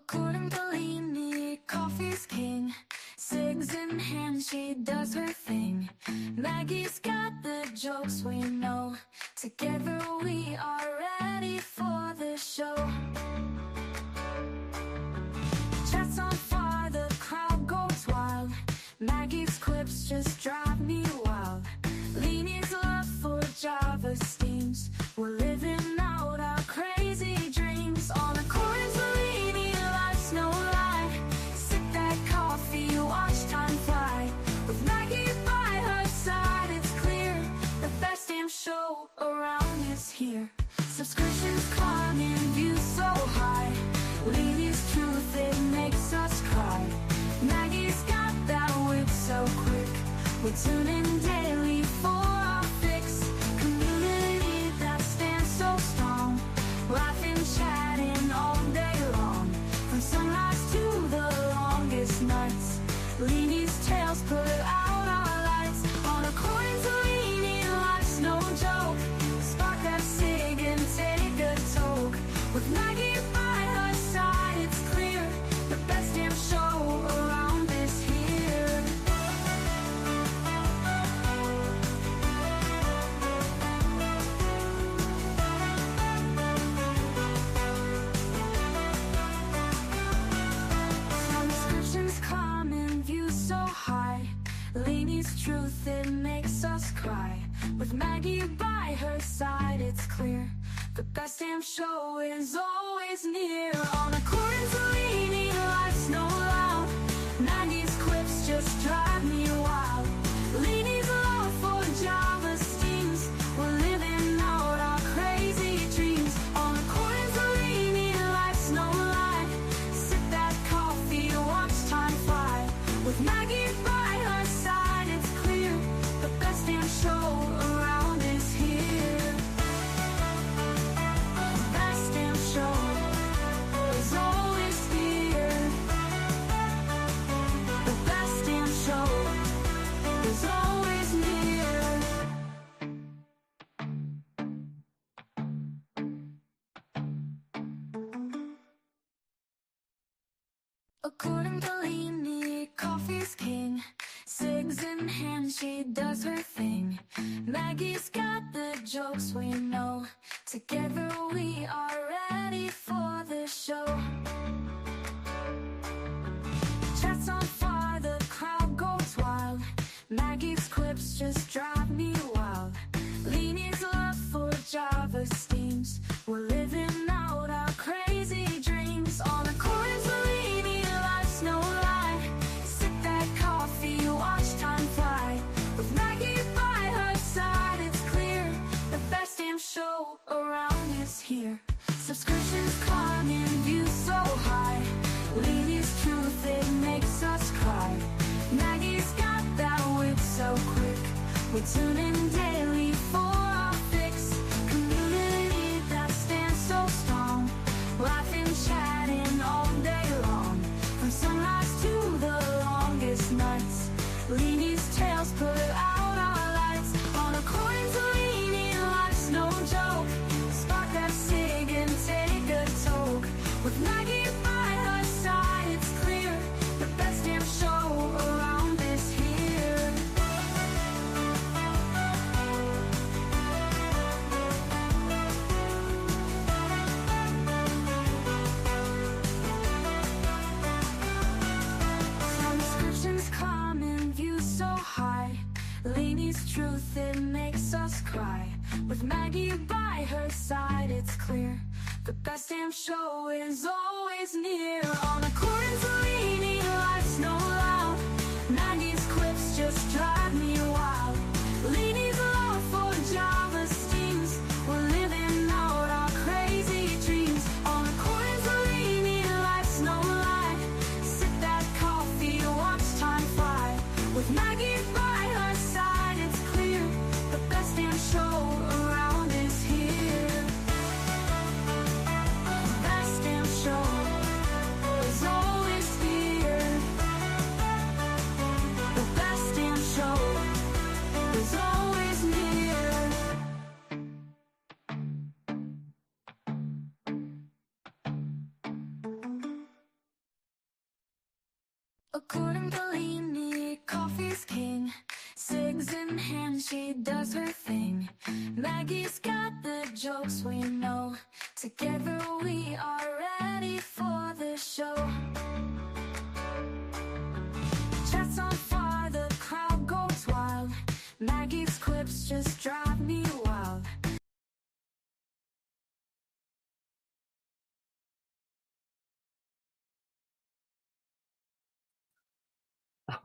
According to Leanie, coffee's king. Cigs in hand, she does her thing. Maggie's got the jokes we know. Together we are ready for the show. Chat's on fire, the crowd goes wild. Maggie's quips just drive me wild. Leanie's love for Java steams. We're living out our crazy dreams. On According to Leanie, life's no lie. Sip that coffee, watch time fly. With Maggie by her side, it's clear the best damn show around is here. Subscriptions climbing, views so high. Leanie's truth, it makes us cry. Maggie's got that wit so quick. We tune in daily for our fix. Community that stands so strong. Laughing, chatting all day long. From sunrise to the longest nights. Leanie's tales put out our lights. On According to Leanie, life's no joke. Spark that cig and take a toke. With Maggie by her side, it's clear the best damn show around is here. Subscriptions climbing, views so high. Leanie's truth, it makes us cry. With Maggie by her side, it's clear the best damn show is always near. On According to Leanie, life's no loud. Maggie's quips just drive me wild. Leanie's love for Java steams. We're living out our crazy dreams. On According to Leanie, life's no lie. Sip that coffee, watch time fly. With Maggie by her side, it's clear the best damn show around is here. The best damn show is always here. The best damn show is always near. According to Leanie, coffee's king. Cigs in hand, she does her thing. Maggie's got the jokes we know. Together we are ready for the show. Chat's on fire, the crowd goes wild. Maggie's quips just drive me wild. Leanie's love for Java steams. We're living out our crazy dreams. On According to Leanie, life's no lie. Sip that coffee, watch time fly. With Maggie by her side, it's clear the best damn show around is here. Subscriptions climbing, views so high. Leanie's truth, it makes us cry. Maggie's got that wit so quick. We tune in daily for our fix. Community that stands so strong. Laughing, chatting all day long. From sunrise to the longest nights. Leanie's tales put out our lights. On According to Leanie, life's no joke. Spark that cig and take a toke. With Maggie by her side, it's clear the best damn show around is here. Subscriptions climbing, views so high. Leanie's truth, it makes us cry. With Maggie by her side, it's clear the best damn show is always near. On According to Leanie, life's no loud. Maggie's quips just drive me wild. Leanie's love for Java steams. We're living out our crazy dreams. On According to Leanie, life's no lie. Sip that coffee, watch time fly. With Maggie by her side, it's clear the best damn show around is here. The best damn show is always here. According to Leanie, coffee's king. Cigs in hand, she does her thing. Maggie's got the jokes we know. Together we are ready for the show. Chats on fire, the crowd goes wild. Maggie's quips just drive me wild.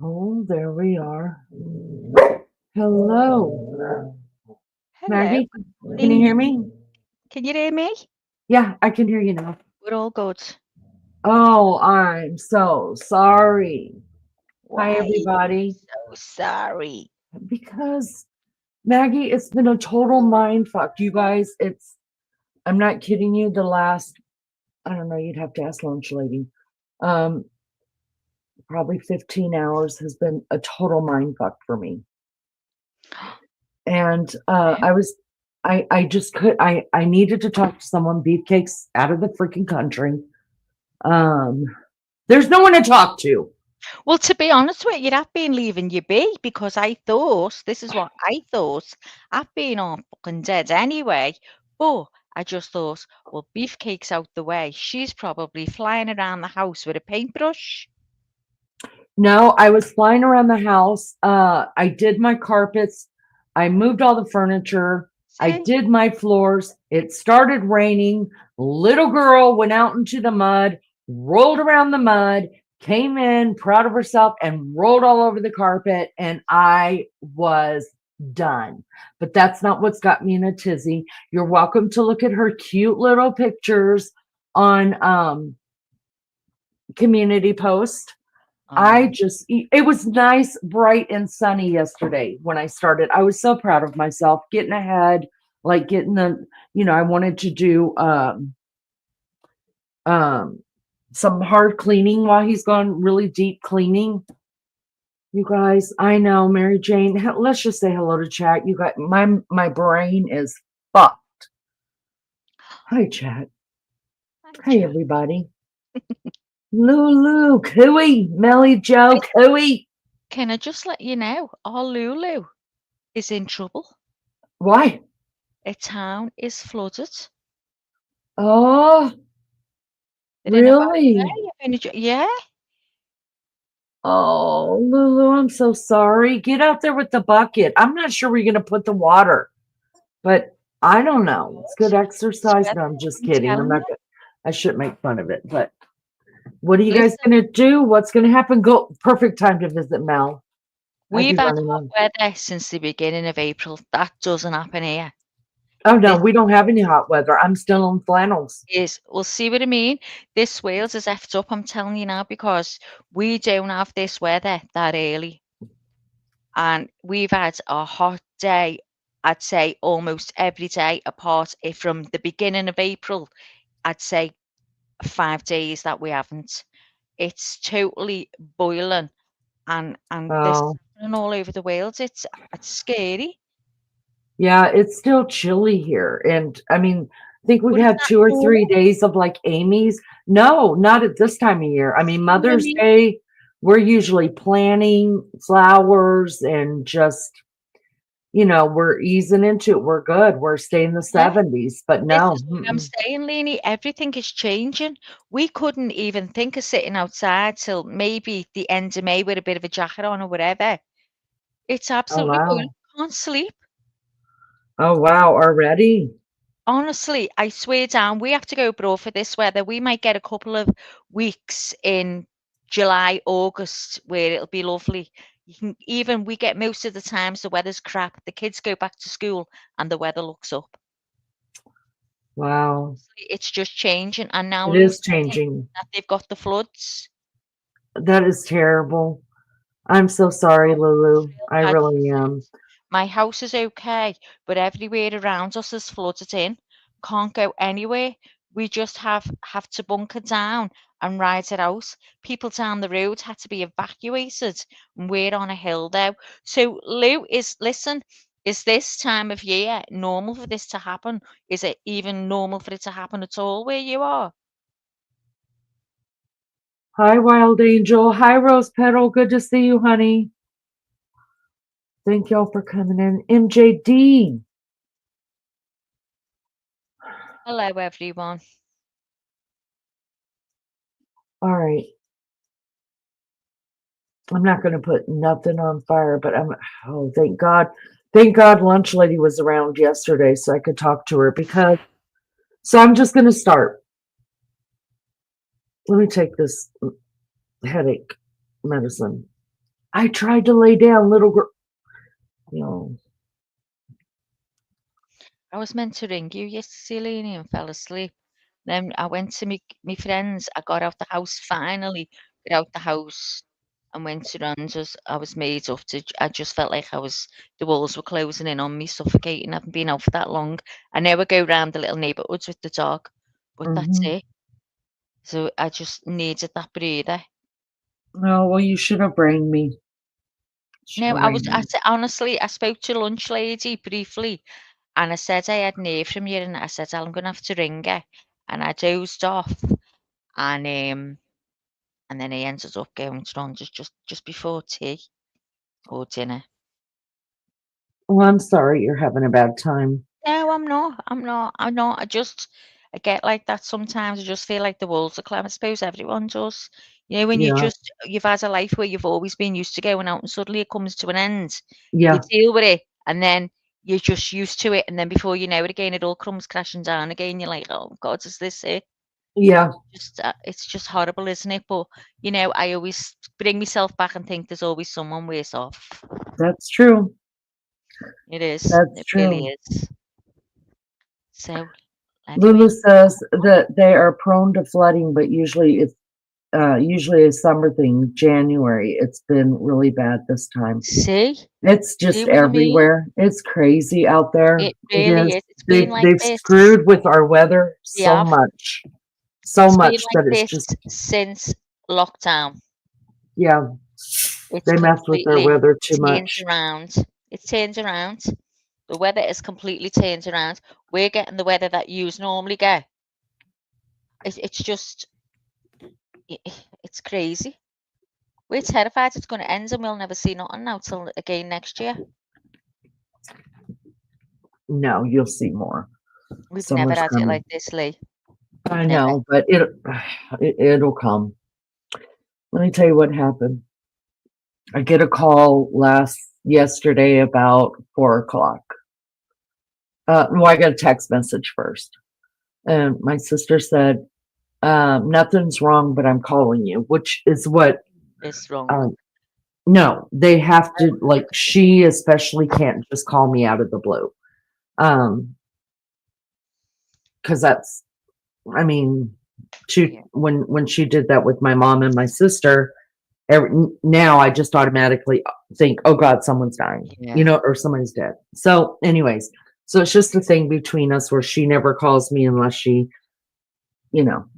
Oh, there we are. Hello, Hello, Maggie. Can you morning. hear me? Can you hear me? Yeah, I can hear you now. We're all good. Oh, I'm so sorry. Hi, Why are you everybody. so sorry? Because Maggie, it's been a total mind fuck. You guys, I'm not kidding you. I don't know, you'd have to ask lunch lady. Um, Probably 15 hours has been a total mind fuck for me. And I just I needed to talk to someone. Beefcake's out of the freaking country. Um, there's no one to talk to. Well, to be honest with you, I've been leaving you be because I thought, this is what I thought, I've been on fucking dead anyway. But I just thought, well, Beefcake's out the way. She's probably flying around the house with a paintbrush. No, I was flying around the house. I did my carpets. I moved all the furniture. I See? did my floors. It started raining. Little girl went out into the mud, rolled around the mud, came in proud of herself, and rolled all over the carpet. And I was done. But that's not what's got me in a tizzy. You're welcome to look at her cute little pictures on community post. Oh, It was nice, bright, and sunny yesterday when I started. I was so proud of myself getting ahead, like getting I wanted to do um, some hard cleaning while he's gone, really deep cleaning. You guys, I know, Mary Jane. Let's just say hello to chat. You got my brain is fucked. Hi, chat. hi, Hey, Jack. everybody. Lulu, Cooey, Melly Joe, Cooey. Can I just let you know, our Lulu is in trouble. Why? A town is flooded. Oh, They're in a bad really? way. Yeah. Oh, Lulu, I'm so sorry. Get out there with the bucket. I'm not sure where you're going to put the water, but I don't know. It's good This exercise. weather, No, I'm just I'm kidding. telling you. I shouldn't make fun of it, but what are you guys Listen, going to do? What's going to happen? Go, perfect time to visit Mel. I'd be we've had running hot on. weather since the beginning of April. That doesn't happen here. Oh, no, This we don't have any hot weather. I'm still on flannels. we'll see what I mean. This Wales is effed up, I'm telling you now, because we don't have this weather that early. And we've had a hot day, I'd say almost every day, apart from the beginning of April, I'd say 5 days that we haven't. It's totally boiling. And this is Oh, happening all over the world. It's scary. yeah, it's still chilly here. And I mean, I think we've But is had that 2 or 3 days of like Amy's. No, not at this time of year. I mean, what I Mother's mean? Day, we're usually planting flowers and just, we're easing into it. We're good. We're staying the Yeah, 70s, but this no. is what I'm saying, Leanie. Everything is changing. We couldn't even think of sitting outside till maybe the end of May with a bit of a jacket on or whatever. It's Oh, absolutely boiling. wow. Can't sleep. Oh, wow. Already? Honestly, I swear down, we have to go bro for this weather. We might get a couple of weeks in July, August where it'll be lovely. You can even we get most of the times the weather's crap. The kids go back to school and the weather looks up. Wow. Honestly, it's just changing. And now It Lou's is saying changing. that they've got the floods. That is terrible. I'm so sorry, Oh, it's Lulu. real I bad. really am. Listen, my house is okay, but everywhere around us is flooded in. Can't go anywhere. We just have to bunker down and ride it out. People down the road had to be evacuated, and we're on a hill now. So Lou listen, is this time of year normal for this to happen? Is it even normal for it to happen at all where you are? Hi, Wild Angel. Hi, Rose Petal. Good to see you, honey. Thank y'all for coming in. MJD. Hello, everyone. All right. I'm not going to put nothing on fire, but oh, thank God. Thank God Lunch Lady was around yesterday so I could talk to her so I'm just going to start. Let me take this headache medicine. I tried to lay down, little girl. No. I was meant to ring you yesterday, Lainey, and fell asleep. Then I went to me friends. I got out the house finally, got out the house and went to Randers. I was made up to. I just felt like the walls were closing in on me, suffocating. I haven't been out for that long. I never go round the little neighbourhoods with the dog, but that's Mm-hmm. it. So I just needed that breather. No, well, you should have rang me. Should No, have rang me. honestly, I spoke to Lunch Lady briefly, and I said I hadn't heard from you, and I said I'm gonna have to ring her, and I dozed off, and then I ended up going to Rogers just before tea or dinner. Well, I'm sorry you're having a bad time. No, I'm not. I'm not. I get like that sometimes. I just feel like the walls are closing. I suppose everyone does. You know, when Yeah. you've had a life where you've always been used to going out and suddenly it comes to an end. You Yeah. deal with it and then you're just used to it. And then before you know it again, it all comes crashing down again. You're like, oh God, is this it? Yeah. It's just horrible, isn't it? But you know, I always bring myself back and think there's always someone worse off. That's true. It is. That's It really true. is. So anyway. Lulu says that they are prone to flooding, but usually a summer thing. January, it's been really bad this time. See? It's See just what I mean? everywhere. It's crazy out there. It It really is. is. It's been like They've this. screwed with our weather They so have. much, so It's been much like that it's this just since lockdown. yeah. It's They mess with our completely weather too turned much. around. It's turned around. The weather is completely turned around. We're getting the weather that yous normally get. It's just, it's crazy. We're terrified it's going to end and we'll never see nothing now till again next year. No, you'll see more. We've never Summer's had it coming. like this, Lee. I Never. know, but it'll come. Let me tell you what happened. I get a call yesterday about 4 o'clock. Well, I got a text message first, and my sister said, "Nothing's wrong, but I'm calling you," which is what. It's wrong. Um, no, they have to like. She especially can't just call me out of the blue, because that's. I mean, Yeah. when she did that with my mom and my sister, now I just automatically think, oh God, someone's dying, Yeah. or somebody's dead. So, anyways, so it's just a thing between us where she never calls me unless she,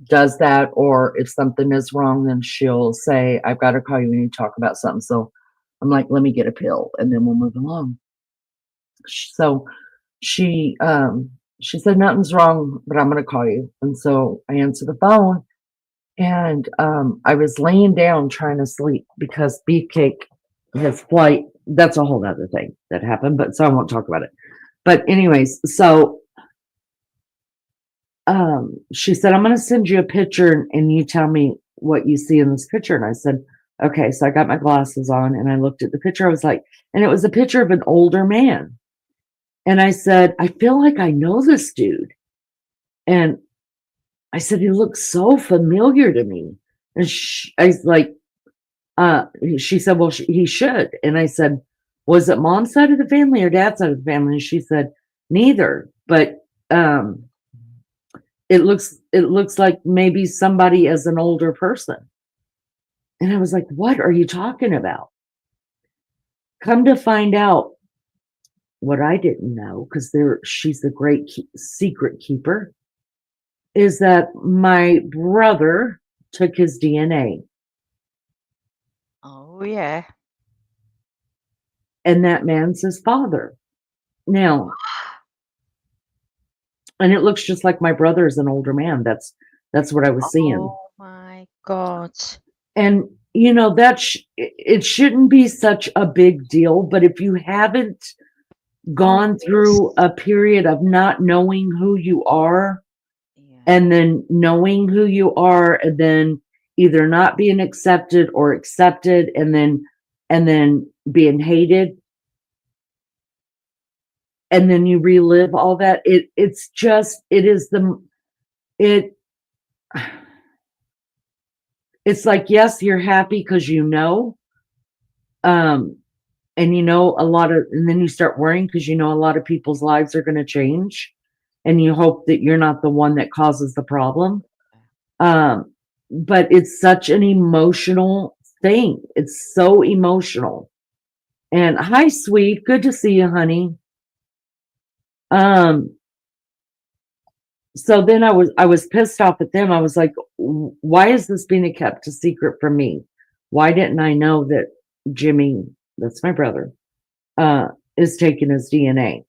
does that. Or if something is wrong, then she'll say, I've got to call you when you talk about something. So I'm like, let me get a pill and then we'll move along. So she said, nothing's wrong, but I'm going to call you. And so I answer the phone. And I was laying down trying to sleep because Beefcake, his flight, that's a whole other thing that happened, but so I won't talk about it. But anyways, so she said, I'm going to send you a picture and you tell me what you see in this picture. And I said, okay. So I got my glasses on and I looked at the picture. I was like, and it was a picture of an older man. And I said, I feel like I know this dude. And I said, he looks so familiar to me. And I was like, she said, well, he should. And I said, was it mom's side of the family or dad's side of the family? And she said, neither. But it looks like maybe somebody as an older person. And I was like, what are you talking about? Come to find out what I didn't know, because she's the great secret keeper, is that my brother took his DNA. Oh yeah. And that man's his father. Now, and it looks just like my brother is an older man. That's what I was seeing. Oh my God. And you know it shouldn't be such a big deal, but if you haven't Oh, gone it through is. a period of not knowing who you are, Yeah. and then knowing who you are, and then either not being accepted or accepted, and then being hated, and then you relive all that, it's just it is the it it's like, yes, you're happy because you know, um and you know a lot of, and then you start worrying because you know a lot of people's lives are going to change, and you hope that you're not the one that causes the problem. um but it's such an emotional thing, it's so emotional. And hi, sweet, good to see you, honey. um so then I was pissed off at them. I was like, why is this being kept a secret from me? Why didn't I know that Jimmy, that's my brother, uh is taking his DNA?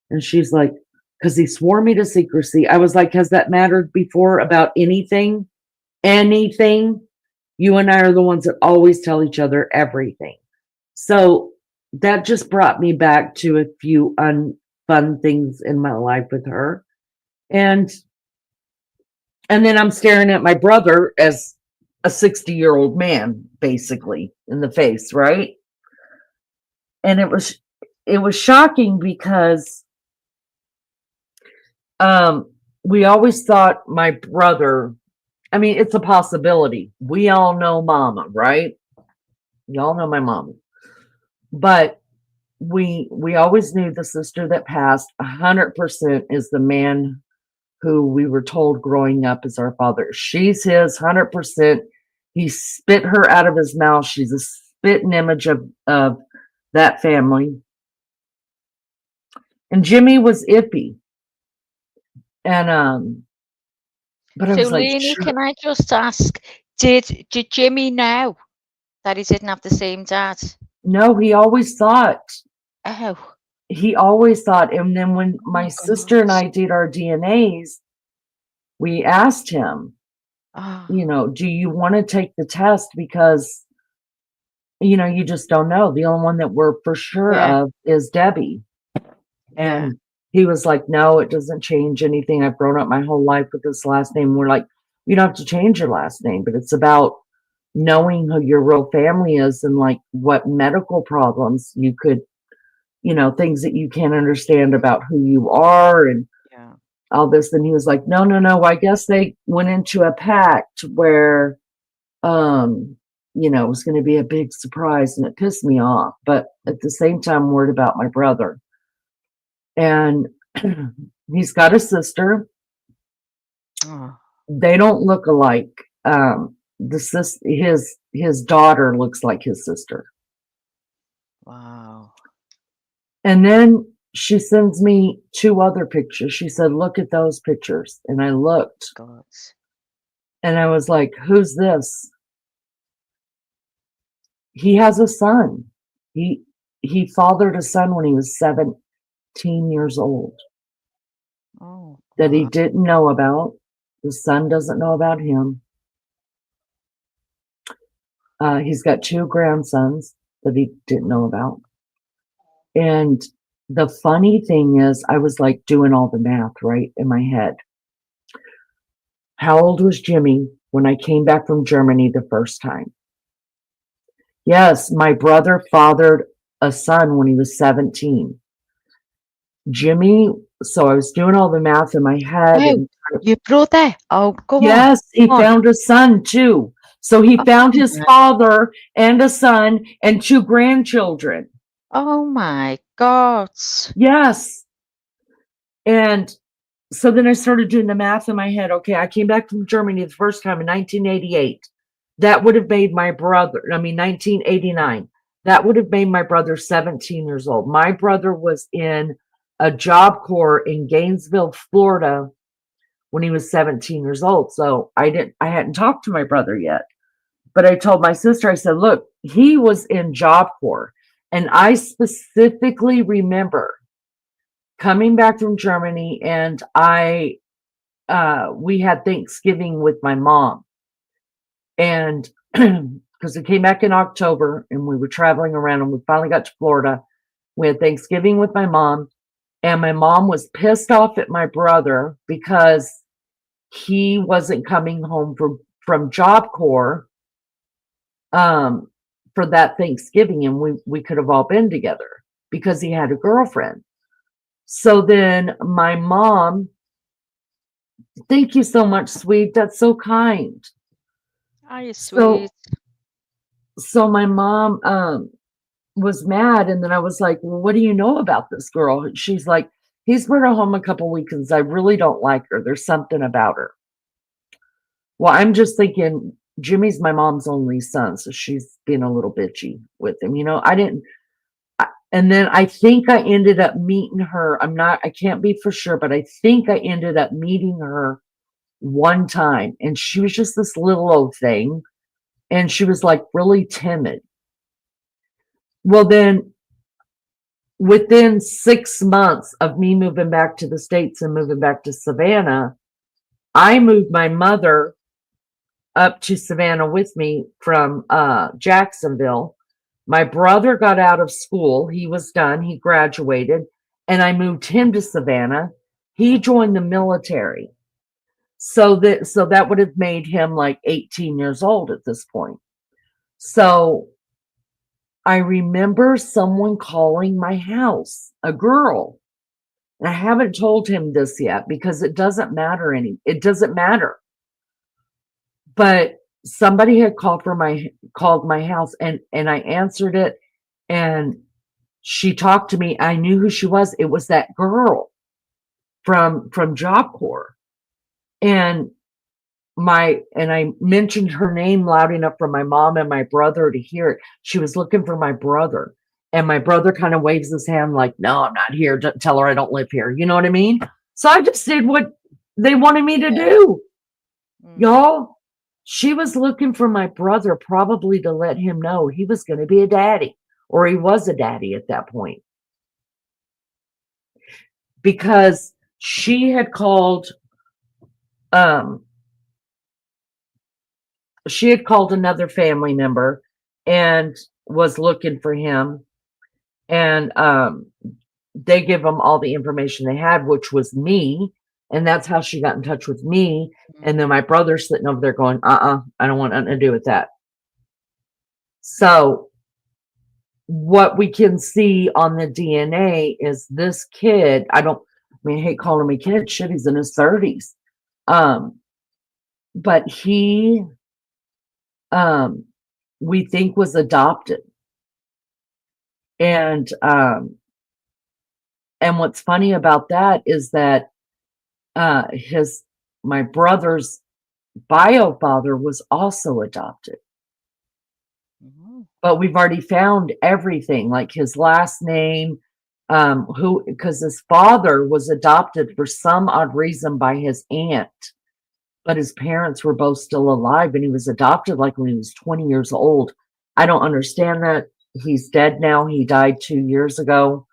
And she's like, because he swore me to secrecy. I was like, has that mattered before about anything? Anything? You and I are the ones that always tell each other everything. So that just brought me back to a few unfun things in my life with her. And and then I'm staring at my brother as a 60-year-old man, basically, in the face, right? And it was shocking because um we always thought my brother, I mean, it's a possibility. We all know mama, right? Y'all know my mama. But we always knew the sister that passed 100% is the man who we were told growing up is our father. She's his 100%. He spit her out of his mouth. She's a spitting image of that family. And Jimmy was iffy. And but I So, was like, Lainey, sure. can I just ask, did Jimmy know that he didn't have the same dad? No, Oh, he always thought, and then when my oh sister and God. I did our DNAs, we asked him, Oh, do you want to take the test? Because, you just don't know. The only one that we're for sure yeah, of is Debbie. yeah, And he was like, no, it doesn't change anything. I've grown up my whole life with this last name. We're like, you don't have to change your last name, but it's about knowing who your real family is, and like what medical problems you could, things that you can't understand about who you are, and yeah. all this. And he was like, no, no, no. I guess they went into a pact where, um, it was going to be a big surprise, and it pissed me off. But at the same time, I'm worried about my brother. And he's got a sister. Oh, They don't look alike. His daughter looks like his sister. wow. And then she sends me two other pictures. She said, look at those pictures. And I looked, God. and I was like, who's this? He has a son. He fathered a son when he was 17 years old Oh, that he wow. didn't know about. The son doesn't know about him. He's got two grandsons that he didn't know about. And the funny thing is, I was like doing all the math right in my head. How old was Jimmy when I came back from Germany the first time? Yes, my brother fathered a son when he was 17. Jimmy, so I was doing all the math in my head, Oh, and your brother. Oh, go on. yes, he Go on. found a son too. So he found his my- father and a son and two grandchildren. Oh my God. Yes. And so then I started doing the math in my head. Okay, I came back from Germany the first time in 1988. That would have made my brother, 1989. That would have made my brother 17 years old. My brother was in a job corps in Gainesville, Florida when he was 17 years old. So I hadn't talked to my brother yet. But I told my sister, I said, look, he was in job corps. And I specifically remember coming back from Germany, and we had Thanksgiving with my mom. And because we came back in October and we were traveling around and we finally got to Florida. We had Thanksgiving with my mom, and my mom was pissed off at my brother because he wasn't coming home from Job Corps for that Thanksgiving, and we could have all been together because he had a girlfriend. So then my mom, thank you so much, sweet. That's so kind. Oh, you So sweet. so my mom was mad, and then I was like, well, what do you know about this girl? She's like, he's been at home a couple weekends. I really don't like her. There's something about her. Well, I'm just thinking Jimmy's my mom's only son, so she's being a little bitchy with him. I didn't. And then I think I ended up meeting her. I can't be for sure, but I think I ended up meeting her one time, and she was just this little old thing, and she was like really timid. Well, then within 6 months of me moving back to the States and moving back to Savannah, I moved my mother up to Savannah with me from Jacksonville. My brother got out of school. He was done. He graduated, and I moved him to Savannah. He joined the military. So that would have made him like 18 years old at this point. So I remember someone calling my house, a girl. And I haven't told him this yet because it doesn't matter it doesn't matter. But somebody had called my house, and I answered it, and she talked to me. I knew who she was. It was that girl from Job Corps. And I mentioned her name loud enough for my mom and my brother to hear it. She was looking for my brother, and my brother kind of waves his hand like, no, I'm not here. Tell her I don't live here. You know what I mean? So I just did what they wanted me to do. Y'all, she was looking for my brother, probably to let him know he was going to be a daddy, or he was a daddy at that point. Because she had called another family member and was looking for him, and they give them all the information they had, which was me, and that's how she got in touch with me. And then my brother's sitting over there going, I don't want nothing to do with that. So what we can see on the DNA is this kid, I hate calling him a kid, shit, he's in his 30s. But he we think was adopted. And what's funny about that is that my brother's bio father was also adopted. But we've already found everything, like his last name, because his father was adopted for some odd reason by his aunt, but his parents were both still alive, and he was adopted like when he was 20 years old. I don't understand that. He's dead now. He died 2 years ago.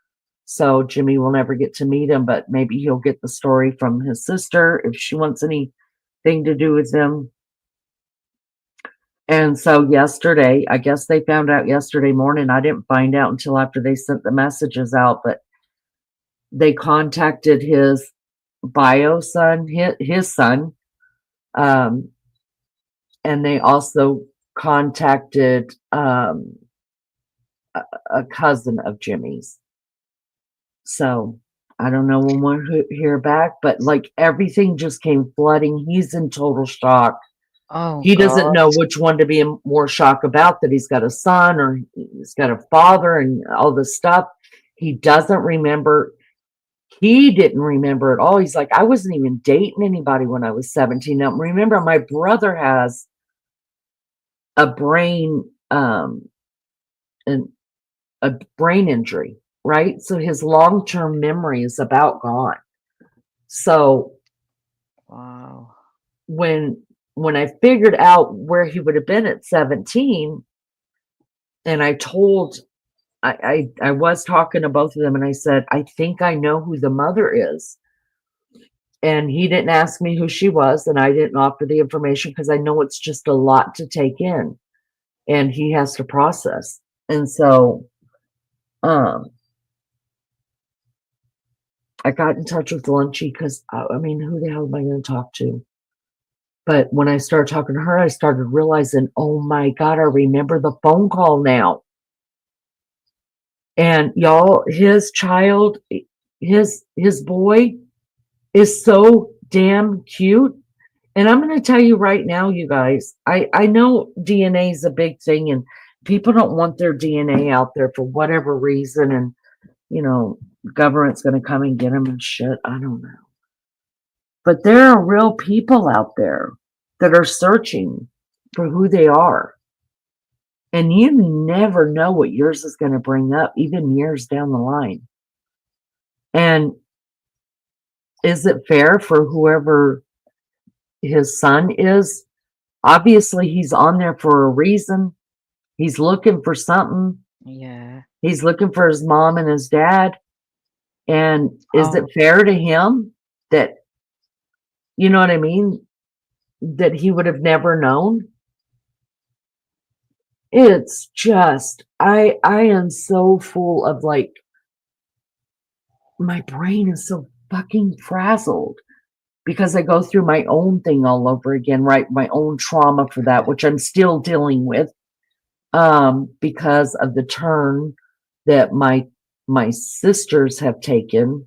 So Jimmy will never get to meet him, but maybe he'll get the story from his sister if she wants anything to do with him. And so yesterday, I guess they found out yesterday morning. I didn't find out until after they sent the messages out, but they contacted his bio son, his son. And they also contacted a cousin of Jimmy's. So I don't know when we'll hear back, but like everything just came flooding. He's in total shock. Oh, he doesn't God. know which one to be more shocked about, that he's got a son or he's got a father and all this stuff. He doesn't remember. He didn't remember at all. He's like, I wasn't even dating anybody when I was 17. Now, remember, my brother has a brain injury, right? So his long-term memory is about gone. So Wow. when I figured out where he would have been at 17, and I was talking to both of them, and I said, I think I know who the mother is. And he didn't ask me who she was, and I didn't offer the information because I know it's just a lot to take in. and he has to process. And so, um, I got in touch with Lunchy because I mean, who the hell am I going to talk to? But when I started talking to her, I started realizing, oh my God, I remember the phone call now. And y'all, his child, his boy is so damn cute. And I'm going to tell you right now, you guys, I know DNA is a big thing and people don't want their DNA out there for whatever reason. And, you know, government's going to come and get them and shit. I don't know. But there are real people out there that are searching for who they are. And you never know what yours is going to bring up, even years down the line. And is it fair for whoever his son is? Obviously, he's on there for a reason. He's looking for something. Yeah. He's looking for his mom and his dad. And is it fair to him that, you know what I mean, that he would have never known? It's just, I am so full of like, my brain is so fucking frazzled because I go through my own thing all over again, right? My own trauma for that, which I'm still dealing with, because of the turn that my sisters have taken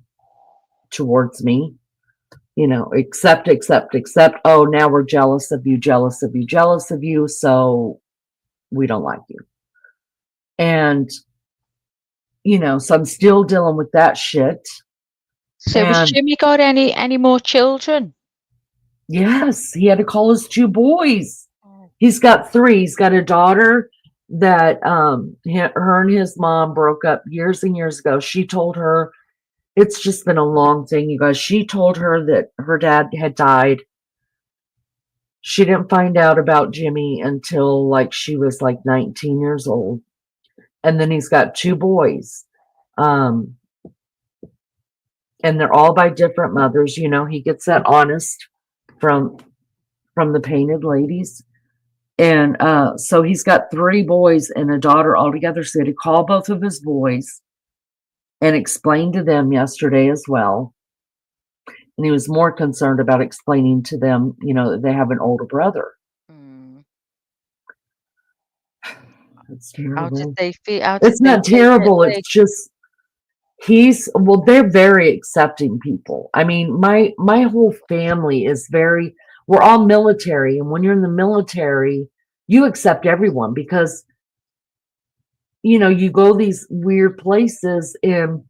towards me. You know, accept. Oh, now we're jealous of you. So we don't like you. And, you know, so I'm still dealing with that shit. So has Jimmy got any more children? Yes, he had to call his 2 boys. He's got 3. He's got a daughter that her and his mom broke up years and years ago. She told her, it's just been a long thing, you guys. She told her that her dad had died. She didn't find out about Jimmy until like she was like 19 years old. And then he's got 2 boys. And they're all by different mothers. You know, he gets that honest from the Painted Ladies. And so he's got 3 boys and a daughter altogether. So he had to call both of his boys and explain to them yesterday as well. And he was more concerned about explaining to them, you know, that they have an older brother. It's terrible. How did they feel? It's not terrible. It's just, they're very accepting people. I mean, my whole family is very, we're all military. And when you're in the military, you accept everyone because, you know, you go these weird places in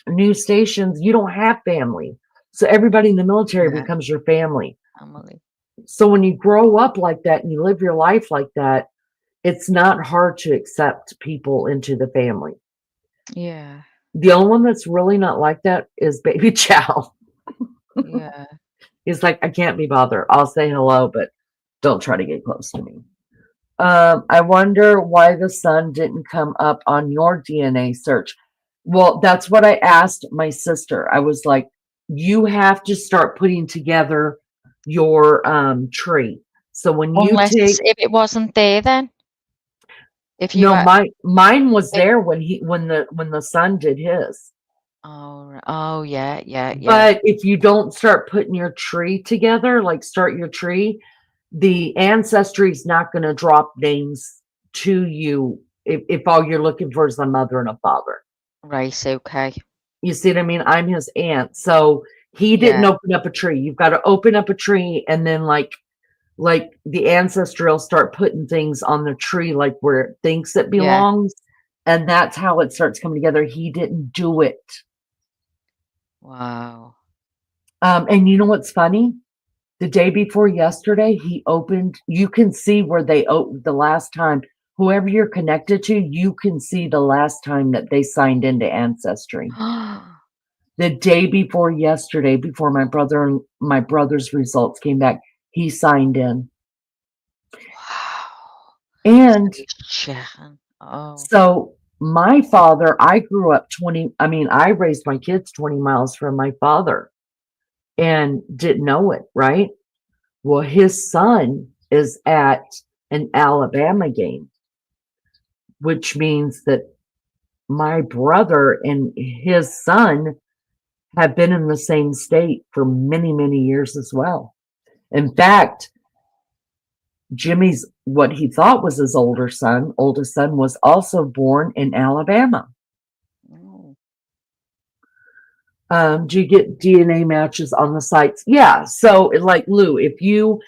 new stations, you don't have family. So everybody in the military becomes your family. So when you grow up like that and you live your life like that, it's not hard to accept people into the family. Yeah. The only one that's really not like that is Baby Chow. Yeah. He's like, I can't be bothered. I'll say hello, but don't try to get close to me. I wonder why the son didn't come up on your DNA search. Well, that's what I asked my sister. I was like, you have to start putting together your tree. So when Unless if it wasn't there, then if you mine was there when the son did his. Oh yeah. But if you don't start putting your tree together, like start your tree, the ancestry is not going to drop names to you if all you're looking for is a mother and a father. Right. Okay. You see what I mean? I'm his aunt, so he didn't open up a tree. You've got to open up a tree, and then like the ancestry will start putting things on the tree, like where it thinks it belongs, and that's how it starts coming together. He didn't do it. Wow. And you know what's funny? The day before yesterday, he opened. You can see where they opened the last time. Whoever you're connected to, you can see the last time that they signed into Ancestry. The day before yesterday, before my brother's results came back, he signed in. Wow. And oh. So my father, I grew up I raised my kids 20 miles from my father and didn't know it, right? Well, his son is at an Alabama game. which means that my brother and his son have been in the same state for many, many years as well. In fact, Jimmy's what he thought was his oldest son was also born in Alabama. Oh. Do you get DNA matches on the sites? Yeah. So like Lou, if you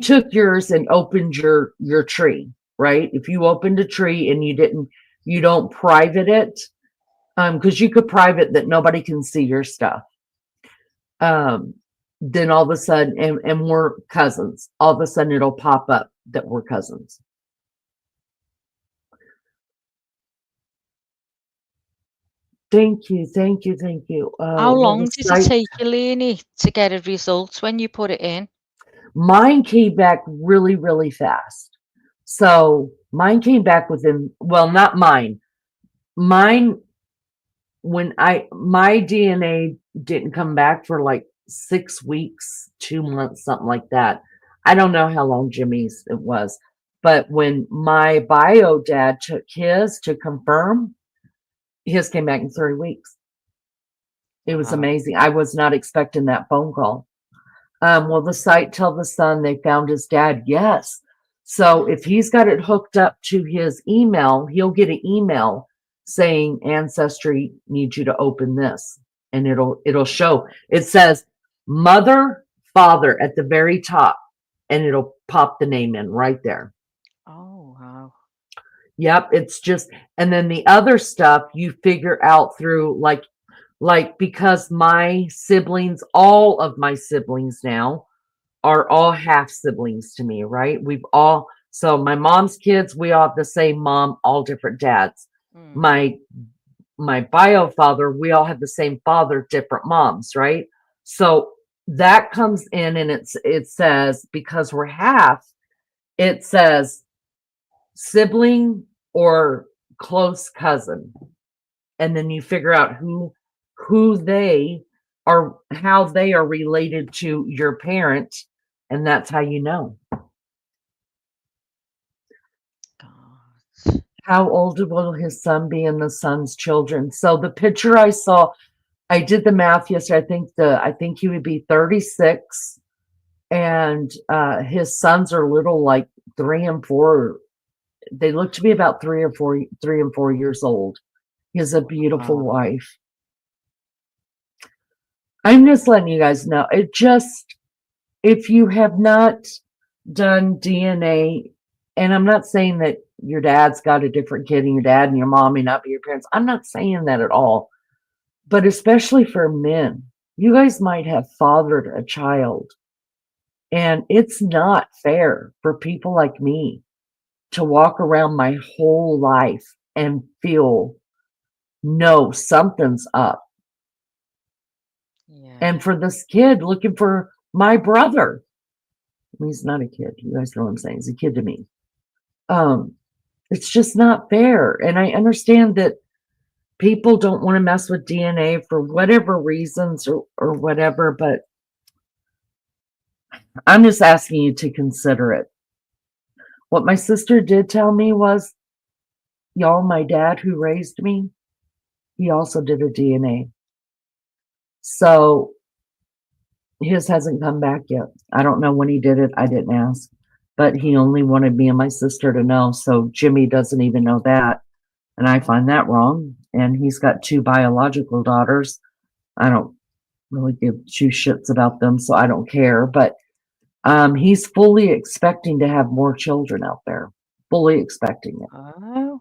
took yours and opened your tree, right? If you opened a tree and you don't private it, because you could private that nobody can see your stuff. Then all of a sudden, and we're cousins, all of a sudden it'll pop up that we're cousins. Thank you. How Well, long the did it site, take you, Lainey, to get a result when you put it in? mine came back really, really fast. So mine came back within, well, not mine. Mine, my DNA didn't come back for like 6 weeks, 2 months, something like that. I don't know how long Jimmy's it was, but when my bio dad took his to confirm, his came back in 3 weeks. It was Wow. amazing. I was not expecting that phone call. Well, the site tell the son they found his dad. Yes. So if he's got it hooked up to his email, he'll get an email saying Ancestry needs you to open this, and it'll show. It says mother, father at the very top, and it'll pop the name in right there. Oh, wow. Yep, it's just, and then the other stuff you figure out through like because my siblings, all of my siblings now are all half siblings to me, right? So my mom's kids, we all have the same mom, all different dads. Mm. My bio father, we all have the same father, different moms, right? So that comes in and it says, because we're half, it says sibling or close cousin. And then you figure out who they are, how they are related to your parent, and that's how you know. God. How old will his son be and the son's children? So the picture I saw, I did the math yesterday. I think he would be 36, and his sons are little, like 3 and 4. They look to be about 3 and 4 years old. He has a beautiful Wow. wife. I'm just letting you guys know. If you have not done DNA, and I'm not saying that your dad's got a different kid and your dad and your mom may not be your parents. I'm not saying that at all. But especially for men, you guys might have fathered a child. And it's not fair for people like me to walk around my whole life and feel, no, something's up. Yeah. And for this kid looking for my brother, he's not a kid. You guys know what I'm saying. He's a kid to me. It's just not fair. And I understand that people don't want to mess with DNA for whatever reasons or whatever, but I'm just asking you to consider it. What my sister did tell me was, y'all, my dad who raised me, he also did a DNA. So his hasn't come back yet. I don't know when he did it. I didn't ask, but he only wanted me and my sister to know. So Jimmy doesn't even know that. And I find that wrong. And he's got 2 biological daughters. I don't really give 2 shits about them, so I don't care. But he's fully expecting to have more children out there. Fully expecting it. Oh.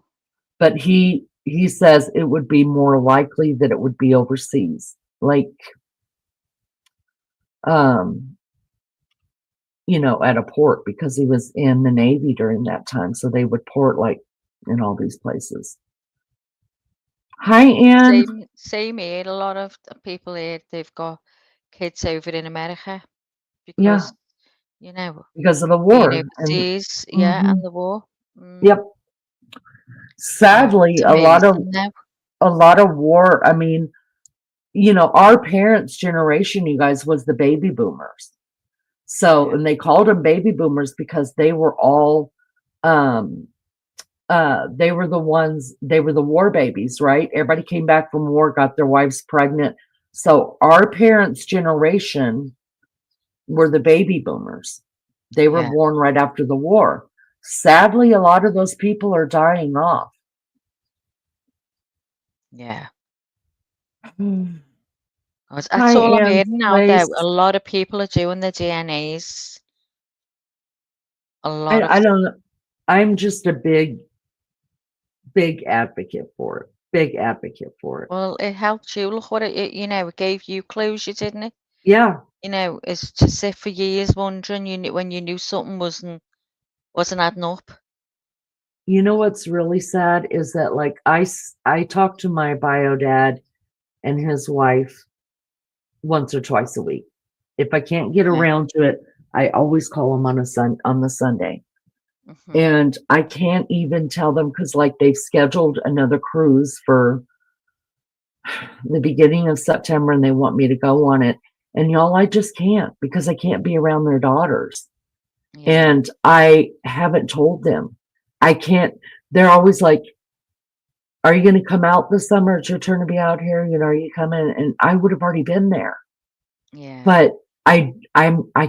But he says it would be more likely that it would be overseas. Like at a port, because he was in the Navy during that time. So they would port like in all these places. Hi, Ann. Same here. A lot of people here, they've got kids over in America Yeah, because, because of the the war. universities, and Mhm. the war. Yep. Sadly, It's a lot of amazing war. I mean, our parents' generation, you guys, was the baby boomers. So, Yeah. and they called them baby boomers because they were all they were the war babies, right? Everybody came back from war, got their wives pregnant. So our parents' generation were the baby boomers. They were Yeah. born right after the war. Sadly, a lot of those people are dying off. Yeah. I That's all I'm am hearing now, though. A placed. lot of people are doing the DNAs. A lot of I don't know. I'm just a big advocate for it. Big advocate for it. Well, it helped you. Look what it gave you closure, didn't it? Yeah. It's to sit for years wondering when you knew something wasn't adding up. You know what's really sad is that like I talk to my bio dad and his wife once or twice a week. If I can't get Okay. around to it, I always call them on the Sunday. Mhm. And I can't even tell them because like they've scheduled another cruise for the beginning of September and they want me to go on it. And y'all, I just can't because I can't be around their daughters. Yeah. And I haven't told them. I can't. They're always like, are you going to come out this summer? It's your turn to be out here. Are you coming? And I would have already been there. Yeah. But I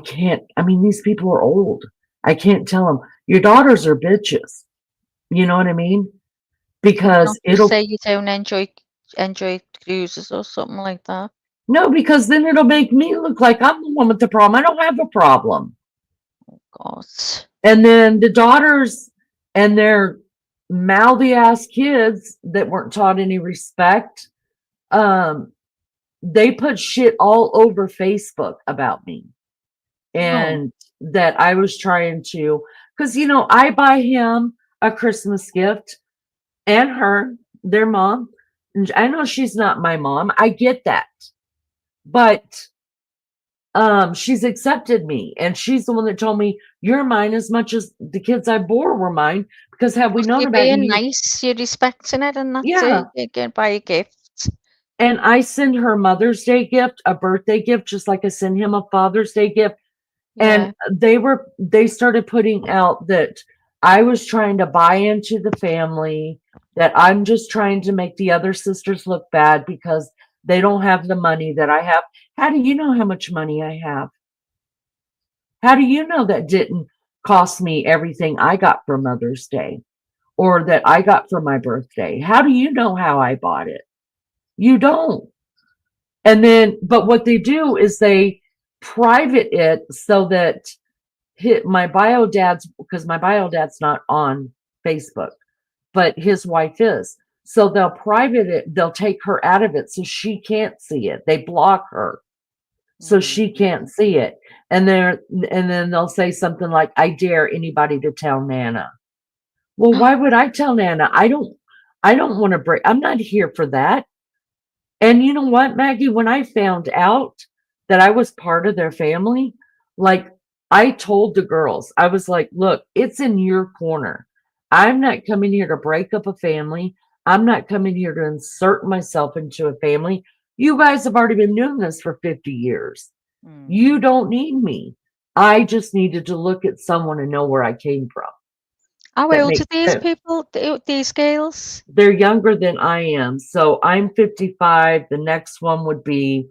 can't. I mean, these people are old. I can't tell them your daughters are bitches. You know what I mean? Because Don't it'll say you don't enjoy cruises or something like that. no, because then it'll make me look like I'm the one with the problem. I don't have a problem. God. And then the daughters and their mouthy ass kids that weren't taught any respect, they put shit all over Facebook about me. And that I was trying to, because I buy him a Christmas gift and her, their mom. And I know she's not my mom. I get that. But she's accepted me, and she's the one that told me you're mine as much as the kids I bore were mine, because had we known You're about being you, nice, you're respecting it, and that's yeah. it. You can buy a gift. And I send her a Mother's Day gift, a birthday gift, just like I send him a Father's Day gift. Yeah. And they started putting out that I was trying to buy into the family, that I'm just trying to make the other sisters look bad because they don't have the money that I have. How do you know how much money I have? How do you know that didn't cost me everything I got for Mother's Day or that I got for my birthday? How do you know how I bought it? You don't. And then, but what they do is they private it so that my bio dad's, because my bio dad's not on Facebook, but his wife is. So they'll private it, they'll take her out of it so she can't see it. They block her so she can't see it. And then they'll say something like, I dare anybody to tell Nana. Well, why would I tell Nana? I don't want to break. I'm not here for that. And you know what, Maggie, when I found out that I was part of their family, like I told the girls, I was like, look, it's in your corner. I'm not coming here to break up a family. I'm not coming here to insert myself into a family. You guys have already been doing this for 50 years. You don't need me. I just needed to look at someone and know where I came from. How That old are makes these sense. people, these girls? They're younger than I am. So I'm 55. The next one would be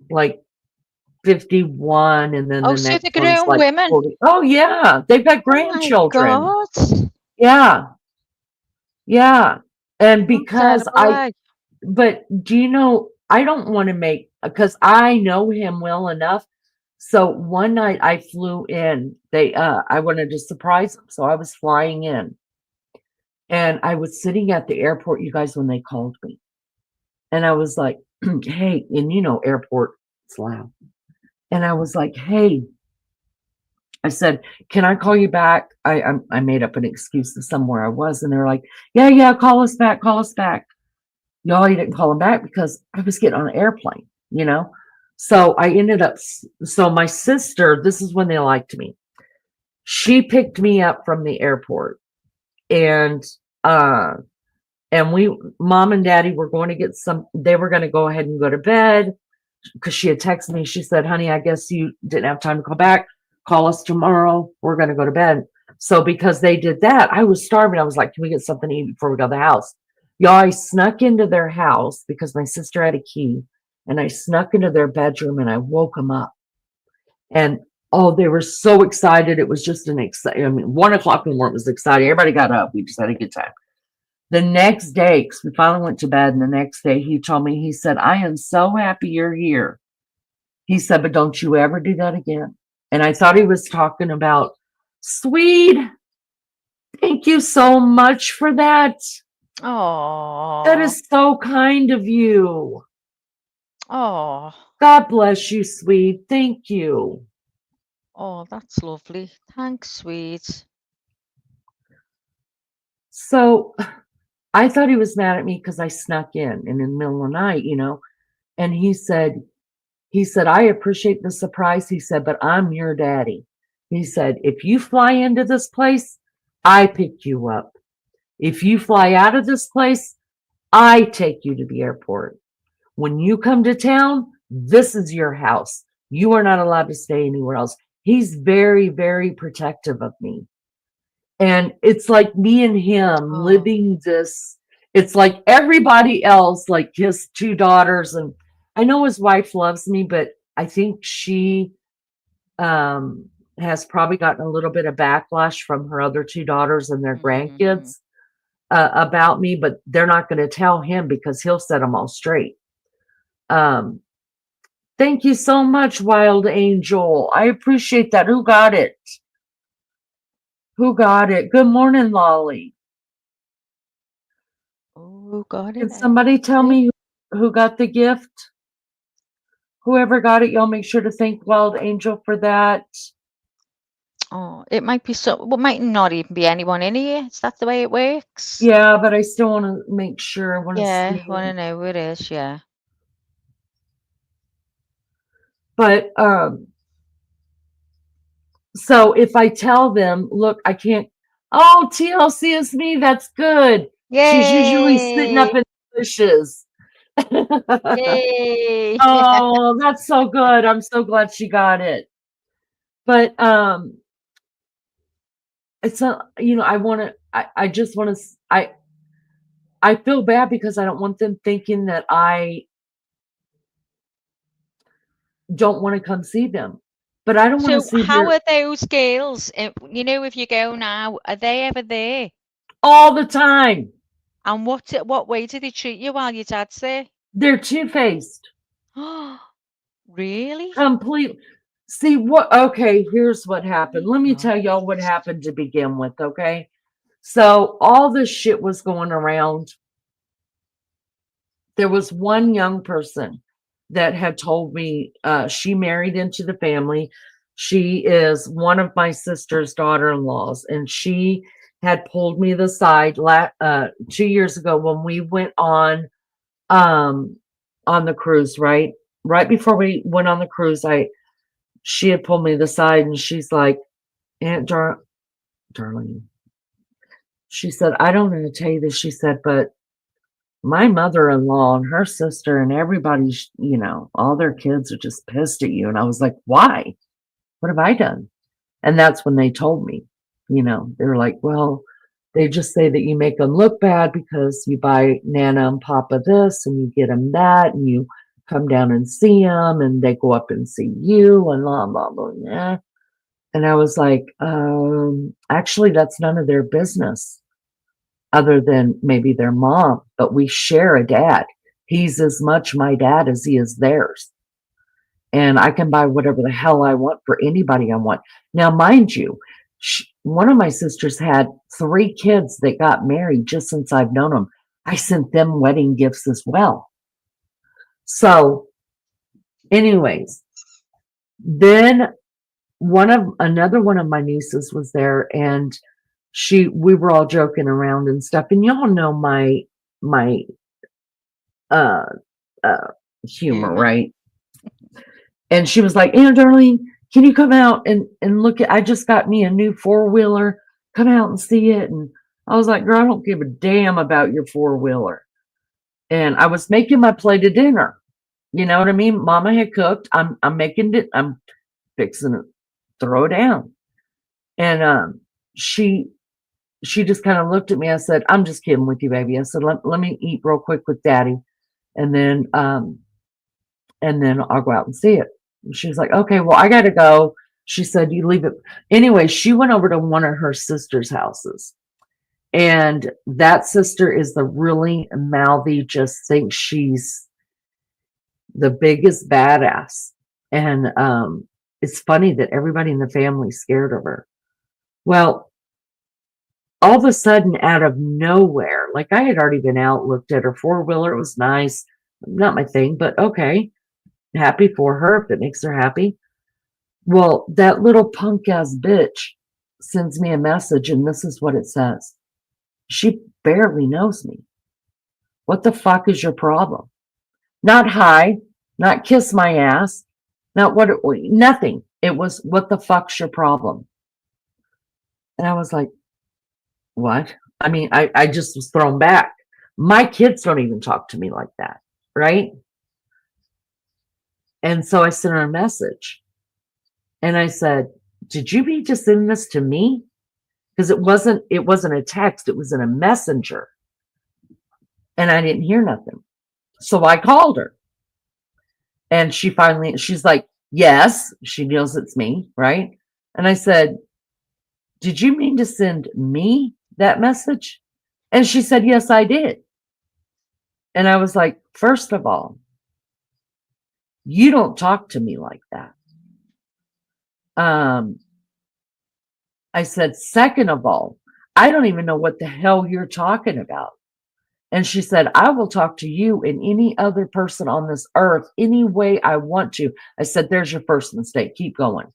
like 51. And then Oh, the so next they're one's grown like women. 40. Oh, yeah. They've got Oh my grandchildren. God. Yeah. Yeah. And How because terrible, eh? but do you know, I don't want to make, because I know him well enough. So one night I flew in, I wanted to surprise him. So I was flying in and I was sitting at the airport, you guys, when they called me. And I was like, hey, and airport, it's loud. And I was like, hey, I said, can I call you back? I made up an excuse of somewhere I was. And they're like, yeah, call us back, call us back. Y'all, you didn't call them back because I was getting on an airplane, So I ended up, so my sister, this is when they liked me. She picked me up from the airport and mom and daddy were going to get they were going to go ahead and go to bed because she had texted me. She said, honey, I guess you didn't have time to call back. Call us tomorrow. We're going to go to bed. So because they did that, I was starving. I was like, can we get something to eat before we go to the house? Y'all, I snuck into their house because my sister had a key, and I snuck into their bedroom and I woke them up. And oh, they were so excited. It was just an exciting, I mean, 1 o'clock in the morning was exciting. Everybody got up. We just had a good time. The next day, because we finally went to bed, and the next day he told me, he said, I am so happy you're here. He said, but don't you ever do that again. And I thought he was talking about Swede. Thank you so much for that. That Oh, is so kind of you. oh, God bless you, Swede. Thank you. oh, that's lovely. Thanks, sweet. So I thought he was mad at me because I snuck in the middle of the night, and he said, I appreciate the surprise. He said, but I'm your daddy. He said, if you fly into this place, I pick you up. If you fly out of this place, I take you to the airport. When you come to town, this is your house. You are not allowed to stay anywhere else. He's very, very protective of me. And it's like me and him Oh, living this. It's like everybody else, like his two daughters. And I know his wife loves me, but I think she has probably gotten a little bit of backlash from her other two daughters and their mm, grandkids about me, but they're not going to tell him because he'll set them all straight. Thank you so much, Wild Angel. I appreciate that. Who got it? Who got it? Good morning, Lolly. oh, got Can it. somebody tell me who got the gift? Whoever got it, y'all make sure to thank Wild Angel for that. Oh, it might be so. Well, might not even be anyone in here. Is that the way it works? Yeah, but I still want to make sure. I want to Yeah, see. want to know who it is. Yeah. But so if I tell them, look, I can't. Oh, TLC is me. That's good. She's usually sitting up Yay! in the bushes. Yay! Oh, that's so good. I'm so glad she got it. But it's a, I want to, I just want to, I feel bad because I don't want them thinking that I don't want to come see them. But I don't want to So, see how their are those girls? If you go now, are they ever there? all the time. And what way do they treat you while your dad's there? They're two-faced. Really? Complete. See what? Okay, here's what Oh happened. my Let me tell y'all what gosh. happened to begin with. Okay, so all this shit was going around. There was one young person that had told me she married into the family. She is one of my sister's daughter-in-laws, and she had pulled me the side 2 years ago when we went on the cruise. Right before we went on the cruise, she had pulled me to the side, and she's like, Aunt Darlene, she said, I don't want to tell you this. She said, but my mother-in-law and her sister and everybody, all their kids are just pissed at you. And I was like, why? What have I done? And that's when they told me, they were like, well, they just say that you make them look bad because you buy Nana and Papa this and you get them that and you come down and see them and they go up and see you and blah, blah, blah. Yeah. And I was like, actually, that's none of their business other than maybe their mom, but we share a dad. He's as much my dad as he is theirs. And I can buy whatever the hell I want for anybody I want. Now, mind you, one of my sisters had 3 kids that got married just since I've known them. I sent them wedding gifts as well. So, anyways, then another one of my nieces was there, and we were all joking around and stuff, and y'all know my uh humor, right? And she was like, Aunt Darlene, can you come out and look I just got me a new 4-wheeler, come out and see it. And I was like, girl, I don't give a damn about your 4-wheeler. And I was making my plate of dinner. You know what I mean? Mama had cooked. I'm making it. I'm fixing to throw it down. And she just kind of looked at me. I said, I'm just kidding with you, baby. I said, let me eat real quick with daddy. And then I'll go out and see it. And she was like, okay, well, I got to go. She said, you leave it. Anyway, she went over to one of her sister's houses. And that sister is the really mouthy, just thinks she's the biggest badass. And it's funny that everybody in the family is scared of her. Well, all of a sudden, out of nowhere, like I had already been out, looked at her four-wheeler. It was nice. Not my thing, but okay. Happy for her if it makes her happy. Well, that little punk-ass bitch sends me a message, and this is what it says. She barely knows me. What the fuck is your problem? Not hi, not kiss my ass, not what, nothing. It was, what the fuck's your problem? And I was like, what? I mean, I just was thrown back. My kids don't even talk to me like that, right? And so I sent her a message. And I said, did you mean to send this to me? Because it wasn't a text, it was in a messenger. And I didn't hear nothing. So I called her. And she's like, yes, she knows it's me, right? And I said, did you mean to send me that message? And she said, yes, I did. And I was like, first of all, you don't talk to me like that. I said, second of all, I don't even know what the hell you're talking about. And she said, I will talk to you and any other person on this earth any way I want to. I said, there's your first mistake. Keep going.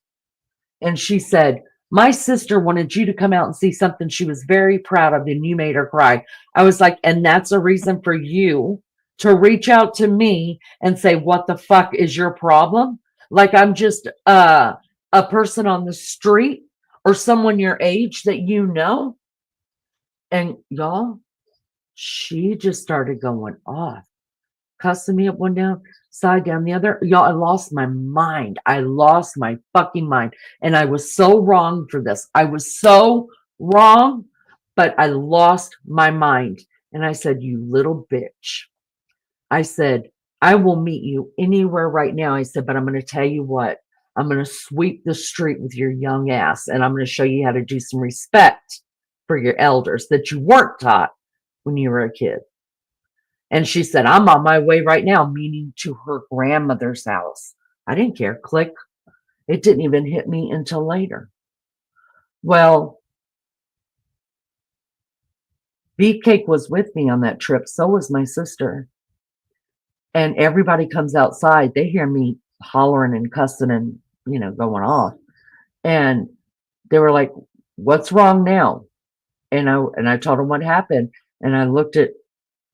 And she said, my sister wanted you to come out and see something she was very proud of, and you made her cry. I was like, and that's a reason for you to reach out to me and say, what the fuck is your problem? Like I'm just a person on the street or someone your age that you know? And y'all, she just started going off, cussing me up one down, side down the other. Y'all, I lost my mind. I lost my fucking mind. And I was so wrong for this. I was so wrong, but I lost my mind. And I said, you little bitch. I said, I will meet you anywhere right now. I said, but I'm going to tell you what. I'm going to sweep the street with your young ass, and I'm going to show you how to do some respect for your elders that you weren't taught when you were a kid. And she said, I'm on my way right now, meaning to her grandmother's house. I didn't care. Click. It didn't even hit me until later. Well, Beefcake was with me on that trip. So was my sister. And everybody comes outside. They hear me hollering and cussing and, going off. And they were like, what's wrong now? And I told them what happened. And I looked at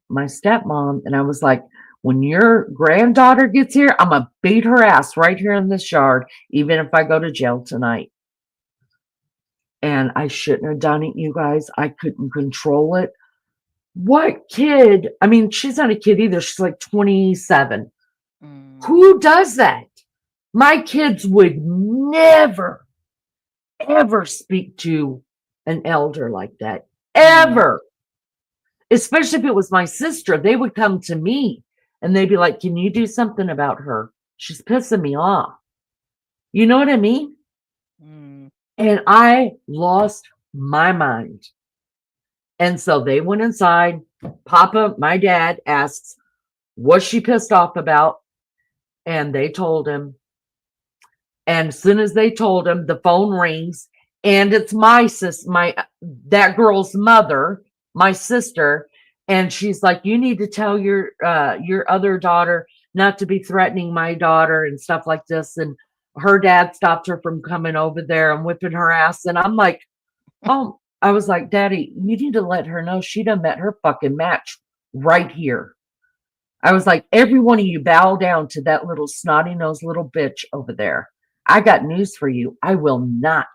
my stepmom and I was like, when your granddaughter gets here, I'm going to beat her ass right here in this yard, even if I go to jail tonight. And I shouldn't have done it, you guys. I couldn't control it. What kid? I mean, she's not a kid either. She's like 27. Who does that? My kids would never, ever speak to an elder like that. Ever. Especially if it was my sister. They would come to me and they'd be like, can you do something about her? She's pissing me off. You know what I mean? And I lost my mind. And so they went inside. Papa, my dad, asks, was she pissed off about? And they told him. And as soon as they told him, the phone rings. And it's my that girl's mother, my sister. And she's like, you need to tell your other daughter not to be threatening my daughter and stuff like this. And her dad stopped her from coming over there and whipping her ass. And I'm like, oh, I was like, Daddy, you need to let her know she done met her fucking match right here. I was like, every one of you bow down to that little snotty-nosed little bitch over there. I got news for you. I will not.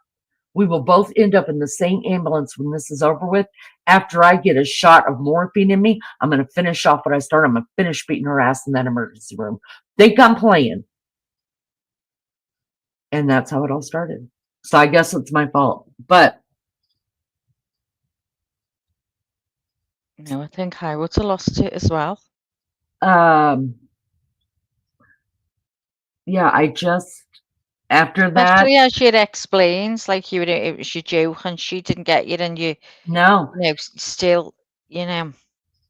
We will both end up in the same ambulance when this is over with. After I get a shot of morphine in me, I'm going to finish off what I started. I'm going to finish beating her ass in that emergency room. Think I'm playing. And that's how it all started. So I guess it's my fault. But No, I think I would have lost it as well. Um, yeah, I just after that, Especially as you'd explained, like you would, it was your joke and she didn't get you, and no. still, you know.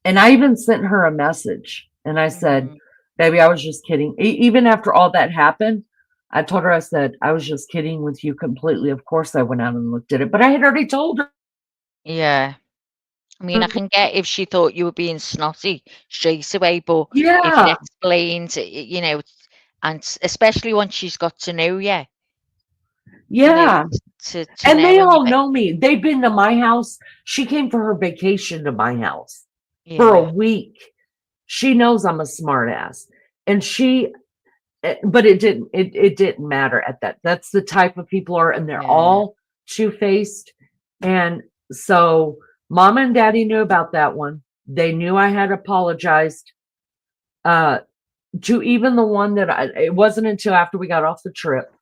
And I even sent her a message and I said, Mm, baby, I was just kidding. Even after all that happened, I told her, I said, I was just kidding with you completely. Of course, I went out and looked at it, but I had already told her. yeah. I mean, I can get if she thought you were being snotty straight away, but if you Yeah. explained, and especially once she's got to know you, Yeah. to And they know all anyway. know me. They've been to my house. She came for her vacation to my house for a Yeah, week. She knows I'm a smart ass. And but it didn't matter at that. That's the type of people are, and they're yeah, all two-faced. And so mom and daddy knew about that one. They knew I had apologized uh to even the one that it wasn't until after we got off the trip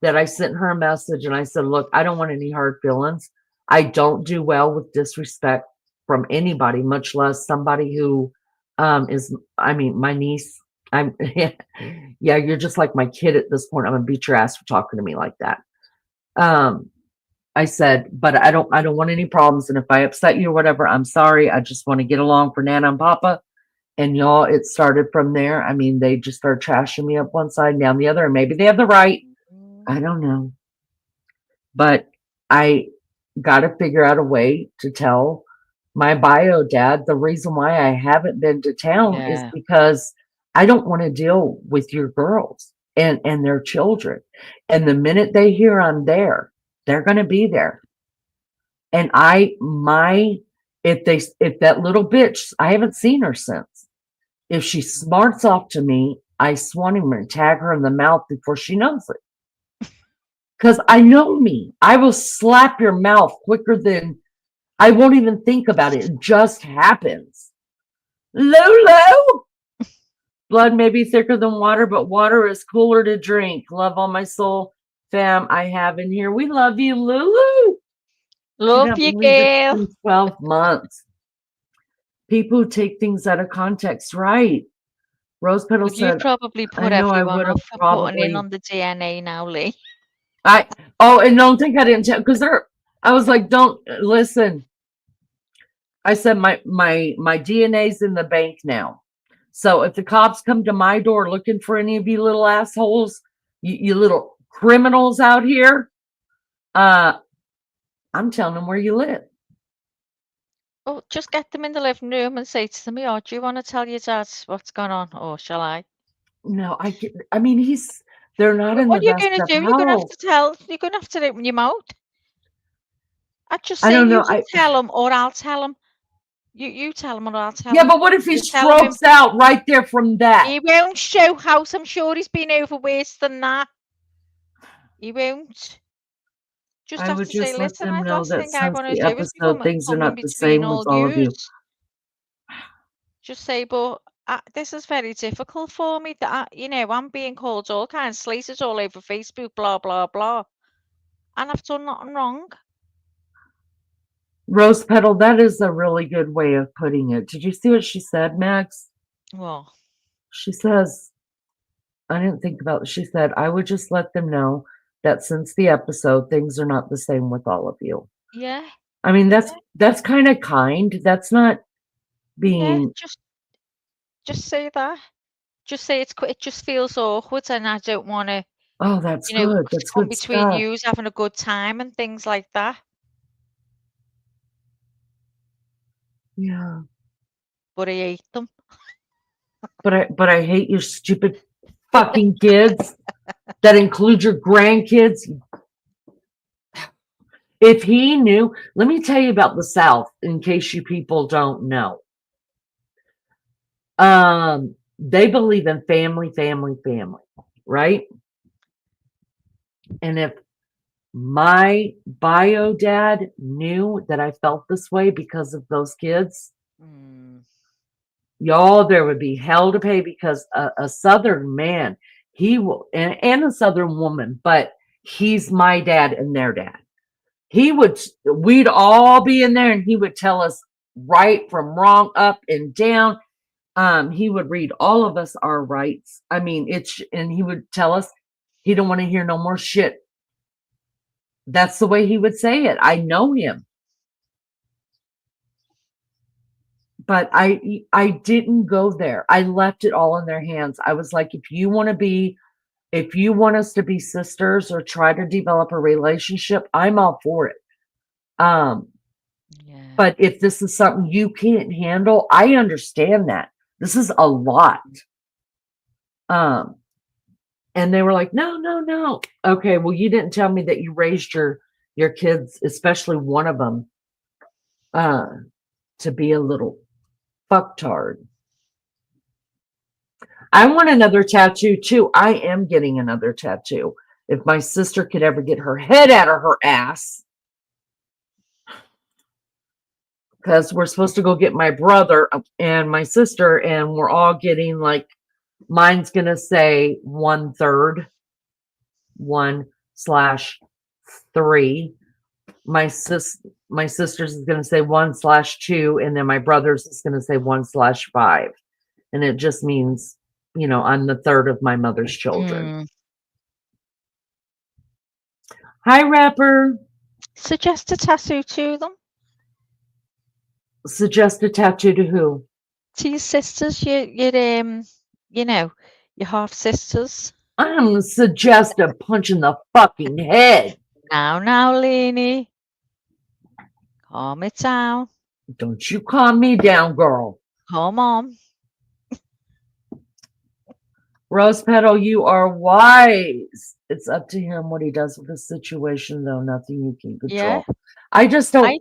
that I sent her a message and I said, look, I don't want any hard feelings. I don't do well with disrespect from anybody, much less somebody who is, I mean, my niece. I'm, yeah, you're just like my kid at this point. I'm gonna beat your ass for talking to me like that. Um, I said, but I don't want any problems. And if I upset you or whatever, I'm sorry. I just want to get along for Nana and Papa. And y'all, it started from there. I mean, they just started trashing me up one side and down the other. And maybe they have the right. I don't know. But I got to figure out a way to tell my bio dad the reason why I haven't been to town is yeah. because I don't want to deal with your girls and their children. And the minute they hear I'm there, they're going to be there. And if that little bitch, I haven't seen her since. If she smarts off to me, I want him to tag her in the mouth before she knows it. Because I know me. I will slap your mouth quicker than I won't even think about it. It just happens. Lulu! Blood may be thicker than water, but water is cooler to drink. Love all my soul fam I have in here. We love you, Lulu. Love Can't you, believe it's girl. been 12 months. People who take things out of context, right? Rose Petal Well, you've said, probably I put know I everyone would have off for putting in probably on the DNA now, Lee. and don't think I didn't tell because I was like, don't listen. I said my DNA's in the bank now. So if the cops come to my door looking for any of you little assholes, you little criminals out here, I'm telling them where you live. Oh, just get them in the living room and say to them, "Oh, do you want to tell your dad what's going on, or shall I?" No, I mean, they're not in What the are you best going to of do? You're going to have health. to tell. You're going to have to open your mouth. I'd just I say don't you know. to tell him, or I'll tell him. You tell him, or I'll tell Yeah, him. but what if he You tell him. strokes out right there from that? He won't show house. I'm sure he's been over worse than that. He won't. Just I have would to say, just let listen, them I know last that thing I since want to the do is episode, things are come in not the between same with all all of you. yous. Just say, but this is very difficult for me. That I'm being called all kinds of slaters all over Facebook, blah blah blah, and I've done nothing wrong. Rose Petal, that is a really good way of putting it. Did you see what she said, Max? Well, She says, I didn't think about it. She said, I would just let them know that since the episode, things are not the same with all of you. yeah, I mean, that's kind of kind. That's not yeah. being, Just say that. Just say it just feels awkward, and I don't want to, oh, that's good. to That's come good between stuff. yous having a good time and things like that. Yeah. But I hate them. But I hate your stupid fucking kids that include your grandkids. If he knew, let me tell you about the South in case you people don't know. They believe in family, family, family, right? And if my bio dad knew that I felt this way because of those kids, Mm, y'all, there would be hell to pay because a Southern man, he will, and a Southern woman, but he's my dad and their dad. We'd all be in there and he would tell us right from wrong, up and down. He would read all of us our rights. I mean, and he would tell us he don't want to hear no more shit. That's the way he would say it. I know him. But I didn't go there. I left it all in their hands. I was like, if you want us to be sisters or try to develop a relationship, I'm all for it. Yeah. But if this is something you can't handle, I understand that. This is a lot. And they were like, no, no, no. Okay, well, you didn't tell me that you raised your kids, especially one of them, to be a little fucktard. I want another tattoo too. I am getting another tattoo. If my sister could ever get her head out of her ass. Because we're supposed to go get my brother and my sister, and we're all getting like, mine's going to say 1/3, 1/3. My sister's is going to say 1/2, and then my brother's is going to say 1/5. And it just means, I'm the third of my mother's children. Hi, Rapper. Suggest a tattoo to them. Suggest a tattoo to who? To your sisters, your half sisters. I'm gonna suggest a punch in the fucking head. Now, Lenny. Calm it down. Don't you calm me down, girl. Come on. Rose Petal, you are wise. It's up to him what he does with the situation, though. Nothing you can control. Yeah. I just don't,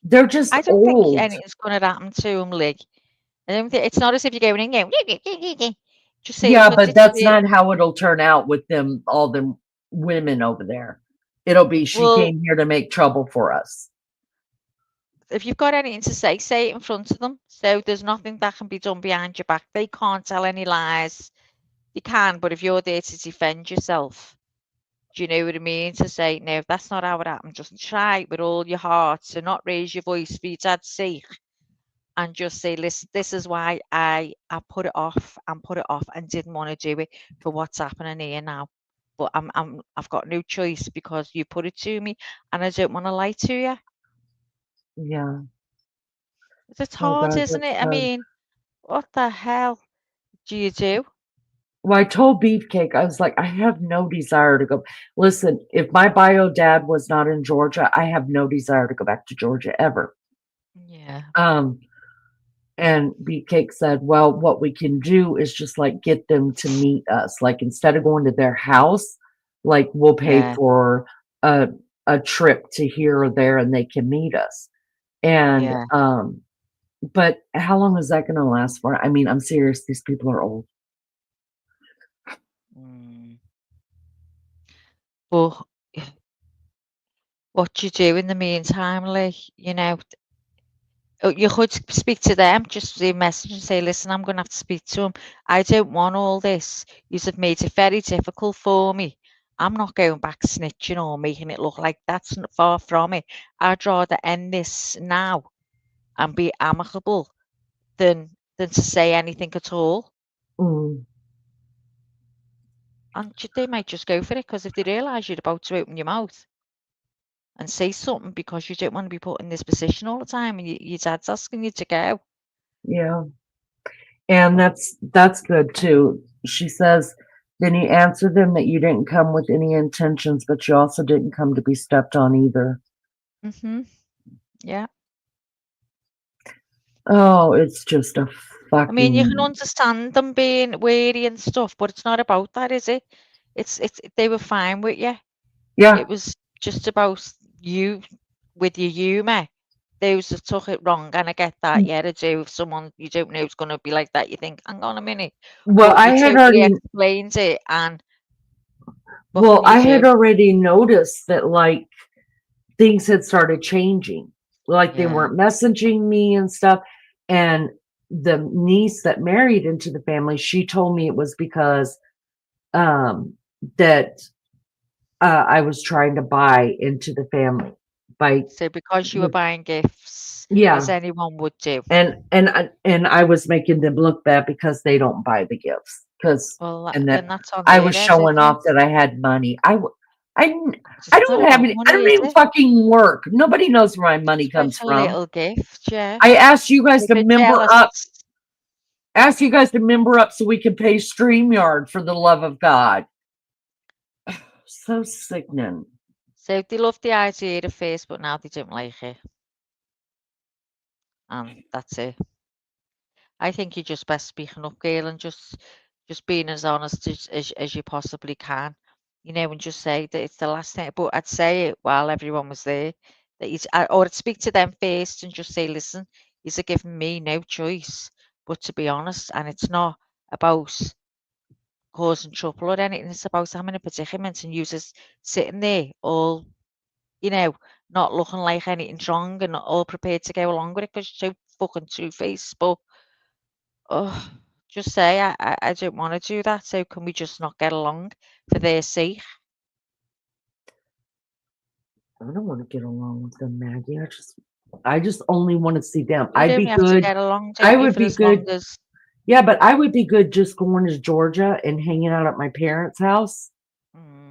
they're just I don't old. think anything's going to happen to him, Lig. I don't think it's not as if you're going in game. Just say, yeah, but that's not how it'll turn out with them, all them women over there. It'll be she came here to make trouble for us. If you've got anything to say it in front of them. So there's nothing that can be done behind your back. They can't tell any lies. You can, but if you're there to defend yourself, do you know what I mean? To say, no, that's not how it happened. Just try with all your heart to not raise your voice for your dad's sake. And just say, listen, this is why I put it off and didn't want to do it for what's happening here now. But I've got no choice because you put it to me and I don't want to lie to you. Yeah. It's hard, isn't it? I mean, what the hell do you do? Well, I told Beefcake, I was like, I have no desire to go. Listen, if my bio dad was not in Georgia, I have no desire to go back to Georgia ever. Yeah. And Beefcake said, well, what we can do is just like get them to meet us. Like instead of going to their house, like we'll pay for a trip to here or there and they can meet us. And but how long is that going to last for? I mean, I'm serious. These people are old. Well, what you do in the meantime, like, you could speak to them, just leave a message and say, listen, I'm going to have to speak to him. I don't want all this. You have made it very difficult for me. I'm not going back snitching or making it look like that's not far from it. I'd rather end this now and be amicable than to say anything at all. And they might just go for it because if they realise you're about to open your mouth and say something because you don't want to be put in this position all the time and your dad's asking you to go. Yeah. And that's good too. She says, then you answer them that you didn't come with any intentions, but you also didn't come to be stepped on either. Yeah. Oh, it's just a fucking... I mean, you can understand them being wary and stuff, but it's not about that, is it? It's they were fine with you. Yeah. It was just about you with your humour. Those that took it wrong, and I get that. Yeah, to do with someone you don't know is going to be like that. You think, hang on a minute. Well, I had already explained it, and well, I had already noticed that like things had started changing. Like they weren't messaging me and stuff. And the niece that married into the family, she told me it was because that I was trying to buy into the family. by So because you were with- buying gifts, yeah. as anyone would do. And I was making them look bad because they don't buy the gifts. Well, And then that that's on I their was head, showing isn't it? off that I had money. I It's not don't have about any. I money, don't is even it? fucking work. Nobody knows where my money It's comes just a from. little gift, yeah. I asked you guys If to you're member jealous, up. Ask you guys to member up so we can pay StreamYard, for the love of God. So sickening. so they love the idea of Facebook, now they don't like it. And that's it. I think you're just best speaking up, girl, and just being as honest as you possibly can, you know, and just say that it's the last thing. But I'd say it while everyone was there, that or I'd speak to them first and just say, listen, you're giving me no choice but to be honest, and it's not about causing trouble or anything. It's about having a predicament, and you just sitting there all, you know, not looking like anything's wrong and all prepared to go along with it because you're so fucking two-faced. But oh, just say I don't want to do that. So can we just not get along for their sake? I don't want to get along with them, Maggie. I just only want to see them. You I'd be only have to good. get along, I don't you, would for be as long good. as Yeah, but I would be good just going to Georgia and hanging out at my parents' house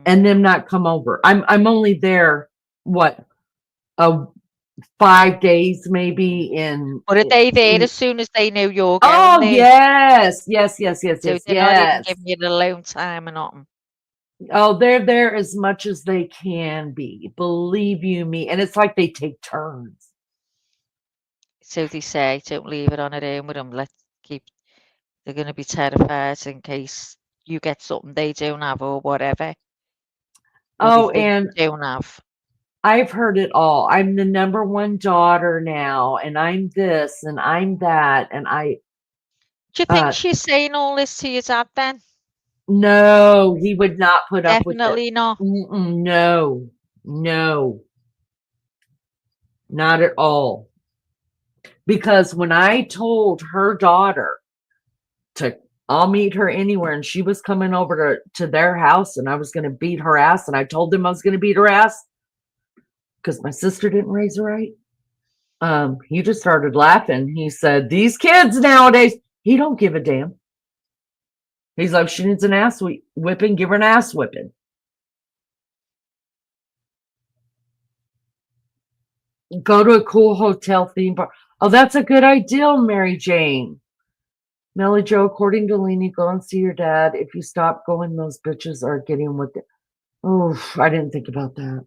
and them not come over. I'm only there, what, 5 days maybe in. But are they there as soon as they know you're going Oh, there? yes. So they're not even giving you the alone time or nothing. Oh, they're there as much as they can be. Believe you me. And it's like they take turns. So they say, don't leave it on their own with them. They're going to be terrified in case you get something they don't have or whatever. Or Oh, they think and you don't have. I've heard it all. I'm the number one daughter now, and I'm this and I'm that. And Do you think she's saying all this to your dad then? no, he would not put up with it. Definitely not. No, not at all. Because when I told her daughter I'll meet her anywhere, and she was coming over to their house, and I was going to beat her ass, and I told them I was going to beat her ass because my sister didn't raise her right. He just started laughing. He said, "These kids nowadays, he don't give a damn." He's like, "She needs an ass whipping, give her an ass whipping." Go to a cool hotel theme park. Oh, that's a good idea, Mary Jane. Melly Joe, according to Leanie, go and see your dad. If you stop going, those bitches are getting with it. Oh, I didn't think about that.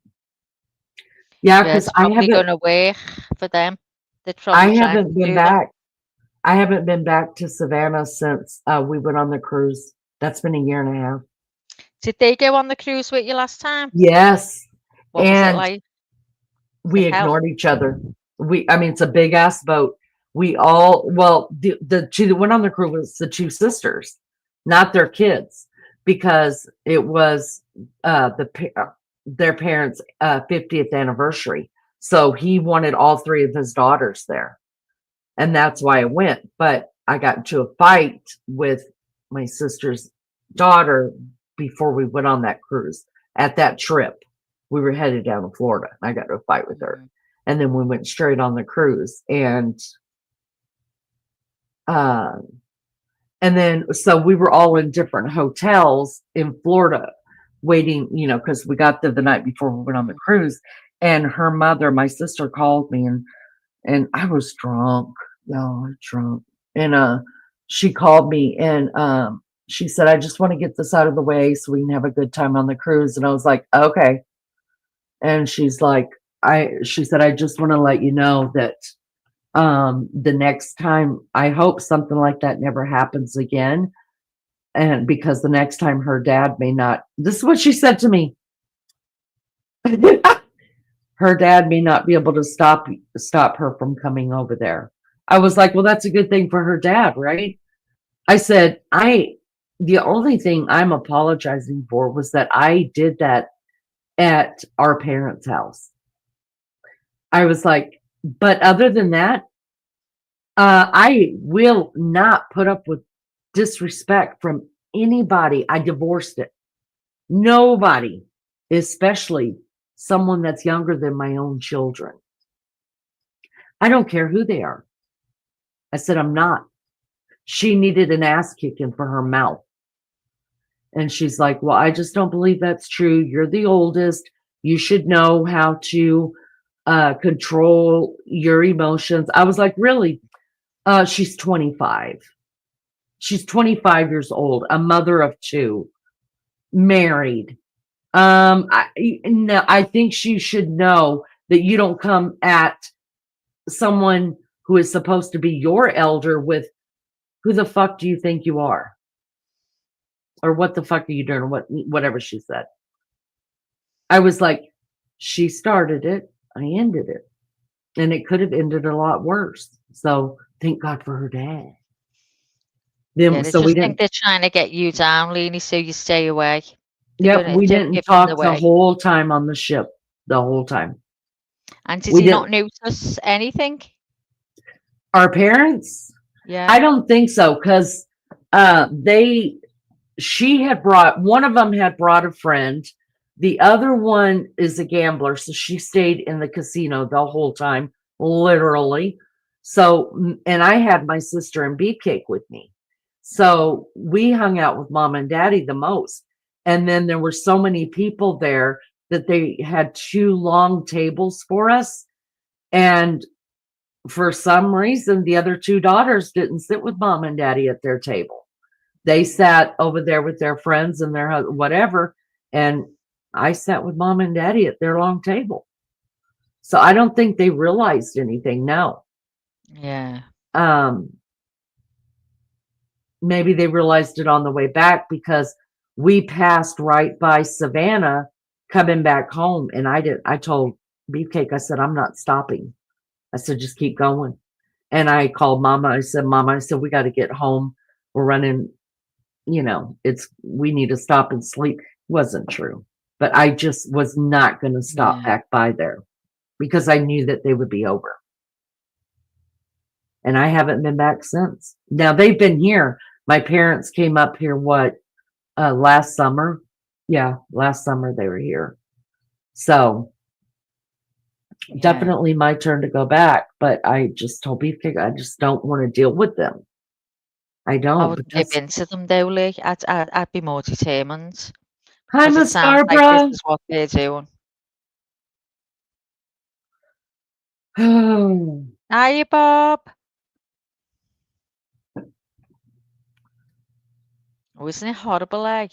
Yeah, because it's probably going to work for them. I haven't been back. I haven't been back to Savannah since we went on the cruise. That's been 1.5 years. Did they go on the cruise with you last time? Yes. What was it like? We ignored each other. I mean, it's a big ass boat. The two that went on the cruise was the two sisters, not their kids, because it was their parents' 50th anniversary. So he wanted all 3 of his daughters there. And that's why I went. But I got into a fight with my sister's daughter before we went on that cruise. At that trip, we were headed down to Florida. I got into a fight with her. And then we went straight on the cruise. And then, so we were all in different hotels in Florida waiting, because we got there the night before we went on the cruise. And her mother, my sister, called me and I was drunk. Drunk. And she called me and she said, "I just want to get this out of the way so we can have a good time on the cruise." And I was like, "Okay." And she's like, she said, "I just want to let you know that the next time, I hope something like that never happens again. And because the next time her dad may not," this is what she said to me. "Her dad may not be able to stop her from coming over there." I was like, "Well, that's a good thing for her dad, right?" I said, the only thing I'm apologizing for was that I did that at our parents' house. I was like, but other than that, I will not put up with disrespect from anybody. I divorced it. Nobody, especially someone that's younger than my own children. I don't care who they are. I said, I'm not. She needed an ass kicking for her mouth. And she's like, well, I just don't believe that's true. You're the oldest. You should know how to control your emotions. I was like, really? She's 25. She's 25 years old, a mother of 2, married. I think she should know that you don't come at someone who is supposed to be your elder with, who the fuck do you think you are? Or what the fuck are you doing? Or whatever she said. I was like, she started it, I ended it. And it could have ended a lot worse. So thank God for her dad. Then Yeah, they so we just didn't think they're trying to get you down, Leanie, so you stay away. Yep, we Don't didn't give them the talk the way. whole time on the ship. The whole time. And did We he not didn't. notice anything? Our parents? Yeah. I don't think so, because she had brought, one of them had brought a friend. The other one is a gambler, so she stayed in the casino the whole time, literally. So, and I had my sister and Beefcake with me. So we hung out with mom and daddy the most. And then there were so many people there that they had 2 long tables for us. And for some reason, the other 2 daughters didn't sit with mom and daddy at their table. They sat over there with their friends and their whatever. And I sat with mom and daddy at their long table. So I don't think they realized anything. No. Yeah. Maybe they realized it on the way back, because we passed right by Savannah coming back home. And I told Beefcake, I said, I'm not stopping. I said, just keep going. And I called Mama. I said, Mama, we got to get home. We're running, we need to stop and sleep. Wasn't true. But I just was not going to stop back by there, because I knew that they would be over. And I haven't been back since. Now they've been here. My parents came up here, last summer? Yeah, last summer they were here. So definitely my turn to go back. But I just told Beefcake, I just don't want to deal with them. I I don't. wouldn't give in to them though, Lee. I'd be more determined. Hi, 'Cause it Miss sounds like Barbara. this is what they're doing. Hiya, Bob. Oh, isn't it horrible, like,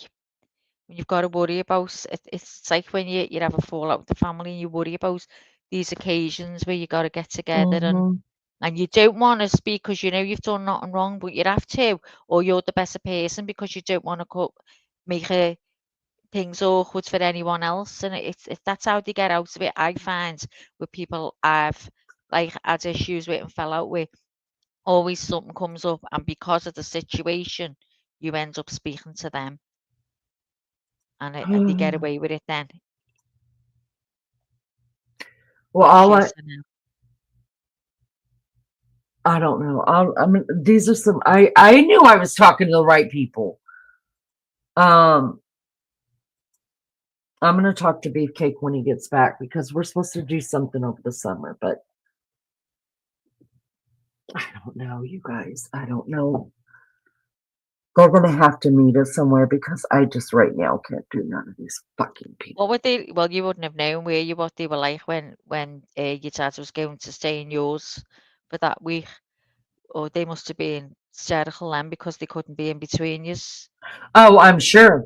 when you've got to worry about it? It's like when you have a fallout with the family and you worry about these occasions where you got to get together and you don't want to speak because you know you've done nothing wrong, but you have to, or you're the better person because you don't want to make things awkward for anyone else. And it's that's how they get out of it. I find with people I've like had issues with and fell out with, always something comes up, and because of the situation, you end up speaking to them, and they get away with it then. Well, I don't know. I mean, these are some. I knew I was talking to the right people. I'm going to talk to Beefcake when he gets back, because we're supposed to do something over the summer, but I don't know, you guys. I don't know. They're going to have to meet us somewhere, because I just right now can't do none of these fucking people. What would they? Well, you wouldn't have known, were you, what they were like when your dad was going to stay in yours for that week? Or they must have been hysterical then because they couldn't be in between yous. Oh, I'm sure.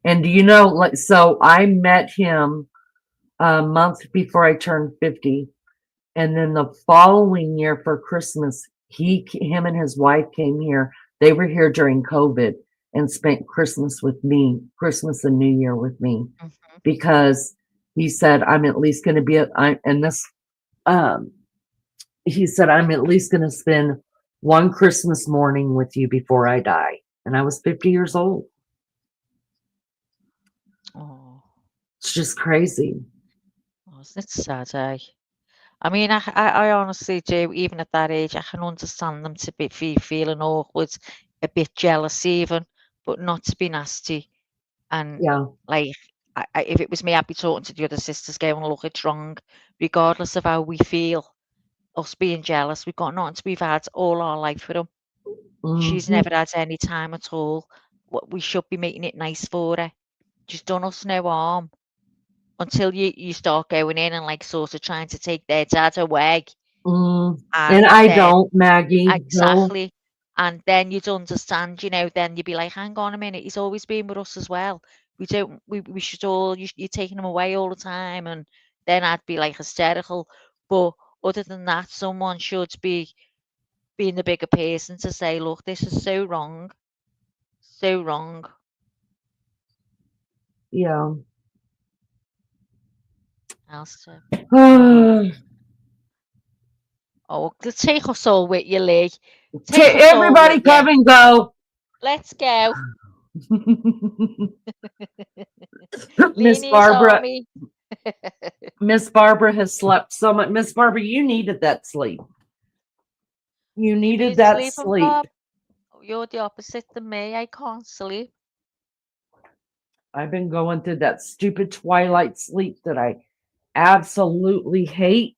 And do you know, like, so I met him a month before I turned 50. And then the following year for Christmas, him and his wife came here. They were here during COVID and spent Christmas with me, Christmas and New Year with me, because he said, I'm at least going to be, he said, I'm at least going to spend one Christmas morning with you before I die. And I was 50 years old. Oh, It's just crazy. oh, isn't it sad, eh? I mean, I honestly do. Even at that age, I can understand them to be feeling awkward, a bit jealous even, but not to be nasty. And Yeah. like, if it was me, I'd be talking to the other sisters, going, "Look, it's wrong, regardless of how we feel. Us being jealous, we've got nothing. We've had all our life with him. She's Mhm. never had any time at all. What we should be making it nice for her. She's done us no harm." Until you start going in and like sort of trying to take their dad away, And and I then don't, Maggie. No. exactly, and then you'd understand, then you'd be like, hang on a minute, he's always been with us as well. We should all, you're taking him away all the time, and then I'd be like hysterical. But other than that, someone should be being the bigger person to say, look, this is so wrong, so wrong. Yeah. Alistair. Take Oh, take us all with you, Lee. Take us all everybody with come you. and go. Let's go. Miss Leanie's Barbara. army. Miss Barbara has slept so much. Miss Barbara, you needed that sleep. You needed that sleeping, sleep. Bob? You're the opposite than me. I can't sleep. I've been going through that stupid twilight sleep that I absolutely hate.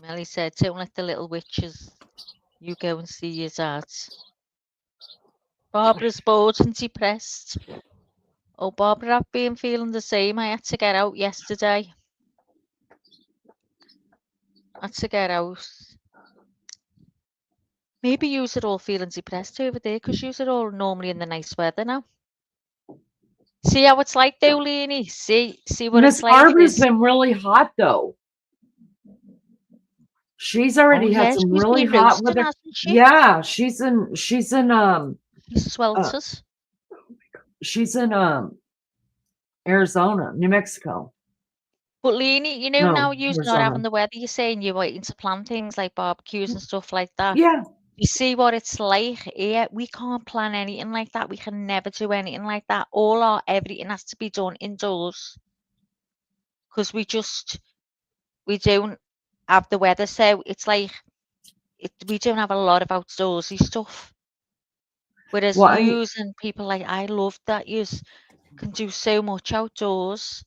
Melly said, don't let the little witches. You go and see your dad. Barbara's bored and depressed. Oh, Barbara, I've been feeling the same. I had to get out yesterday. I had to get out. Maybe you are all feeling depressed over there because you are all normally in the nice weather now. See how it's like though, Leanie? See what Miss it's like? Barbara's been really hot though. She's already had some she's really been hot roasting, weather. hasn't she? Yeah, she's in She's swelters. she's in Arizona, New Mexico. But Leanie, No, now you're not Arizona. having the weather, you're saying you're waiting to plan things like barbecues and stuff like that. Yeah. You see what it's like here? We can't plan anything like that. We can never do anything like that. Everything has to be done indoors. Because we don't have the weather. So it's like, we don't have a lot of outdoorsy stuff. Whereas yous and people like, I love that yous can do so much outdoors.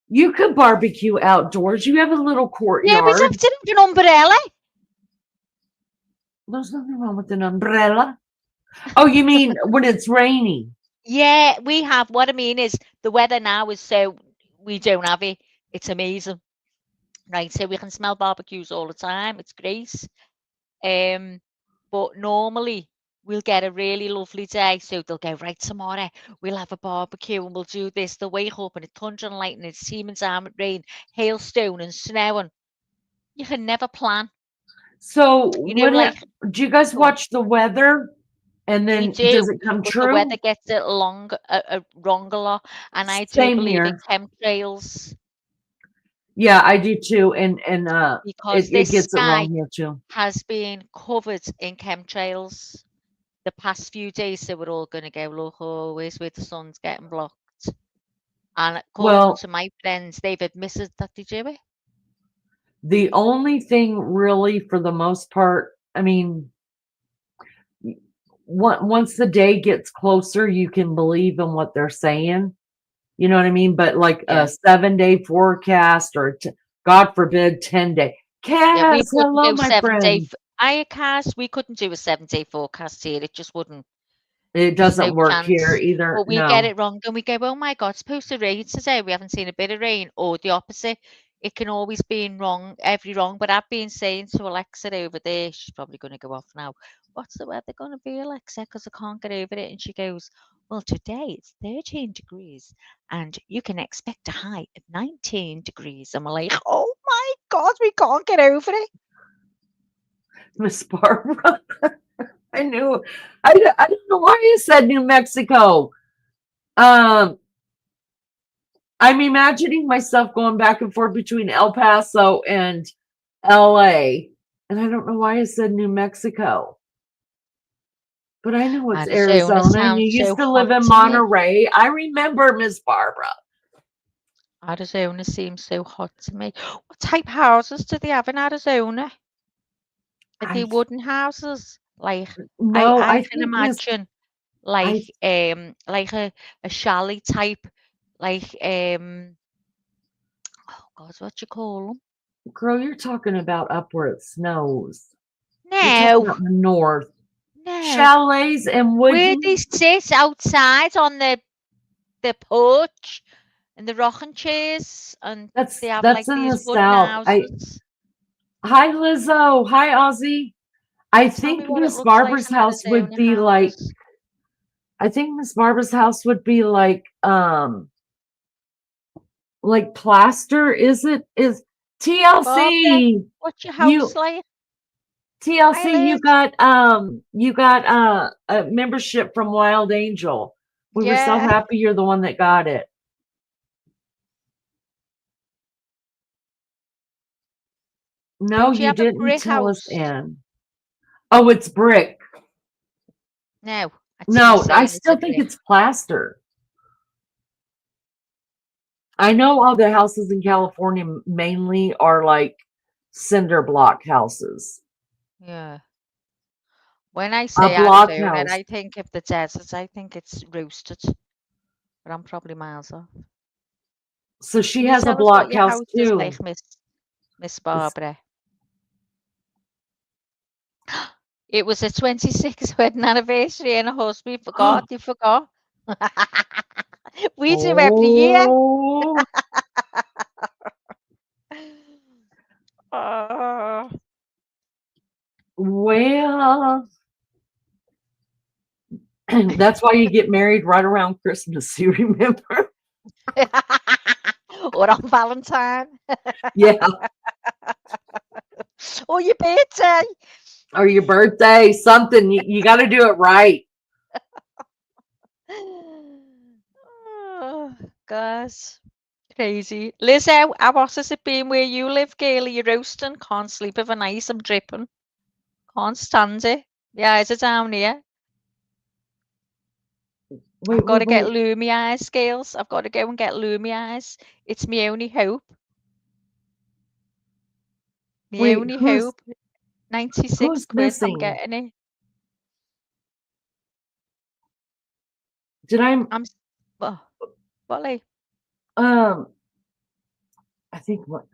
You could barbecue outdoors. You have a little courtyard. Yeah, we'd have to have an umbrella. There's nothing wrong with an umbrella. Oh, you mean when it's raining? Yeah, we have. What I mean is the weather now is so we don't have it. It's amazing. Right, so we can smell barbecues all the time. It's great. But normally we'll get a really lovely day. So they'll go, right, tomorrow we'll have a barbecue and we'll do this. They'll wake up and it's thunder and lightning, it's teeming down with rain, hailstone and snowing. You can never plan. So do you guys watch the weather? And then does it come true? The weather gets it wrong a lot. And I do Same believe here. in chemtrails. Yeah, I do too. And because it gets it wrong here too. Has been covered in chemtrails the past few days. So we're all going to go, look, always where the sun's getting blocked. And according to my friends, they've admitted that they do it. The only thing really, for the most part, I mean, once the day gets closer, you can believe in what they're saying. You know what I mean? But like a 7-day forecast or God forbid 10-day. Cass, hello, my friend. Cass, we couldn't do a 7-day forecast here. It just wouldn't. It doesn't work here either. But we get it wrong and we go, oh my God, it's supposed to rain today. We haven't seen a bit of rain, or the opposite. It can always be wrong. But I've been saying to Alexa over there, she's probably going to go off now. What's the weather going to be, Alexa? Because I can't get over it. And she goes, well, today it's 13 degrees and you can expect a high of 19 degrees. And we're like, oh my God, we can't get over it. Miss Barbara. I knew. I don't know why you said New Mexico. I'm imagining myself going back and forth between El Paso and LA. And I don't know why I said New Mexico. But I know it's Arizona. You used to live in Monterey. I remember, Miss Barbara. Arizona seems so hot to me. What type of houses do they have in Arizona? Are they wooden houses? Like No, I I can think Miss imagine I like a chalet type, like oh God, what you call them? girl, you're talking about up where it snows. You're talking No, about the north. no. Chalets and Where they Woody. sit outside on the porch and the rocking chairs, and they have That's like in the these wooden south. houses. Hi Lizzo. Hi Ozzy. I Tell me think what it Miss looks like Barbara's in house would Arizona be like house. I think Miss Barbara's house would be like plaster. Is Barbara, TLC. what's your house You like? Hi, TLC, Liz. you got a membership from Wild Angel. We were so Yeah. happy you're the one that got it. No, Don't you you have a didn't brick tell us, house? Ann. Oh, it's brick. No, I see you No, I saying it's a still think brick. it's plaster. I know all the houses in California mainly are like cinder block houses. Yeah. When I A say block Arizona, house. I think of the desert. I think it's roasted, but I'm probably miles off. So she Can you has a tell us what block your house house is too. like, Miss It's, Barbara? It was a 26th wedding anniversary and a husband. You forgot. You forgot. We do every year. oh, Oh. well, that's why you get married right around Christmas. You remember? Or on Valentine. Yeah, Or your birthday. or your birthday, something. You got to do it right. Oh, gosh. Crazy. Liz, how hot has it been where you live, girl? Are you roasting? Can't sleep overnight. I'm dripping. Can't stand it. The eyes are down here. I've Wait, got wait, to get wait. Lumi eyes, scales. I've got to go and get Lumi eyes. It's my only hope. My Wait, only hope. 96 who's quid. I'm missing? getting it. Did I I'm. Oh, Wally. um I think what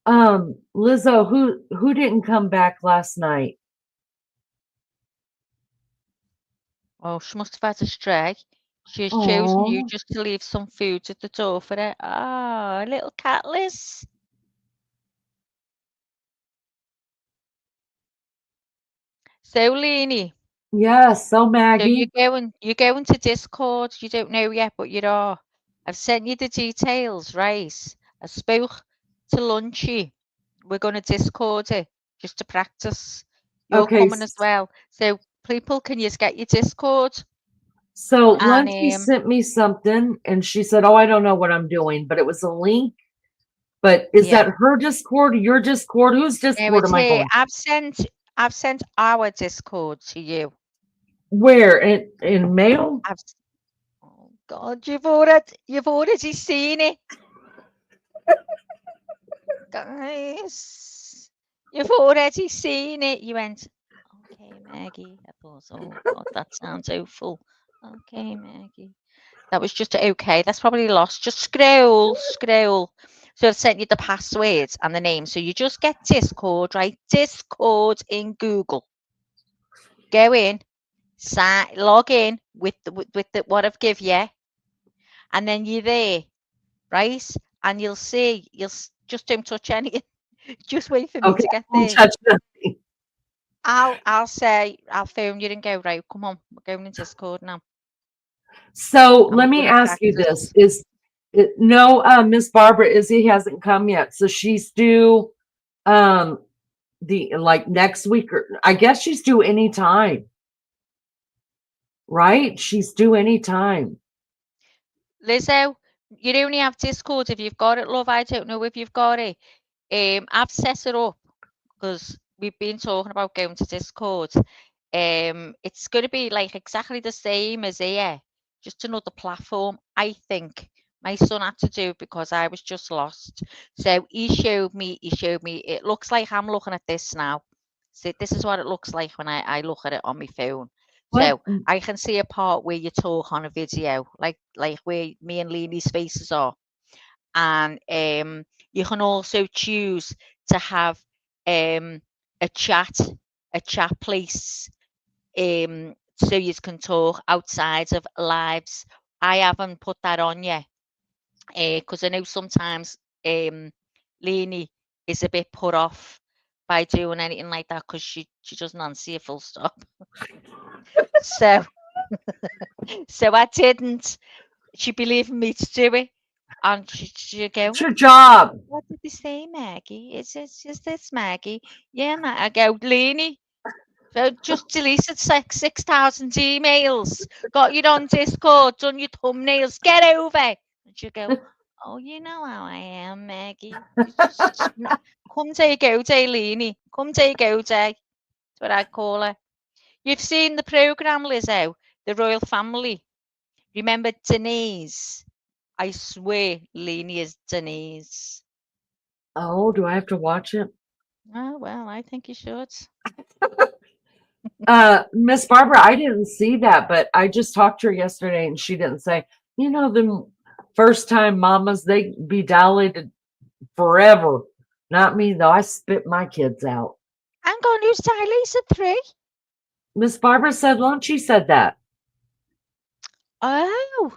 Lizzo, who didn't come back last night? Oh, she must have had a stray. She has chosen you Oh, just to leave some food at the door for her. Ah, little cat, Liz. So, Leanie. yes, so So Maggie. you're going to Discord. You don't know yet, but you are. I've sent you the details, right? I spoke to Lunchy. We're going to Discord it just to practice. You're Okay, coming as well. So people, can you just get your Discord? so Lunchy And sent me something and she said, "Oh, I don't know what I'm doing," but it was a link. But is yeah, that her Discord, your Discord? Whose no, Discord it's am I here. going? I've sent our Discord to you. Where? In mail? Oh God, you've already seen it, guys. You've already seen it. You went, okay, Maggie. I thought, oh God, that sounds awful. Okay, Maggie. That was just okay. That's probably lost. Just scroll. So I've sent you the passwords and the name. So you just get Discord, right? Discord in Google. Go in, log in with the what I've give you, and then you're there, right? And just don't touch anything. Just wait for me Okay, to get I won't there. touch nothing. I'll phone you and go, right, come on, we're going in Discord now. So And let we're me gonna ask you this: practice. no, Miss Barbara Izzy hasn't come yet, so she's due um the like next week, or I guess she's due anytime, right? She's due anytime. Lizzo, you only have Discord if you've got it, love. I don't know if you've got it. I've set it up because we've been talking about going to Discord. It's going to be like exactly the same as here, just another platform. I think my son had to do it because I was just lost. So he showed me. It looks like I'm looking at this now. See, this is what it looks like when I look at it on my phone. What? So I can see a part where you talk on a video, like where me and Leanie's faces are. And you can also choose to have um, a chat place, so you can talk outside of lives. I haven't put that on yet because I know sometimes Lainey is a bit put off by doing anything like that because she doesn't answer you full stop. So so I didn't. She believed me to do it, and she go, It's your job. "What did they say, Maggie? Is this Maggie? Yeah, I go, Lainey. So just deleted 6,000 emails, got you on Discord, done your thumbnails, get over it." And she go, "Oh, you know how I am, Maggie. You just come take out day, Lainey. Come take out day." That's what I call her. You've seen the programme, Lizzo, The Royal Family. Remember Denise? I swear Lainey is Denise. Oh, do I have to watch it? Oh, well, I think you should. Miss Barbara, I didn't see that, but I just talked to her yesterday and she didn't say, the first time mamas, they be dilated forever. Not me though. I spit my kids out. I'm going to use Tylee's at 3. Miss Barbara said lunch. She said that. Oh.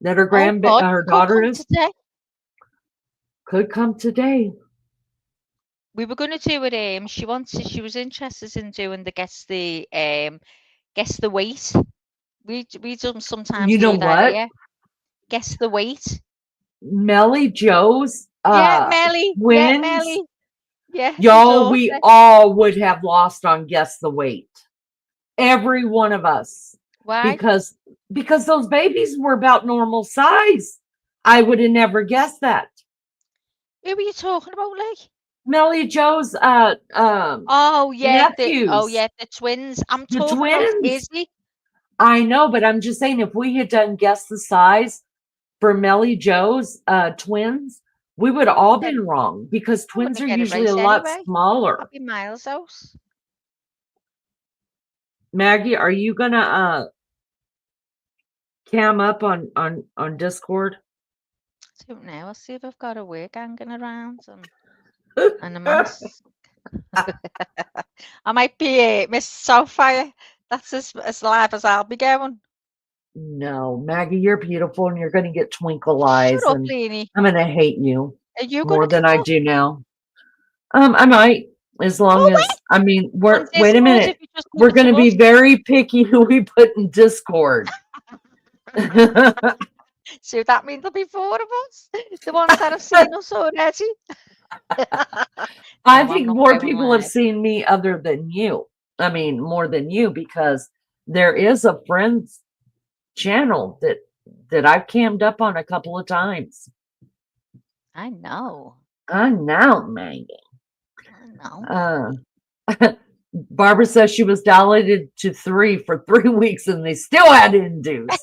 That her her daughter is today. could come today. We were going to do it. She was interested in doing the guess the weight. We do sometimes You know do that what? here. Guess the weight. Melly Joe's Yeah, Melly. wins. Yeah, Melly. Yeah, Y'all, we all would have lost on Guess the Weight. Every one of us. Why? Because those babies were about normal size. I would have never guessed that. Who were you talking about, like? Melly Joe's oh yeah, nephews. The twins. I'm The talking twins. about Izzy. I know, but I'm just saying if we had done Guess the Size for Melly Joe's twins, we would have all been wrong because twins are usually a lot smaller. Happy Miles house. Maggie, are you gonna cam up on Discord? I don't know. I'll see if I've got a wig hanging around and a mask. I might be Miss Sophia. That's as live as I'll be going. No, Maggie, you're beautiful and you're going to get twinkle eyes. Shut up, and Lainey. I'm going to hate you Are you more than I do now. I might, as long as, I mean, wait a minute. We're going to be very picky who we put in Discord. So that means there'll be 4 of us, the ones that have seen us already. I think more people have seen me other than you. I mean, more than you, because there is a friend's channel that I've cammed up on a couple of times. I know, Maggie. I know. Barbara says she was dilated to 3 for 3 weeks and they still had to induce.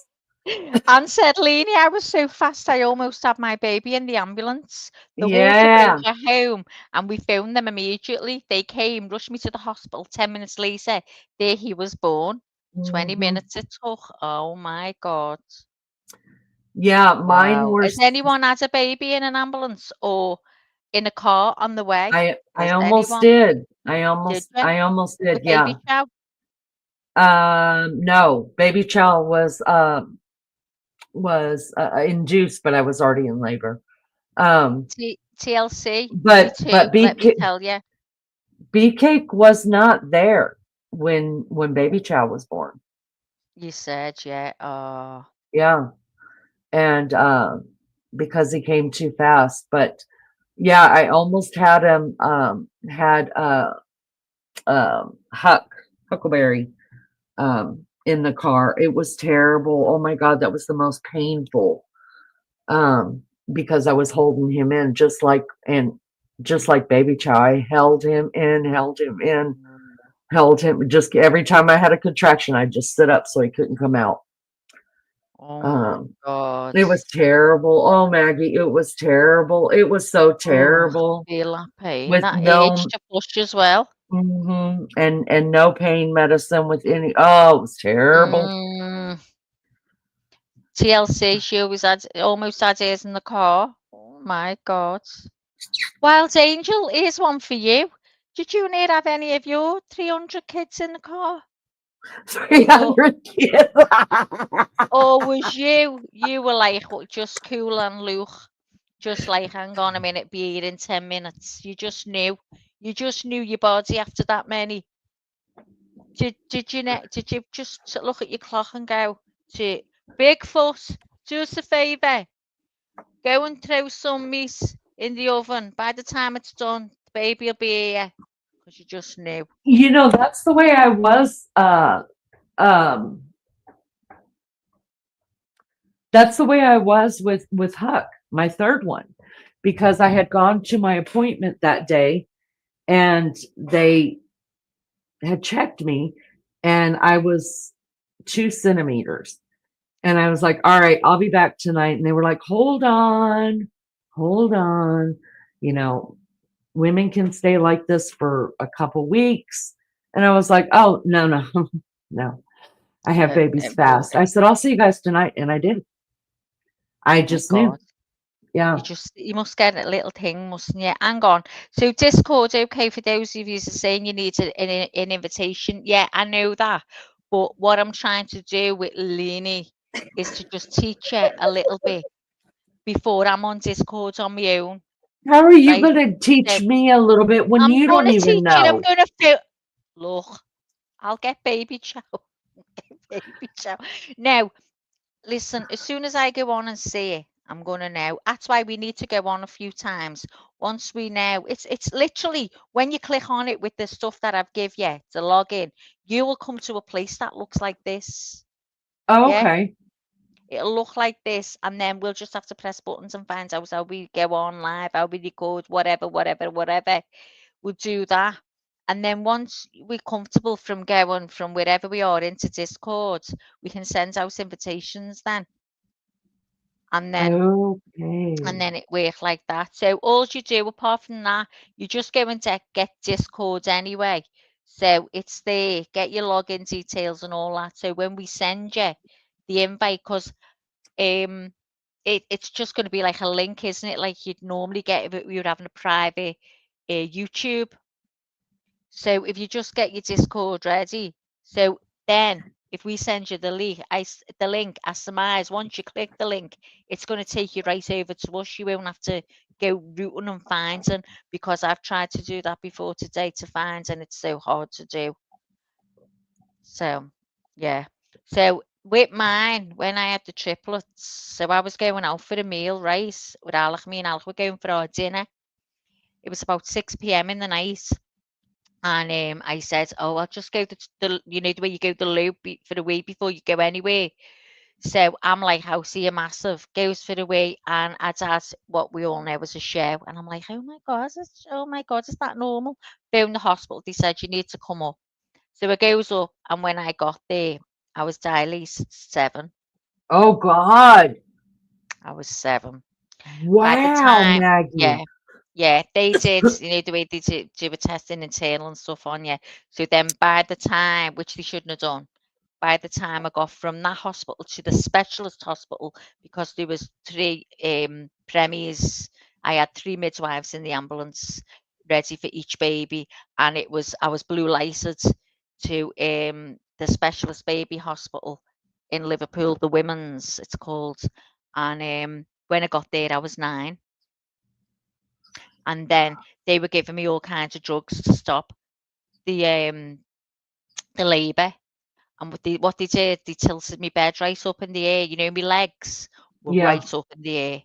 And said, Lainey, I was so fast I almost had my baby in the ambulance. The yeah. water broke at home and we found them immediately. They came, rushed me to the hospital. 10 minutes later, there he was born. 20 minutes it took. Oh my God. Yeah, mine were. Has anyone had a baby in an ambulance or in a car on the way? I almost did. I almost did. With Yeah. Baby Chow? No, Baby Chow was induced, but I was already in labor. TLC. But let me tell you, Beefcake was not there when Baby Chow was born. You said, yeah. Yeah. And because he came too fast. But yeah, I almost had him Huckleberry in the car. It was terrible. Oh my God, that was the most painful. Because I was holding him in just like Baby Chow. I held him in, just every time I had a contraction, I'd just sit up so he couldn't come out. Oh my Um, God. it was terrible. Oh, Maggie, it was terrible. It was so Oh, terrible feel that pain. with That age no to push as well. and no pain medicine with any. Oh, it was terrible. Mm, TLC, she almost had hers in the car. Oh my God. Wild Angel, here's one for you. Did you need have any of your 300 kids in the car? Three Or, hundred kids. or was you were like just cool and loose, just like, hang on a minute, be here in 10 minutes. You just knew. You just knew your body after that many. Did you just look at your clock and go to Bigfoot, do us a favour, go and throw some meat in the oven. By the time it's done, the baby will be here. Because you just knew. You know, that's the way I was. Um, that's the way I was with Huck, my third one, because I had gone to my appointment that day, and they had checked me, and I was 2 centimeters. And I was like, all right, I'll be back tonight. And they were like, hold on, hold on. You know, women can stay like this for a couple weeks. And I was like, oh, no, no, no. I have babies fast. I said, I'll see you guys tonight. And I did. I Oh my just knew. God. Yeah. You must get a little thing, mustn't you? Hang on. So Discord, okay, for those of you who are saying you need an invitation. Yeah, I know that. But what I'm trying to do with Lenny is to just teach you a little bit before I'm on Discord on my own, How are you right? going to teach So me a little bit when I'm you going don't to even teach you. I'm know? going to feel. Look, I'll get baby chow. Baby chow. Now, listen, as soon as I go on and see it, I'm gonna know. That's why we need to go on a few times. Once we know, it's literally when you click on it with the stuff that I've give you to log in, you will come to a place that looks like this. Oh, Yeah, okay. it'll look like this, and then we'll just have to press buttons and find out how we go on live, how we record, whatever. We'll do that. And then once we're comfortable from going from wherever we are into Discord, we can send out invitations then. And then Okay. it worked like that. So all you do apart from that, you just go and get Discord anyway. So it's there, get your login details and all that. So when we send you the invite, because it's just going to be like a link, isn't it? Like you'd normally get if we were having a private YouTube. So if you just get your Discord ready, so then if we send you the link, I surmise once you click the link, it's going to take you right over to us. You won't have to go rooting and finding because I've tried to do that before today to find, and it's so hard to do. So yeah. So with mine, when I had the triplets, so I was going out for a meal, right? With Alec, me and Alec were going for our dinner. It was about 6 p.m. in the night. And I said, "Oh, I'll just go to the way you go the loop for the way before you go anywhere." So I'm like, "How see a massive goes for the way," and I had what we all know was a show, and I'm like, oh my God, is that normal?" Phoned the hospital. They said you need to come up. So it goes up, and when I got there, I was dilated 7. Oh, God. I was 7. By the Wow, time, Maggie. yeah, yeah, they did, the way they do a testing internal and stuff on you. So then by the time, which they shouldn't have done, by the time I got from that hospital to the specialist hospital, because there was 3 premiers, I had 3 midwives in the ambulance ready for each baby, and I was blue lighted to the specialist baby hospital in Liverpool, the women's it's called, and when I got there I was 9. And then they were giving me all kinds of drugs to stop the the labour. And what they did, they tilted me bed right up in the air. You know, my legs were Yeah. right up in the air.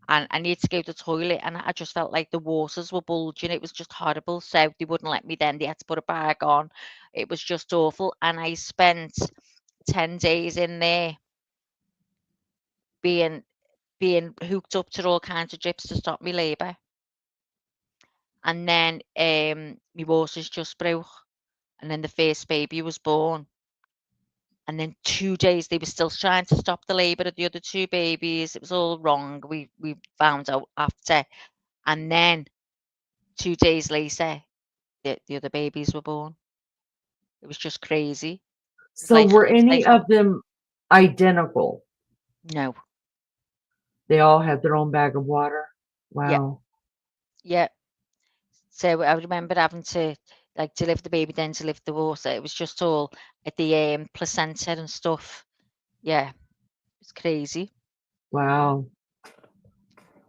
And I needed to go to the toilet, and I just felt like the waters were bulging. It was just horrible. So they wouldn't let me then. They had to put a bag on. It was just awful. And I spent 10 days in there being hooked up to all kinds of drips to stop me labour. And then my waters just broke. And then the first baby was born. And then 2 days they were still trying to stop the labour of the other 2 babies. It was all wrong. We found out after. And then 2 days later, the other babies were born. It was just crazy. It's So like were it's any like of them identical? no. They all had their own bag of water? Yeah, Wow. yeah. So I remember having to like deliver the baby, then deliver the water. It was just all at the placenta and stuff. Yeah, it's crazy. Wow.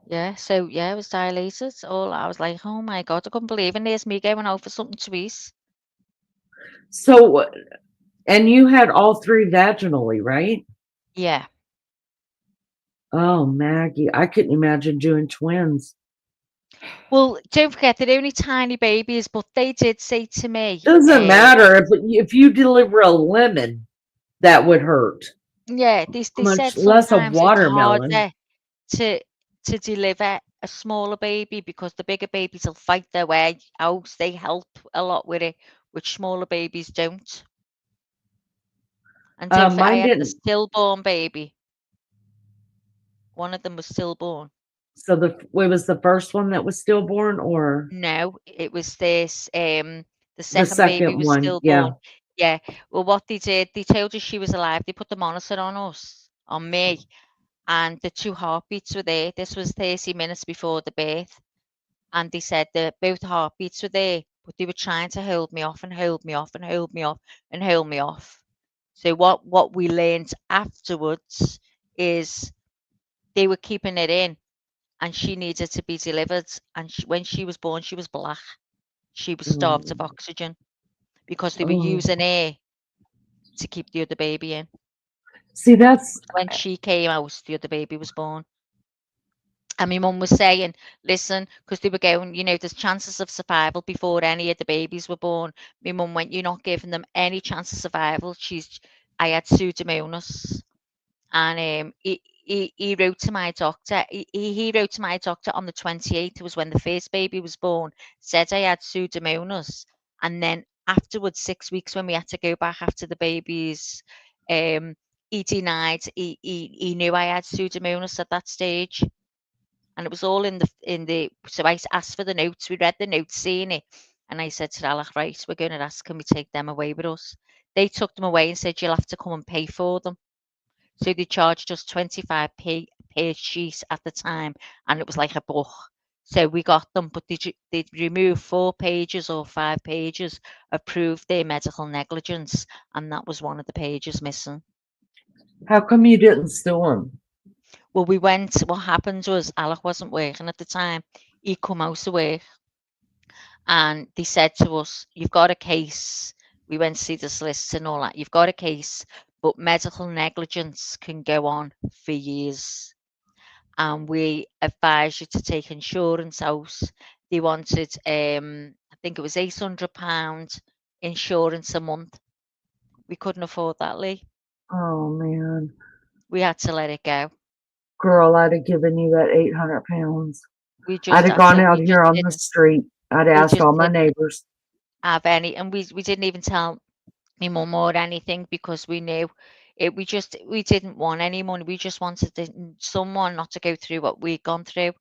Yeah, so yeah, it was dilated. All I was like, oh my God, I couldn't believe it. There's me going out for something to eat. So, and you had all 3 vaginally, right? Yeah. Oh, Maggie, I couldn't imagine doing twins. Well, don't forget they're only tiny babies, but they did say to me, Doesn't matter if you deliver a lemon, that would hurt. yeah, they Much said less a sometimes it's watermelon. harder to deliver a smaller baby because the bigger babies will fight their way out. They help a lot with it, which smaller babies don't. And don't forget, I Mine had the didn't. stillborn baby. One of them was stillborn. So it was the first one that was stillborn, or No, it was this. The the second baby second was one? Yeah. stillborn. Yeah. Well, what they did, they told us she was alive. They put the monitor on us, on me, and the 2 heartbeats were there. This was 30 minutes before the birth. And they said that both heartbeats were there, but they were trying to hold me off and hold me off and hold me off and hold me off. So what we learned afterwards is they were keeping it in, and she needed to be delivered. And when she was born, she was black. She was starved of Mm. oxygen because they were Oh, using air to keep the other baby in. see, that's When she came out, the other baby was born. And my mum was saying, listen, because they were going, there's chances of survival before any of the babies were born. My mum went, you're not giving them any chance of survival. I had Pseudomonas. And he wrote to my doctor. He wrote to my doctor on the 28th, was when the first baby was born, said I had Pseudomonas. And then afterwards, 6 weeks, when we had to go back after the babies, he denied he knew I had Pseudomonas at that stage. And it was all so I asked for the notes. We read the notes, seeing it. And I said to Alec, right, we're going to ask, can we take them away with us? They took them away and said, you'll have to come and pay for them. So they charged us 25p per sheet at the time, and it was like a book. So we got them, but they'd remove 4 pages or 5 pages of proof their medical negligence, and that was one of the pages missing. how come you didn't sue them? Well, what happened was Alec wasn't working at the time. He come out of work, and they said to us, you've got a case. We went to see the solicitor and all that. You've got a case, but medical negligence can go on for years. And we advise you to take insurance out. They wanted, I think it was £800 insurance a month. We couldn't afford that, Lee. Oh, man. We had to let it go. Girl, I'd have given you that 800 pounds. We I'd just, have I gone said, out we here just on the didn't, street. I'd we asked just all my didn't neighbors. have any, and we didn't even tell my mum or anything because we knew it. We didn't want any money. We just wanted someone not to go through what we'd gone through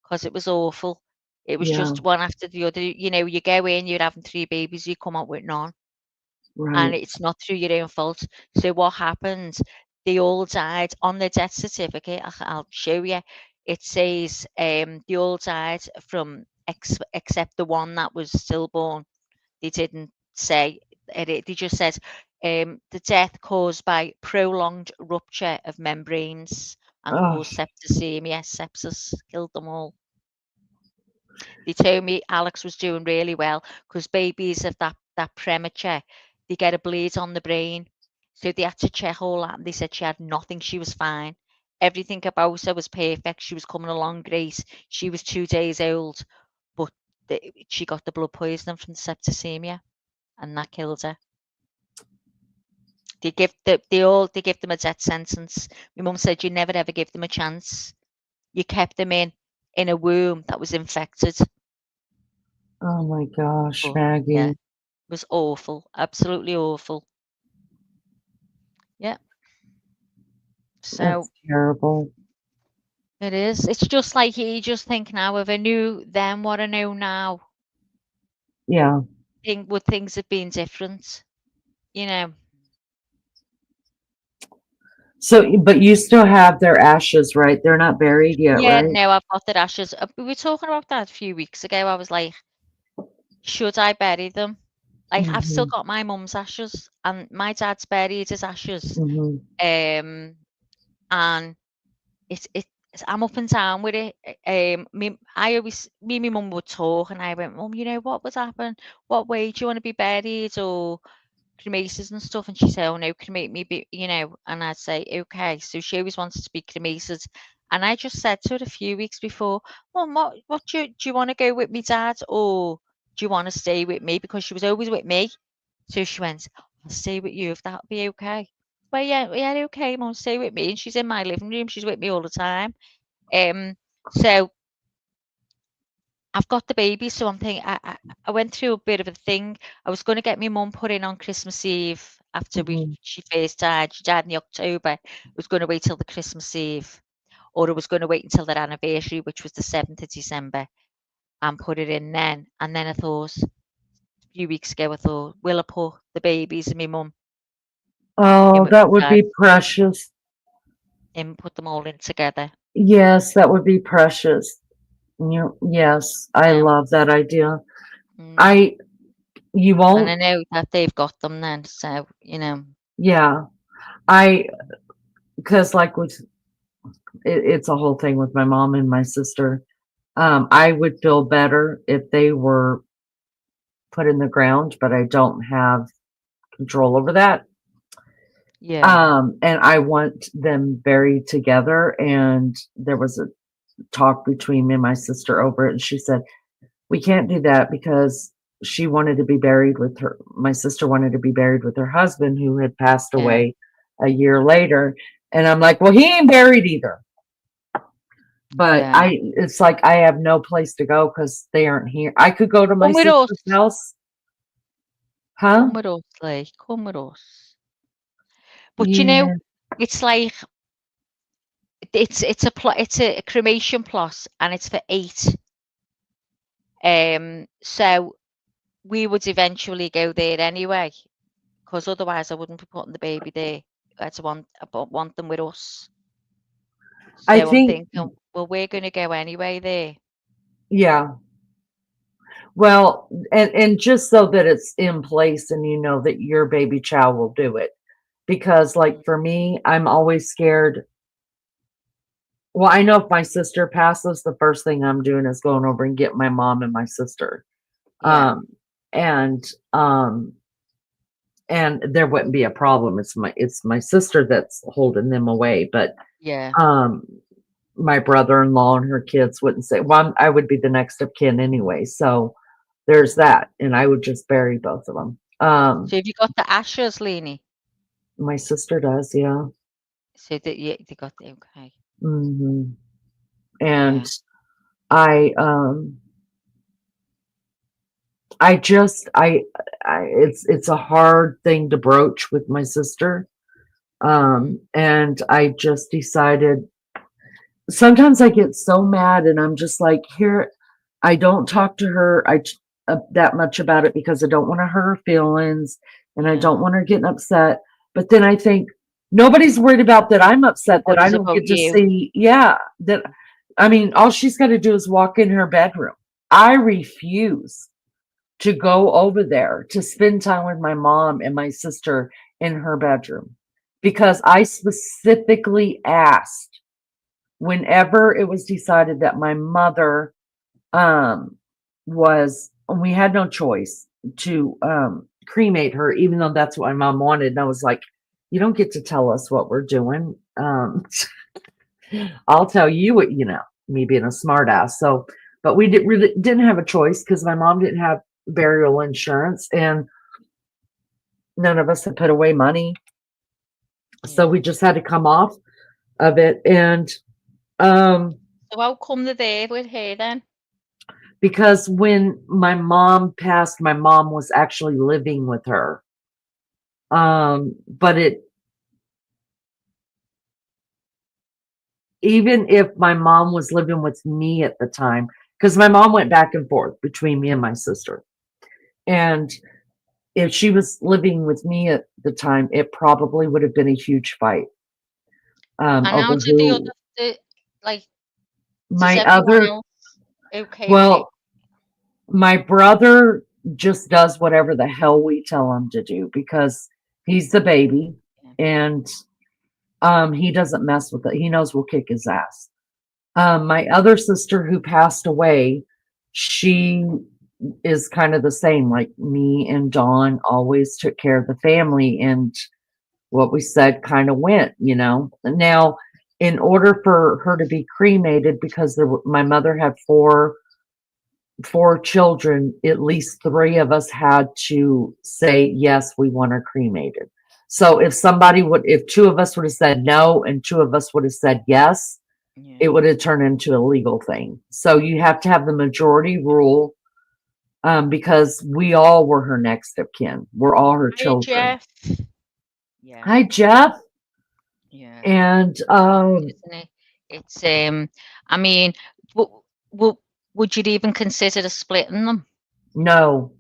because it was awful. It was Yeah, just one after the other. You go in, you're having 3 babies, you come out with none, and right. it's not through your own fault. So what happened? They all died on the death certificate. I'll show you. It says they all died from except the one that was stillborn. They didn't say it. They just said the death caused by prolonged rupture of membranes and Oh, caused septicemia, sepsis, killed them all. They told me Alex was doing really well because babies of that premature, they get a bleed on the brain. So they had to check all that, and they said she had nothing. She was fine. Everything about her was perfect. She was coming along great. She was 2 days old, but she got the blood poisoning from the septicemia, and that killed her. They give them a death sentence. My mum said you never ever give them a chance. You kept them in a womb that was infected. oh my gosh, But yeah, Maggie. it was awful, absolutely awful. Yeah. So That's terrible. it is. It's just like you just think now, if I knew then what I know now, Yeah. would things have been different? You know. So, but you still have their ashes, right? They're not buried yet, Yeah, right? no, I've got the ashes. We were talking about that a few weeks ago. I was like, should I bury them? Like, I've still Hmm. got my mum's ashes, and my dad's buried his ashes. Hmm. Um, and it's I'm up and down with it. Me and my mum would talk, and I went, Mum, what would happen? What way do you want to be buried, or cremated and stuff? And she said, oh no, cremate me, and I'd say, okay. So she always wanted to be cremated. And I just said to her a few weeks before, Mum, what do you want to go with me, Dad, or do you want to stay with me? Because she was always with me. So she went, I'll stay with you if that'll be okay. Well, yeah, okay, Mum, stay with me. And she's in my living room. She's with me all the time. So I've got the baby, so I'm thinking I went through a bit of a thing. I was going to get my mum put in on Christmas Eve after Hmm. she first died. She died in the October. I was going to wait till the Christmas Eve, or I was going to wait until their anniversary, which was the 7th of December, and put it in then. And then I thought, a few weeks ago, I thought, will I put the babies and my mum in Oh, with that my would dad, be precious. and put them all in together? Yes, that would be precious. Yes, I Yeah. love that idea. Mm. I, you And I won't, know that they've got them then, so yeah, I, because like with, it's a whole thing with my mom and my sister. I would feel better if they were put in the ground, but I don't have control over that. yeah, And I want them buried together. And there was a talk between me and my sister over it, and she said, we can't do that because she wanted to be buried with her. My sister wanted to be buried with her husband, who had passed yeah, away a year later. And I'm like, well, he ain't buried either. But yeah. it's like I have no place to go because they aren't here. I could go to my Come with us. sister's house, huh? Come with us, like, come with us. But Yeah, it's like it's a cremation plot, and it's for 8. So we would eventually go there anyway, because otherwise I wouldn't be putting the baby there. I want them with us. I So I'm think, thinking, well, we're gonna go anyway there. yeah. Well, and just so that it's in place and you know that your baby child will do it. Because like Mm, for me, I'm always scared. Well, I know if my sister passes, the first thing I'm doing is going over and get my mom and my sister. yeah, Um, and um, and there wouldn't be a problem. It's my sister that's holding them away, but yeah. um, my brother-in-law and her kids wouldn't say. Well, I would be the next of kin anyway, so there's that, and I would just bury both of them. So have you got the ashes, Leanie? My sister does, yeah. So that you they got okay. Hmm. And Yeah. I, I just, it's a hard thing to broach with my sister. Mm, And I just decided, sometimes I get so mad and I'm just like, here, I don't talk to her that much about it because I don't want to hurt her feelings and I don't yeah. want her getting upset. But then I think nobody's worried about that I'm upset that What I is don't about get to you? see, yeah, that I mean, all she's got to do is walk in her bedroom. I refuse to go over there to spend time with my mom and my sister in her bedroom because I specifically asked whenever it was decided that my mother um we had no choice to cremate her, even though that's what my mom wanted. And I was like, you don't get to tell us what we're doing. I'll tell you what, me being a smart ass. So, but we really didn't have a choice because my mom didn't have burial insurance and none of us had put away money. So we Yeah. just had to come off of it. And um So how come they're there with her then? because when my mom passed, my mom was actually living with her. But even if my mom was living with me at the time, because my mom went back and forth between me and my sister. And if she was living with me at the time, it probably would have been a huge fight And how over do the who other, like, does my everyone other, else okay with it? well, my brother just does whatever the hell we tell him to do because he's the baby Yeah. and he doesn't mess with it. He knows we'll kick his ass. My other sister who passed away, she is kind of the same. Like me and Dawn always took care of the family, and what we said kind of went, Now, in order for her to be cremated, because my mother had four children, at least three of us had to say yes, we want her cremated. So if two of us would have said no and two of us would have said yes, Yeah. it would have turned into a legal thing. So you have to have the majority rule, because we all were her next of kin. We're all her Hi, children. Jeff. Yeah, Hi, Jeff. yeah. And Isn't it? It's I mean, w would you even consider splitting them? no,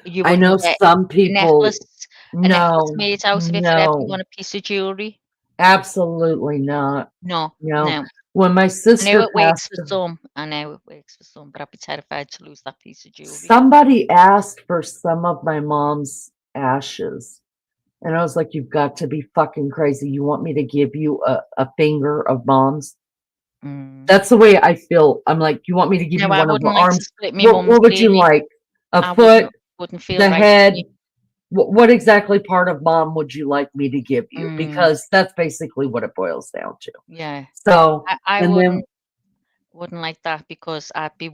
You I know wouldn't get some a people. necklace, a necklace No, made out of it for no, everyone, a piece of jewelry? absolutely not. No, No. no. When my I know sister it works passed, for some. I know it works for some, but I'd be terrified to lose that piece of jewelry. somebody asked for some of my mom's ashes. And I was like, you've got to be fucking crazy. You want me to give you a finger of mom's? Mm. That's the way I feel. I'm like, you want me to give No, you I one of her wouldn't like to arms? split my What mum's, would you really. like? A I foot, wouldn't feel the right to head? me. What exactly part of mom would you like me to give you? Mm, Because that's basically what it boils down to. yeah. So, I and then, wouldn't like that because I'd be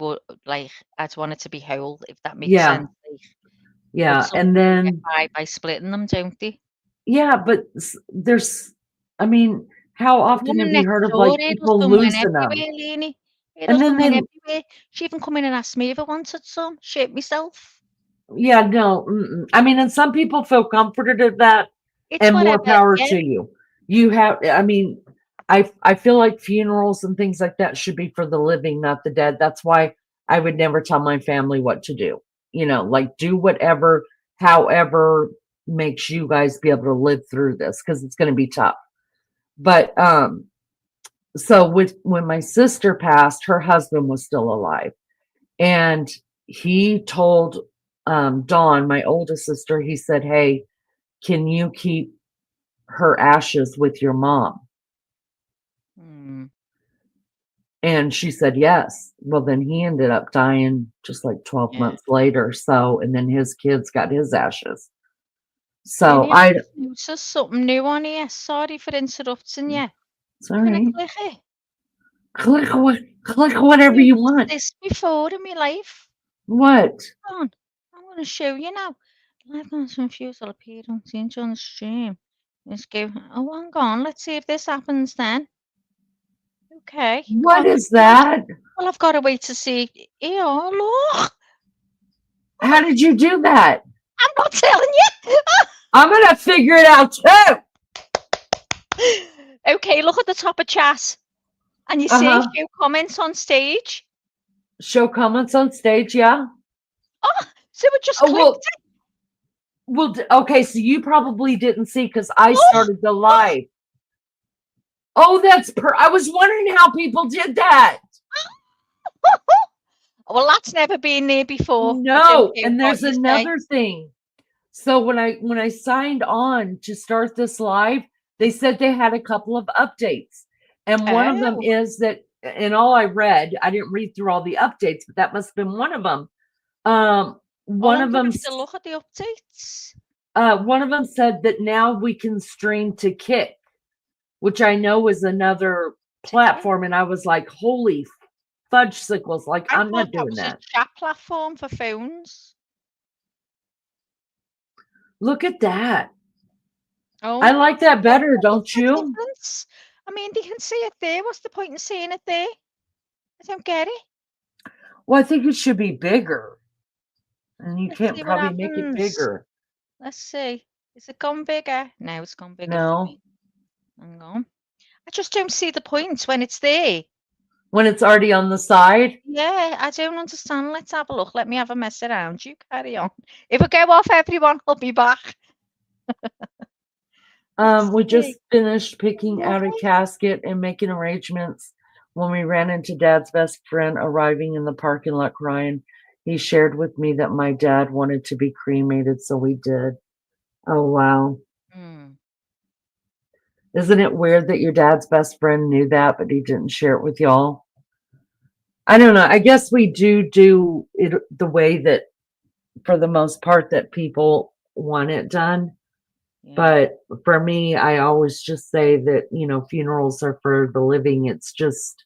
like, I'd want it to be whole, if that makes yeah, sense. Like, but yeah. some And people get then, by splitting them, don't they? yeah, but I mean, how often have Woman you next heard of like door, it does people them win losing them? everywhere, Lainey. It And does then them win they, everywhere. She even come in and asked me if I wanted some. Shit myself. yeah, no. Mm-mm. I mean, and some people feel comforted at that, It's and more whatever. power Yeah. to you. You have, I mean, I feel like funerals and things like that should be for the living, not the dead. That's why I would never tell my family what to do. Like do whatever, however makes you guys be able to live through this, because it's going to be tough. But so when my sister passed, her husband was still alive, and he told Dawn, my oldest sister, he said, "Hey, can you keep her ashes with your mom?" Mm. And she said yes. Well, then he ended up dying just like 12 Yeah. months later. So, and then his kids got his ashes. So Lainey, I, I've just noticed something new on here. Sorry for interrupting you. Can I sorry, click it? click whatever you Noticed want. this before in my life. What? Hold on. I'm going to show you now. Live dance confused will appear on the on the stream. Let's go. Oh, hang on. Let's see if this happens then. Okay. What is Confused. that? Well, I've got to wait to see. Yeah, look. How did you do that? I'm not telling you. I'm going to figure it out too. Okay, look at the top of chat. And you see Uh-huh. show comments on stage. Show comments on stage. Yeah. Oh, so it just Oh, clicked it. well, okay. So you probably didn't see because I Oh, started the live. Oh, I was wondering how people did that. well, that's never been there before. I don't No, care and what there's you say. another thing. So when I signed on to start this live, they said they had a couple of updates. And one of them Oh. is that, in all I read, I didn't read through all the updates, but that must have been one of them. Well, One I'm of going them to have to look at the updates. one of them said that now we can stream to Kick, which I know is another platform, and I was like, holy fudge sickles, like I I'm thought not that doing was a that. chat platform for phones. Look at that. Oh, I like that better, what's don't the you? difference? I mean, they can see it there. What's the point in seeing it there? I don't get it. Well, I think it should be bigger. And you Let's can't see what probably make it happens. bigger. Let's see. Is it gone bigger? No, it's gone bigger for No. me. Hang on. I just don't see the point when it's there. when it's already on the side. Yeah, I don't understand. Let's have a look. Let me have a mess around. You carry on. If I go off, everyone, I'll be back. Let's We see. just finished picking out a casket and making arrangements when we ran into Dad's best friend arriving in the parking lot crying. He shared with me that my dad wanted to be cremated, so we did. Oh, wow. Mm. Isn't it weird that your dad's best friend knew that, but he didn't share it with y'all? I don't know. I guess we do it the way that, for the most part, that people want it done. Yeah. But for me, I always just say that, funerals are for the living. It's just,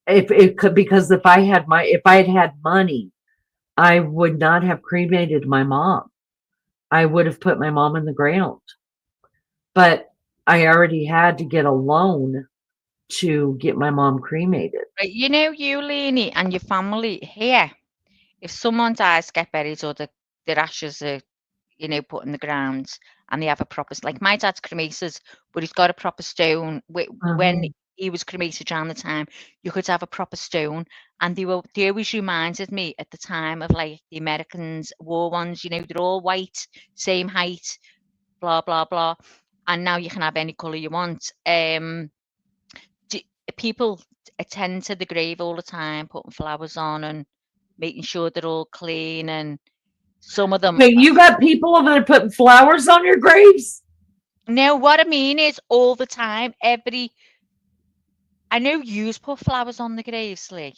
if it could, because if I had money, I would not have cremated my mom. I would have put my mom in the ground. But I already had to get a loan to get my mom cremated. Right, you know, you, Leanie, and your family here, if someone dies, get buried, or their ashes are, put in the ground, and they have a proper, like my dad's cremated, but he's got a proper stone. When Mhm. he was cremated around the time, you could have a proper stone, and they always reminded me at the time of like the Americans war ones. They're all white, same height, blah blah blah, and now you can have any color you want. People attend to the grave all the time, putting flowers on and making sure they're all clean. And some of them, Wait, you got people that are putting flowers on your graves? no, what I mean is all the time, I know yous put flowers on the graves, Lee.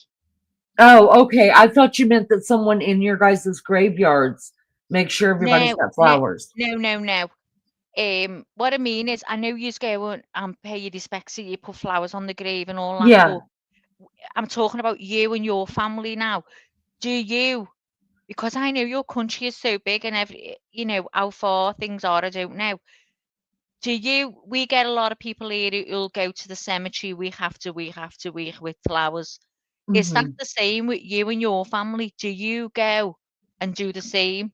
Oh, okay. I thought you meant that someone in your guys' graveyards make sure everybody's No, got no, flowers. no. What I mean is, I know yous go and pay your respects, so you put flowers on the grave and all that, Yeah. but I'm talking about you and your family now. Do you? Because I know your country is so big and how far things are, I don't know. We get a lot of people here who'll go to the cemetery week after week after week with flowers. Is that Hmm. the same with you and your family? Do you go and do the same?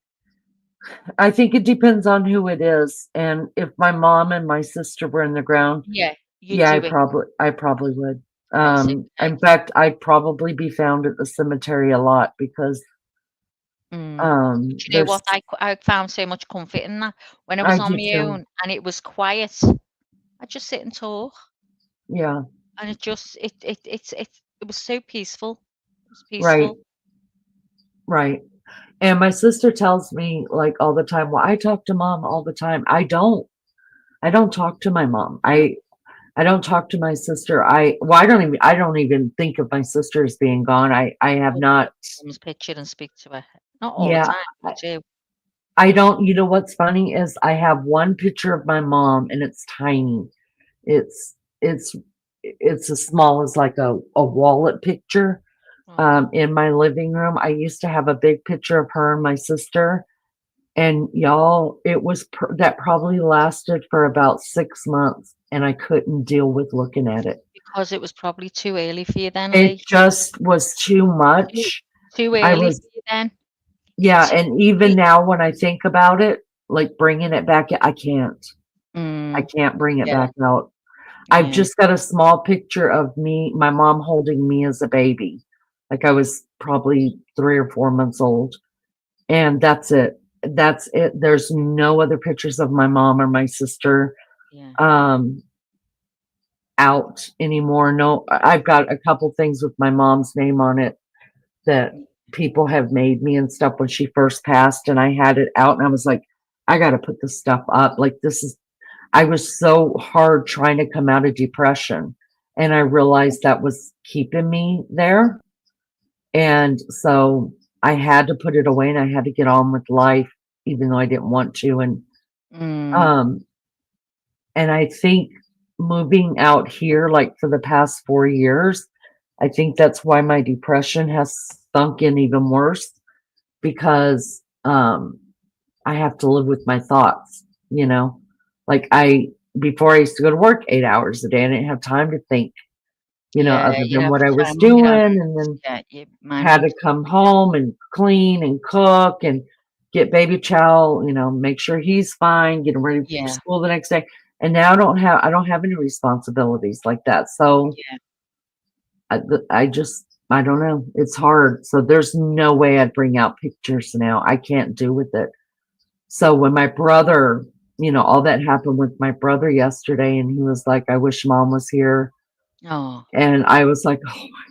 I think it depends on who it is. And if my mom and my sister were in the ground, Yeah, you yeah, do it. I probably would. Right, okay. In fact, I'd probably be found at the cemetery a lot because Do you know there's what? I found so much comfort in that when I was I on do my too. own and it was quiet. I just sit and talk, Yeah, and it was so peaceful. It was right, peaceful. right. And my sister tells me like all the time, well, I talk to mom all the time. I don't. I don't talk to my mom. I don't talk to my sister. I don't even think of my sister as being gone. I have Look not. at mum's picture and speak to her. Not all the Yeah, time, I do. I don't. You know what's funny is I have one picture of my mom and it's tiny. It's it's it's as small as like a wallet picture Oh, in my living room. I used to have a big picture of her and my sister, and y'all, that probably lasted for about 6 months, and I couldn't deal with looking at it. because it was probably too early for you then, It Lee. just was too Too, much. too I early for was, you then. yeah, Too and even early. now when I think about it, like bringing it back, I can't. I Mm, can't bring it yeah, back out. I've yeah, just got a small picture of my mom holding me as a baby. Like I was probably 3 or 4 months old. And that's it. That's it. There's no other pictures of my mom or my sister yeah. um out anymore. No, I've got a couple things with my mom's name on it that people have made me and stuff when she first passed, and I had it out and I was like, I gotta put this stuff up. Like I was so hard trying to come out of depression, and I realized that was keeping me there. And so I had to put it away and I had to get on with life, even though I didn't want to. Mm, Um, and I think moving out here, like for the past 4 years, I think that's why my depression has sunk in even worse because I have to live with my thoughts, you know? Like before I used to go to work 8 hours a day. I didn't have time to think, yeah, other you'd than have what I was time on your doing, hands. and then Yeah, your mind had would be to come clear. home and clean and cook, and get baby chow, make sure he's fine, get him ready for Yeah. school the next day. And now I don't have any responsibilities like that. So Yeah. I don't know. It's hard. So there's no way I'd bring out pictures now. I can't do with it. So when my brother, all that happened with my brother yesterday, and he was like, I wish mom was here. Oh. And I was like, oh my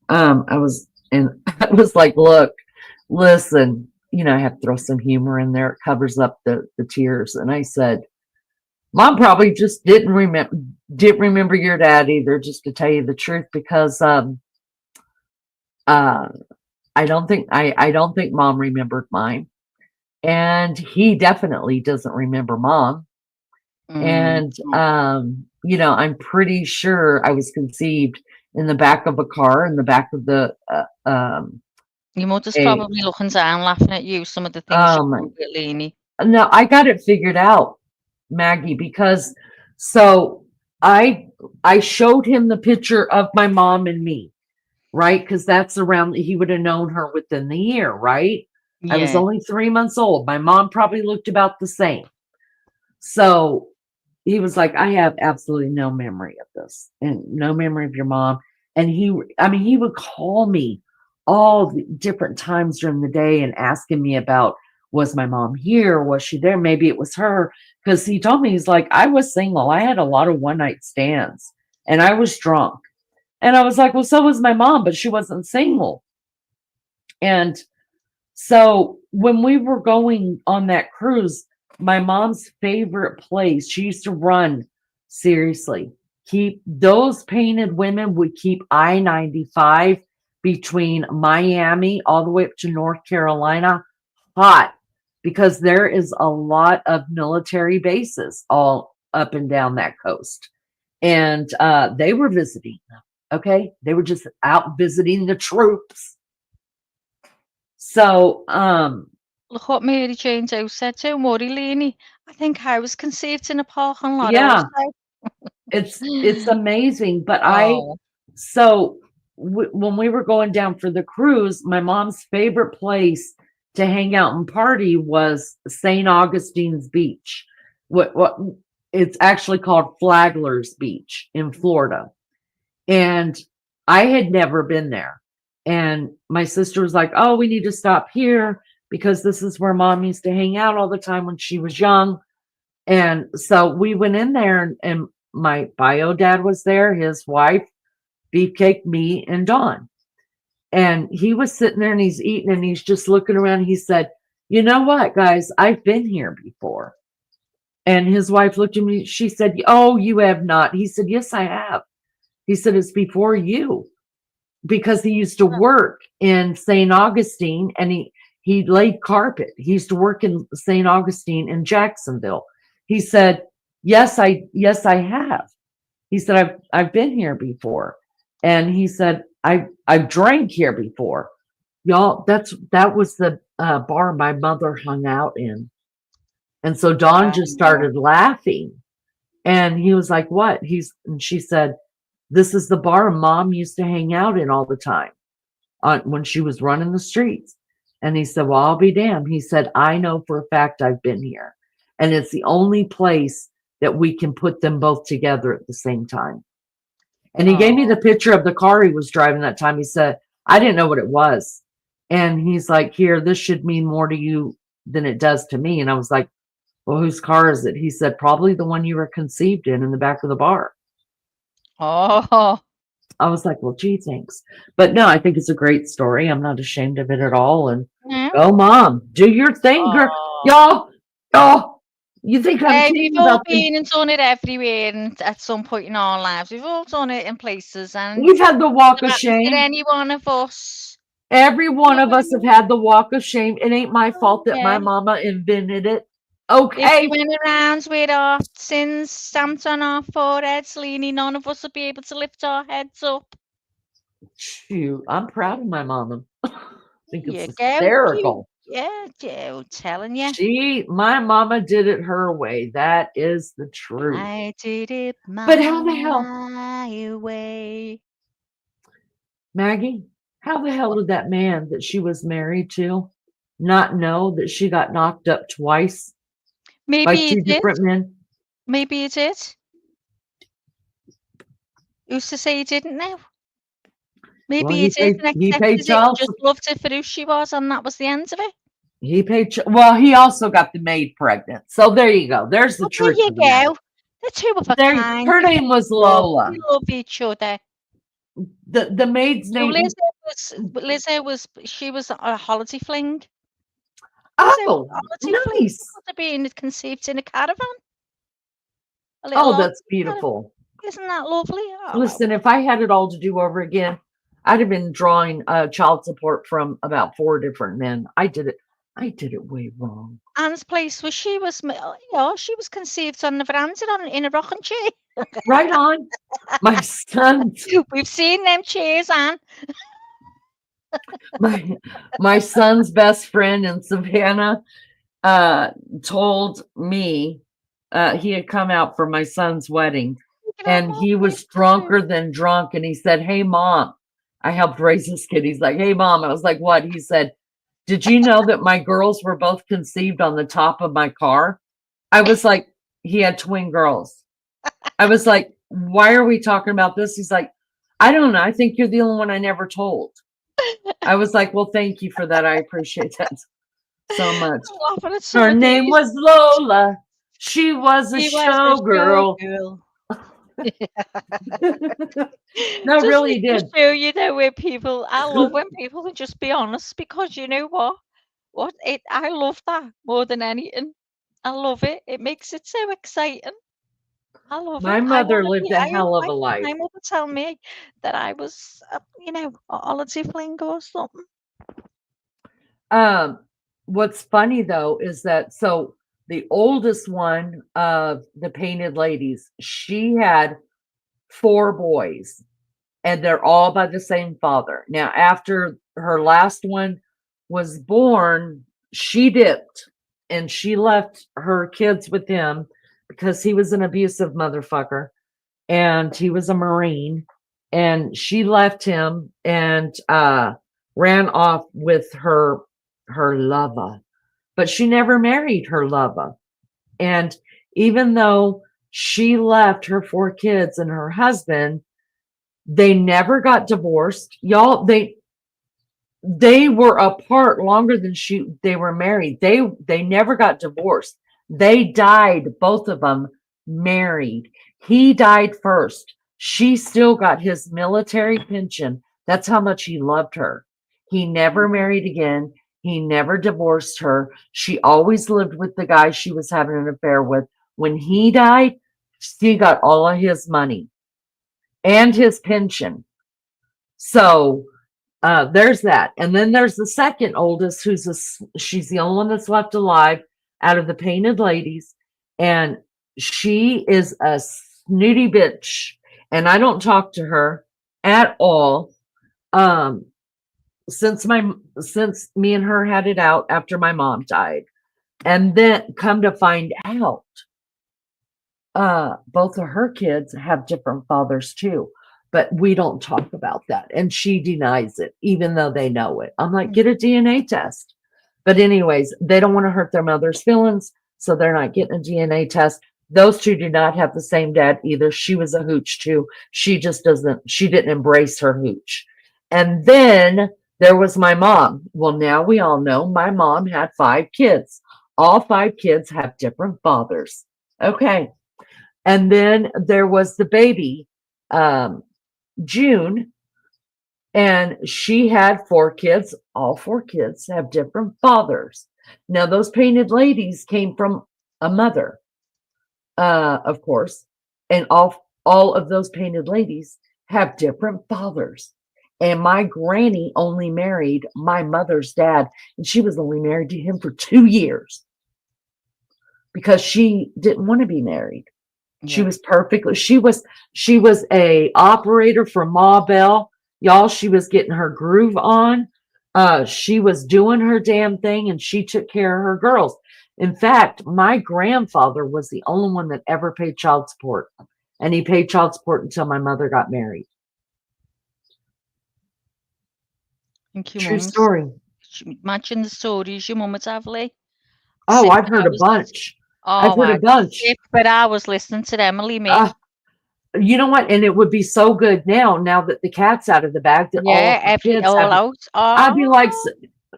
God. I was like, look, listen, I have to throw some humor in there. It covers up the tears. And I said, Mom probably just didn't remember your dad either, just to tell you the truth, because I don't think mom remembered mine. And he definitely doesn't remember mom. And I'm pretty sure I was conceived in the back of a car, in the back of the Your mother's a probably looking down, laughing at you, some of the things you do with Lainey. no, I got it figured out, Maggie, because so I showed him the picture of my mom and me, right? Because that's around, he would have known her within the year, right? I was Yeah. only 3 months old. My mom probably looked about the same. So he was like, I have absolutely no memory of this and no memory of your mom. And he would call me all the different times during the day and asking me about, was my mom here? Was she there? Maybe it was her. Because he told me, he's like, I was single. I had a lot of one night stands and I was drunk. And I was like, well, so was my mom, but she wasn't single. And so when we were going on that cruise, my mom's favorite place, she used to run, seriously, those painted women would keep I-95 between Miami all the way up to North Carolina hot, because there is a lot of military bases all up and down that coast. And they were visiting them. Okay. They were just out visiting the troops. So, Look what Mary Jane Doe said. Don't worry, Lainey. I think I was conceived in a parking lot yeah, also. it's amazing. But Oh. when we were going down for the cruise, my mom's favorite place to hang out and party was St. Augustine's Beach. What it's actually called Flagler's Beach in Florida. And I had never been there. And my sister was like, oh, we need to stop here because this is where mom used to hang out all the time when she was young. And so we went in there, and my bio dad was there, his wife, Beefcake, me, and Dawn. And he was sitting there and he's eating and he's just looking around. He said, you know what, guys, I've been here before. And his wife looked at me. She said, oh, you have not. He said, yes, I have. He said, it's before you, because he used to work in St. Augustine and he laid carpet. He used to work in St. Augustine in Jacksonville. He said, yes, I have. He said, I've been here before. And he said, I've drank here before. Y'all, that was the bar my mother hung out in. And so Dawn just started laughing. And he was like, what? And she said, this is the bar mom used to hang out in all the time when she was running the streets. And he said, well, I'll be damned. He said, I know for a fact I've been here. And it's the only place that we can put them both together at the same time. And he gave me the picture of the car he was driving that time. He said, I didn't know what it was. And he's like, here, this should mean more to you than it does to me. And I was like, well, whose car is it? He said, probably the one you were conceived in the back of the bar. Oh. I was like, well, gee, thanks. But no, I think it's a great story. I'm not ashamed of it at all. And go, mom, do your thing, girl. Y'all, you think I'm Hey, kidding we've all about been and done it everywhere, and at some point in our lives, we've all done it in places. And we've had the walk of shame. Did any one of us? Every one of us have had the walk of shame. It ain't my fault that my mama invented it. Okay. If we went around with our sins stamped on our foreheads, Lainey, none of us would be able to lift our heads up. Shoot, I'm proud of my mama. I think it's Yeah, hysterical. Joe, telling you. My mama did it her way. That is the truth. I did it my But how the hell, way. Maggie, how the hell did that man that she was married to not know that she got knocked up twice by Maybe he 2 did. different men? Maybe he did. Who's to say he didn't know? Maybe Well, he did and he paid accepted it and child just loved her for who she was, and that was the end of it. well, he also got the maid pregnant. So there you go. There's the Well, there truth you of the matter. go. The two of a There, kind. her name was Lola. We love each other. The maid's So name. She was a holiday fling. Oh, Holiday fling nice. could have been conceived in a caravan. Oh, that's beautiful. Isn't that lovely? Oh. Listen, if I had it all to do over again, I'd have been drawing child support from about 4 different men. I did it way wrong. Anne's place where she was, she was conceived on the veranda in a rocking chair. Right on. My son. We've seen them chairs, Anne. my son's best friend in Savannah told me he had come out for my son's wedding, and he was drunker than drunk, and he said, "Hey, Mom," I helped raise this kid. He's like, "Hey, Mom." I was like, "What?" He said, "Did you know that my girls were both conceived on the top of my car?" I was like, he had twin girls. I was like, "Why are we talking about this?" He's like, "I don't know. I think you're the only one I never told." I was like, "Well, thank you for that. I appreciate that so much." Her name was Lola. She was a showgirl. No, Just really did. Show you know where people. I love when people can just be honest, because you know what? I love that more than anything. I love it. It makes it so exciting. I love My it. mother lived a hell of a life. My mother tell me that I was, a holiday fling or something. What's funny though is that the oldest one of the Painted Ladies, she had 4 boys, and they're all by the same father. Now, after her last one was born, she dipped and she left her kids with him because he was an abusive motherfucker and he was a Marine, and she left him and ran off with her lover, but she never married her lover. And even though she left her 4 kids and her husband, they never got divorced. Y'all, they were apart longer than they were married. They never got divorced. They died, both of them, married. He died first. She still got his military pension. That's how much he loved her. He never married again. He never divorced her. She always lived with the guy she was having an affair with. When he died, she got all of his money and his pension. So there's that. And then there's the second oldest, she's the only one that's left alive out of the Painted Ladies. And she is a snooty bitch. And I don't talk to her at all. Since me and her had it out after my mom died. And then come to find out, both of her kids have different fathers too, but we don't talk about that. And she denies it, even though they know it. I'm like, get a DNA test. But anyways, they don't want to hurt their mother's feelings, so they're not getting a DNA test. Those 2 do not have the same dad either. She was a hooch too. She didn't embrace her hooch. And then there was my mom. Well, now we all know my mom had 5 kids. All 5 kids have different fathers. Okay. And then there was the baby, June, and she had 4 kids. All 4 kids have different fathers. Now, those Painted Ladies came from a mother, of course, and all of those Painted Ladies have different fathers. And my granny only married my mother's dad, and she was only married to him for 2 years because she didn't want to be married. She was she was a operator for Ma Bell. Y'all, she was getting her groove on. She was doing her damn thing, and she took care of her girls. In fact, my grandfather was the only one that ever paid child support, and he paid child support until my mother got married. Thank you, True story. Imagine the stories your mum would have, Lee. Oh, Sit I've for heard a hours. bunch. I've Oh, heard a I'd bunch. sit for hours listening to them, Lee, me. You know what? And it would be so good now that the cat's out of the bag, that all Yeah, of the kids all have. out. I'd be like, Oh,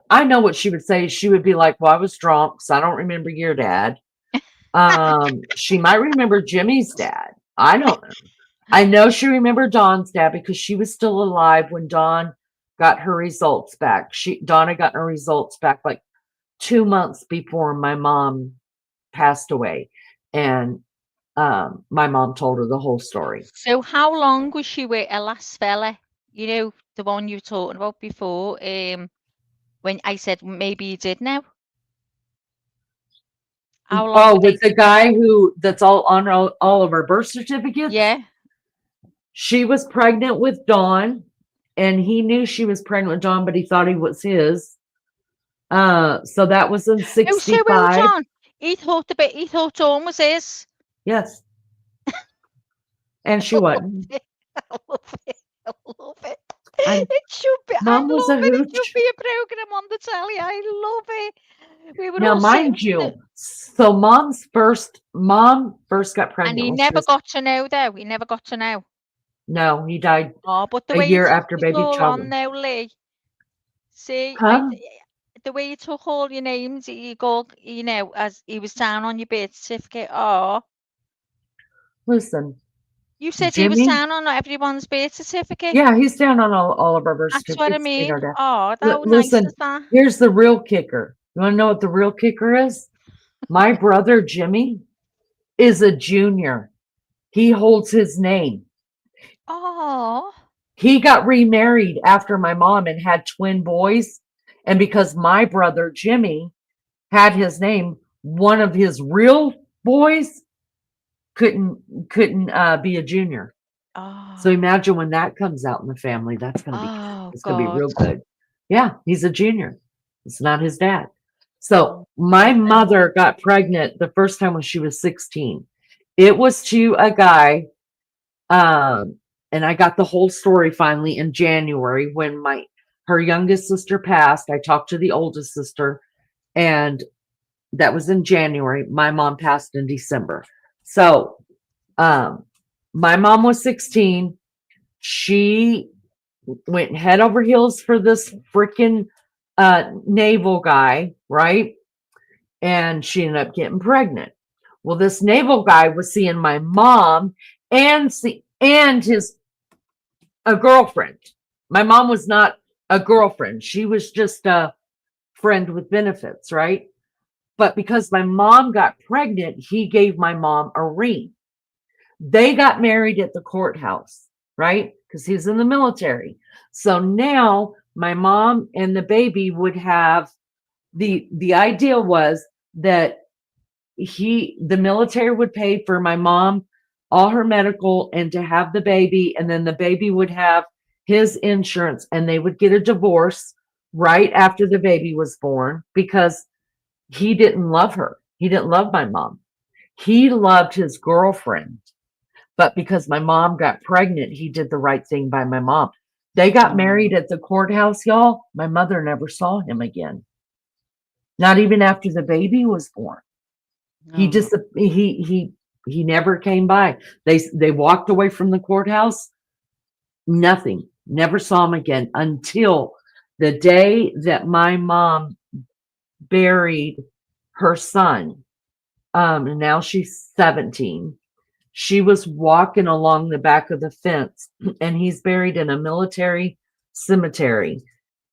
I know what she would say. She would be like, "Well, I was drunk, so I don't remember your dad." She might remember Jimmy's dad. I don't know. I know she remembered Dawn's dad because she was still alive when Dawn got her results back. Donna got her results back like 2 months before my mom passed away, and my mom told her the whole story. so how long was she with her last fella? You know, the one you were talking about before. When I said maybe you did know. How long Oh, were they with the guy that's all on all of her birth certificates? Yeah. She was pregnant with Dawn, and he knew she was pregnant with Dawn, but he thought he was his. So that was in Oh, so well 65. done. He thought Dawn was his. Yes. And she wasn't. I love it. I love it. I- It should be. Mom was a I love it. It hooch. should be a program on the telly. I love it. We were Now, all mind sitting you, so mom first got pregnant. and he when she never was- got to know, though. He never got to know. No, he died Oh, but the a way year you took after it baby all child. on now, Lee. See, Huh? the way you took all your names, you go, you know, as he was down on your birth certificate. Oh, Listen, you said he was Jimmy. down on everyone's birth certificate. Yeah, he's down on all of our birth That's what I certificates. mean. sweetheart. Oh, how nice Listen, is that? here's the real kicker. You want to know what the real kicker is? My brother Jimmy is a junior. He holds his name. Oh, He got remarried after my mom and had twin boys. And because my brother Jimmy had his name, one of his real boys couldn't be a junior. oh, So imagine when that comes out in the family, that's gonna be gonna be real good. Yeah, he's a junior. It's not his dad. So my mother got pregnant the first time when she was 16. It was to a guy, and I got the whole story finally in January when her youngest sister passed. I talked to the oldest sister, and that was in January. My mom passed in December. So my mom was 16. She went head over heels for this freaking naval guy, right? And she ended up getting pregnant. Well, this naval guy was seeing my mom and his a girlfriend. My mom was not a girlfriend. She was just a friend with benefits, right? But because my mom got pregnant, he gave my mom a ring. They got married at the courthouse, right? Because he's in the military. So now my mom and the baby would have the idea was that the military would pay for my mom all her medical and to have the baby, and then the baby would have his insurance, and they would get a divorce right after the baby was born because he didn't love her. He didn't love my mom. He loved his girlfriend. But because my mom got pregnant, he did the right thing by my mom. They got married at the courthouse, y'all. My mother never saw him again. Not even after the baby was born. He just he never came by. They walked away from the courthouse. Nothing. Never saw him again until the day that my mom buried her son. And now she's 17. She was walking along the back of the fence, and he's buried in a military cemetery.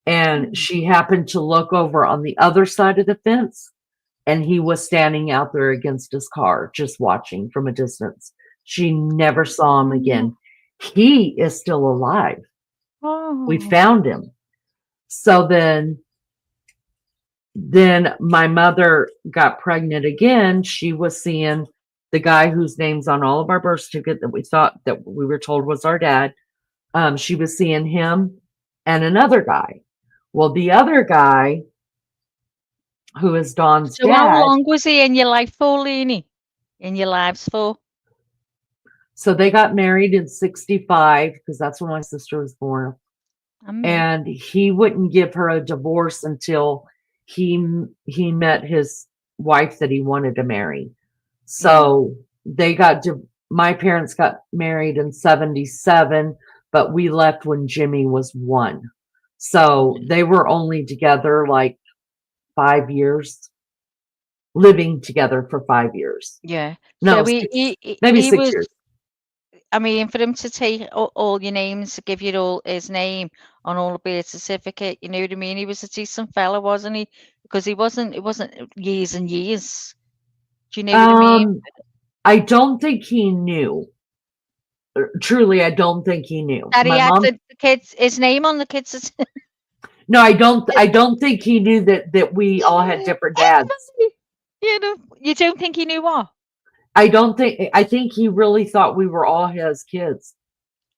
And she happened to look over on the other side of the fence, and he was standing out there against his car, just watching from a distance. She never saw him again. He is still alive. We found him. So then my mother got pregnant again. She was seeing the guy whose name's on all of our birth certificate that we were told was our dad. She was seeing him and another guy. Well, the other guy, who is Dawn's So dad. how long was he in your life for, Leanie? In your lives for? So they got married in 65 because that's when my sister was born. And me. and he wouldn't give her a divorce until he met his wife that he wanted to marry. So they got my parents got married in 77, but we left when Jimmy was 1. So they were only together like 5 years, living together for 5 years. Yeah. No, So maybe he 6 was. years. I mean, for him to take all your names, to give you all his name on all the birth certificate, you know what I mean? He was a decent fella, wasn't he? Because it wasn't years and years. Do you know what I mean? I don't think he knew. Truly, I don't think he knew. That he My had mom, the kids, his name on the kids. no, I don't think he knew that we all had different dads. You know, you don't think he knew what? I think he really thought we were all his kids.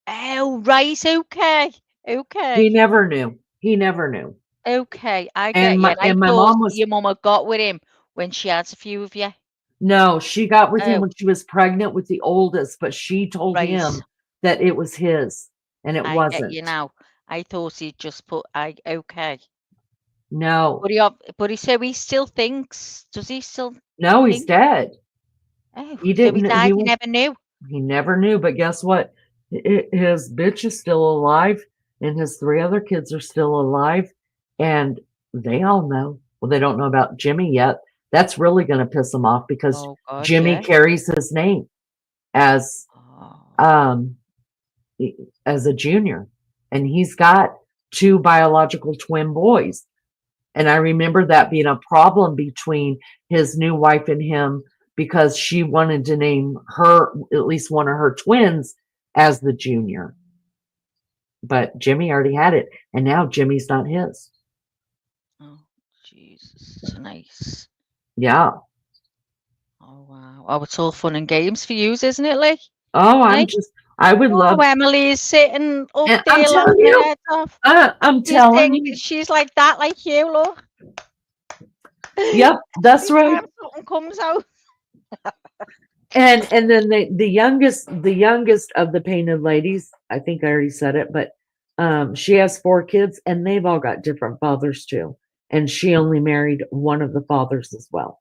Oh, right. Okay. He Okay. never knew. He never knew. Okay. I And get you. And I my thought mom was, your mama got with him when she had a few of you. no, she got with him Oh, when she was pregnant with the oldest, but she told right. him that it was his, and it I get you wasn't. now. I thought he'd just put okay. No, But he so he still thinks. Does he still no, he's think? dead. Oh, He so he didn't. died. He never knew. He never knew. But guess what? His bitch is still alive, and his 3 other kids are still alive, and they all know. Well, they don't know about Jimmy yet. That's really going to piss them off because Oh gosh, Jimmy yeah. carries his name as Oh, um as a junior, and he's got 2 biological twin boys. And I remember that being a problem between his new wife and him because she wanted to name her, at least one of her twins, as the junior. But Jimmy already had it, and now Jimmy's not his. oh, Jesus, nice. Yeah. Oh wow. Oh, it's all fun and games for you, isn't it, Lee? Oh, Hey? I would love, Oh, Emily is sitting up and there laughing her head off. I'm She's telling you. she's like that, like you, look. Yep, that's Every right. time something comes out. And then the youngest of the painted ladies, I think I already said it, but she has 4 kids and they've all got different fathers too. And she only married one of the fathers as well.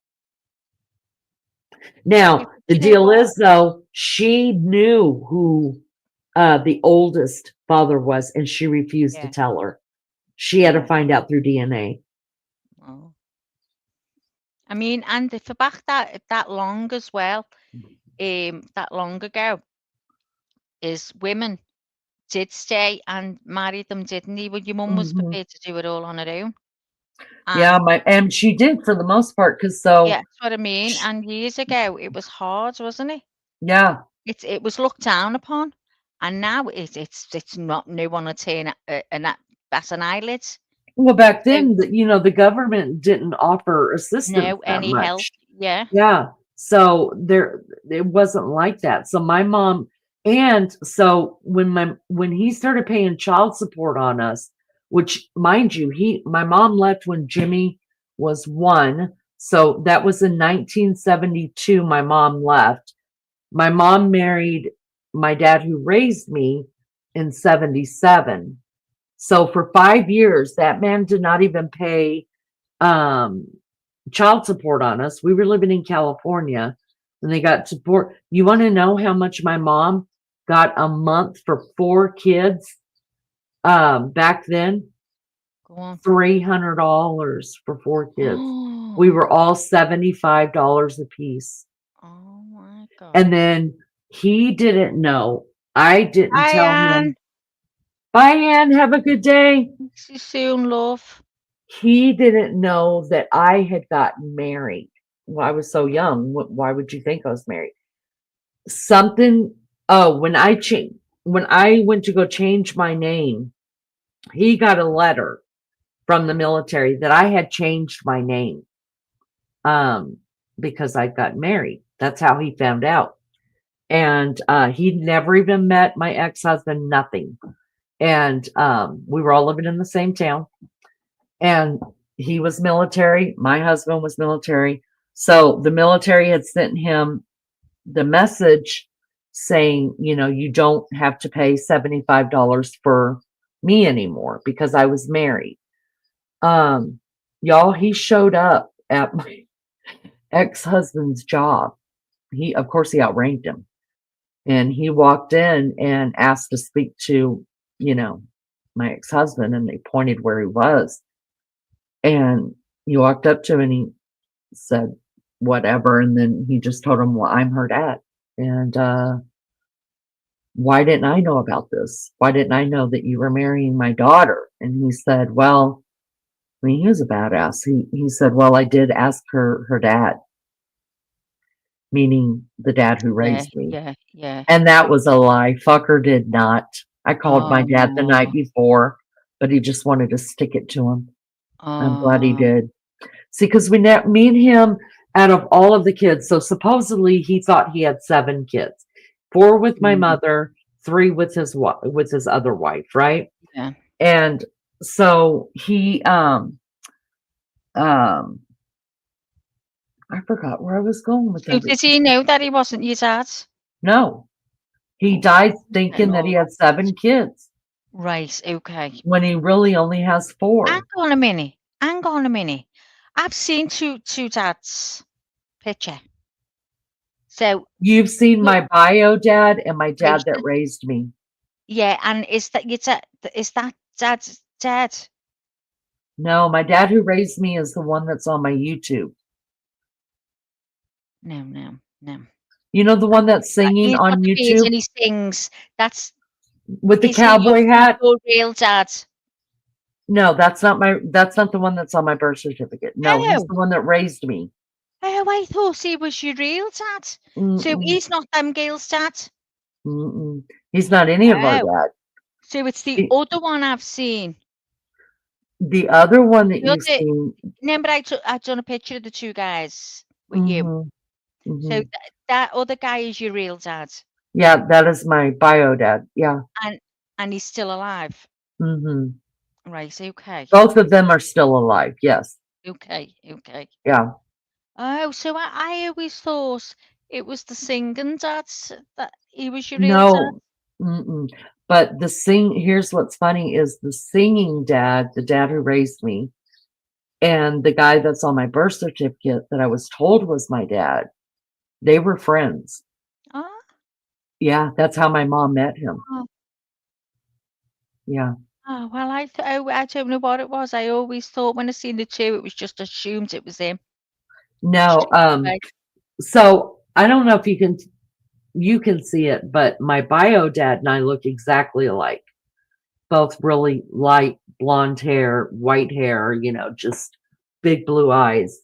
Now, the You know deal what? is though, she knew who the oldest father was and she refused to Yeah. tell her. She had to Yeah. find out through DNA. Oh. I mean, and for back that long as well, that long ago, is women did stay and marry them, didn't they? When your mum was Mhm. prepared to do it all on her own. Yeah, And and she did for the most part, because yeah, so that's what I mean. And years ago, it was hard, wasn't it? yeah. It was looked down upon, and now it's not no one will turn and that's an eyelid. Well, back So then, the government didn't offer assistance no that any help. much. Yeah. Yeah. So it wasn't like that. So my mom, and so when he started paying child support on us, which mind you, my mom left when Jimmy was 1. So that was in 1972, my mom left. My mom married my dad who raised me in 77. So for 5 years, that man did not even pay um, child support on us. We were living in California and they got support. You want to know how much my mom got a month for 4 kids back then? Go on. $300 for 4 kids. We Oh, were all $75 a piece. oh my God. And then he didn't know. I didn't Hi, tell him. Anne. Bye, Ann. Have a good day. See you soon, love. He didn't know that I had gotten married. Well, I was so young. Why would you think I was married? Something. Oh, when I went to go change my name, he got a letter from the military that I had changed my name. Because I got married. That's how he found out. And he'd never even met my ex-husband, nothing. And we were all living in the same town. And he was military. My husband was military. So the military had sent him the message saying, you don't have to pay $75 for me anymore because I was married. Y'all, he showed up at my ex-husband's job. Of course, he outranked him. And he walked in and asked to speak to, my ex-husband, and they pointed where he was. And he walked up to him and he said, whatever. And then he just told him, well, I'm her dad. And why didn't I know about this? Why didn't I know that you were marrying my daughter? And he said, well, I mean, he was a badass. He said, well, I did ask her dad, meaning the dad who Yeah, raised me. yeah. And that was a lie. Fucker did not. I called my dad the night Oh, before, but he just wanted to stick it to him. I'm glad he oh, did. See, because me and him, out of all of the kids, so supposedly he thought he had 7 kids, 4 with my mm, mother, 3 with his other wife, right? yeah. And so he I forgot where I was going with So that. did he know that he wasn't your dad? No, he Oh, died getting thinking that all he had 7 kids right. Okay. when he really only has Hang 4. on a minute. Hang on a minute. I've seen two dads picture. So You've seen look, my bio dad and my dad that Jason, raised me. yeah, and is that your dad? Is that dad's dad? No, my dad who raised me is the one that's on my YouTube. No. You know the one that's singing He's got on the beard YouTube and he sings. That's with the is he cowboy hat? your real dad? No, that's not the one that's on my birth certificate. No, he's Oh, the one that raised me. oh, I thought he was your real dad. So Mm-mm, he's not them girls' dad. mm-mm. He's not any of our Oh, dad. so it's the The, other one I've seen. the other one that The you've other, seen, remember I done a picture of the 2 guys with you. hmm So hmm that other guy is your real dad, yeah, that is my bio dad. Yeah. and he's still alive. hmm Right. Okay. Both of them are still alive. Yes. Okay. Yeah. Oh, so I always thought it was the singing dad that he was your real dad. No. Mm-mm. But here's what's funny is the singing dad, the dad who raised me, and the guy that's on my birth certificate that I was told was my dad, they were friends. Ah. Yeah, that's how my mom met him. Oh, Yeah. oh, well, I don't know what it was. I always thought when I seen the 2, it was just assumed it was him. No, Right. so I don't know if you can see it, but my bio dad and I look exactly alike. Both really light blonde hair, white hair, just big blue eyes.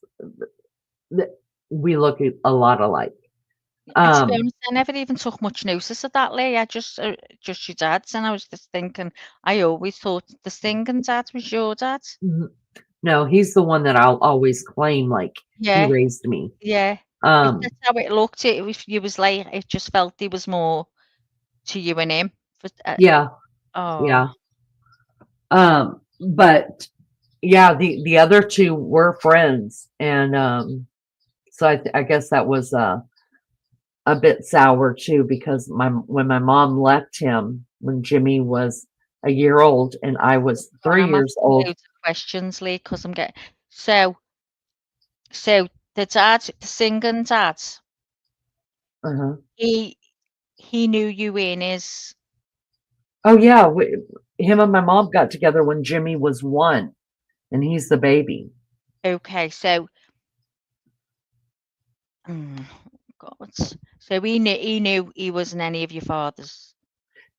We look a lot alike. And to be honest, I never even took much notice of that, Lee. I just your dad's, and I was just thinking, I always thought the singing dad was your dad. Mhm. No, he's the one that I'll always claim like he Yeah, raised me. yeah. Um, That's how it looked. You was like, it just felt he was more to you and him. But, yeah, oh, yeah. But yeah, the other 2 were friends, and so I guess that was a bit sour too because when my mom left him when Jimmy was a year old and I was God, 3 I'm years asking old. loads of questions, Lee, because I'm getting so the dad, the singing dad, Uh-huh. he knew you in his. Oh yeah, him and my mom got together when Jimmy was 1 and he's the baby. Okay, so God, so he knew he wasn't any of your father's.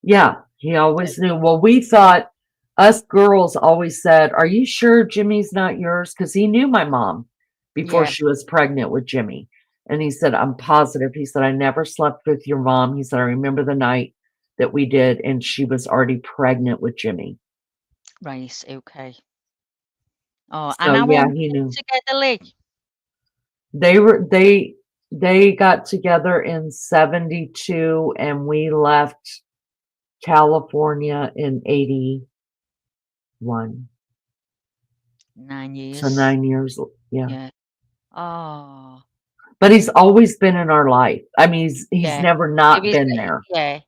Yeah, he always knew. Well, we thought us girls always said, "Are you sure Jimmy's not yours?" Because he knew my mom before Yeah, she was pregnant with Jimmy. And he said, "I'm positive." He said, "I never slept with your mom." He said, "I remember the night that we did, and she was already pregnant with Jimmy." right, okay. Oh, and So how yeah, long he were you knew. together, Lee? They got together in 72 and we left California in 81. 9 So years. 9 years. Yeah. Yeah. Oh, But he's always been in our life. I mean, he's yeah. never It not was, been there. yeah.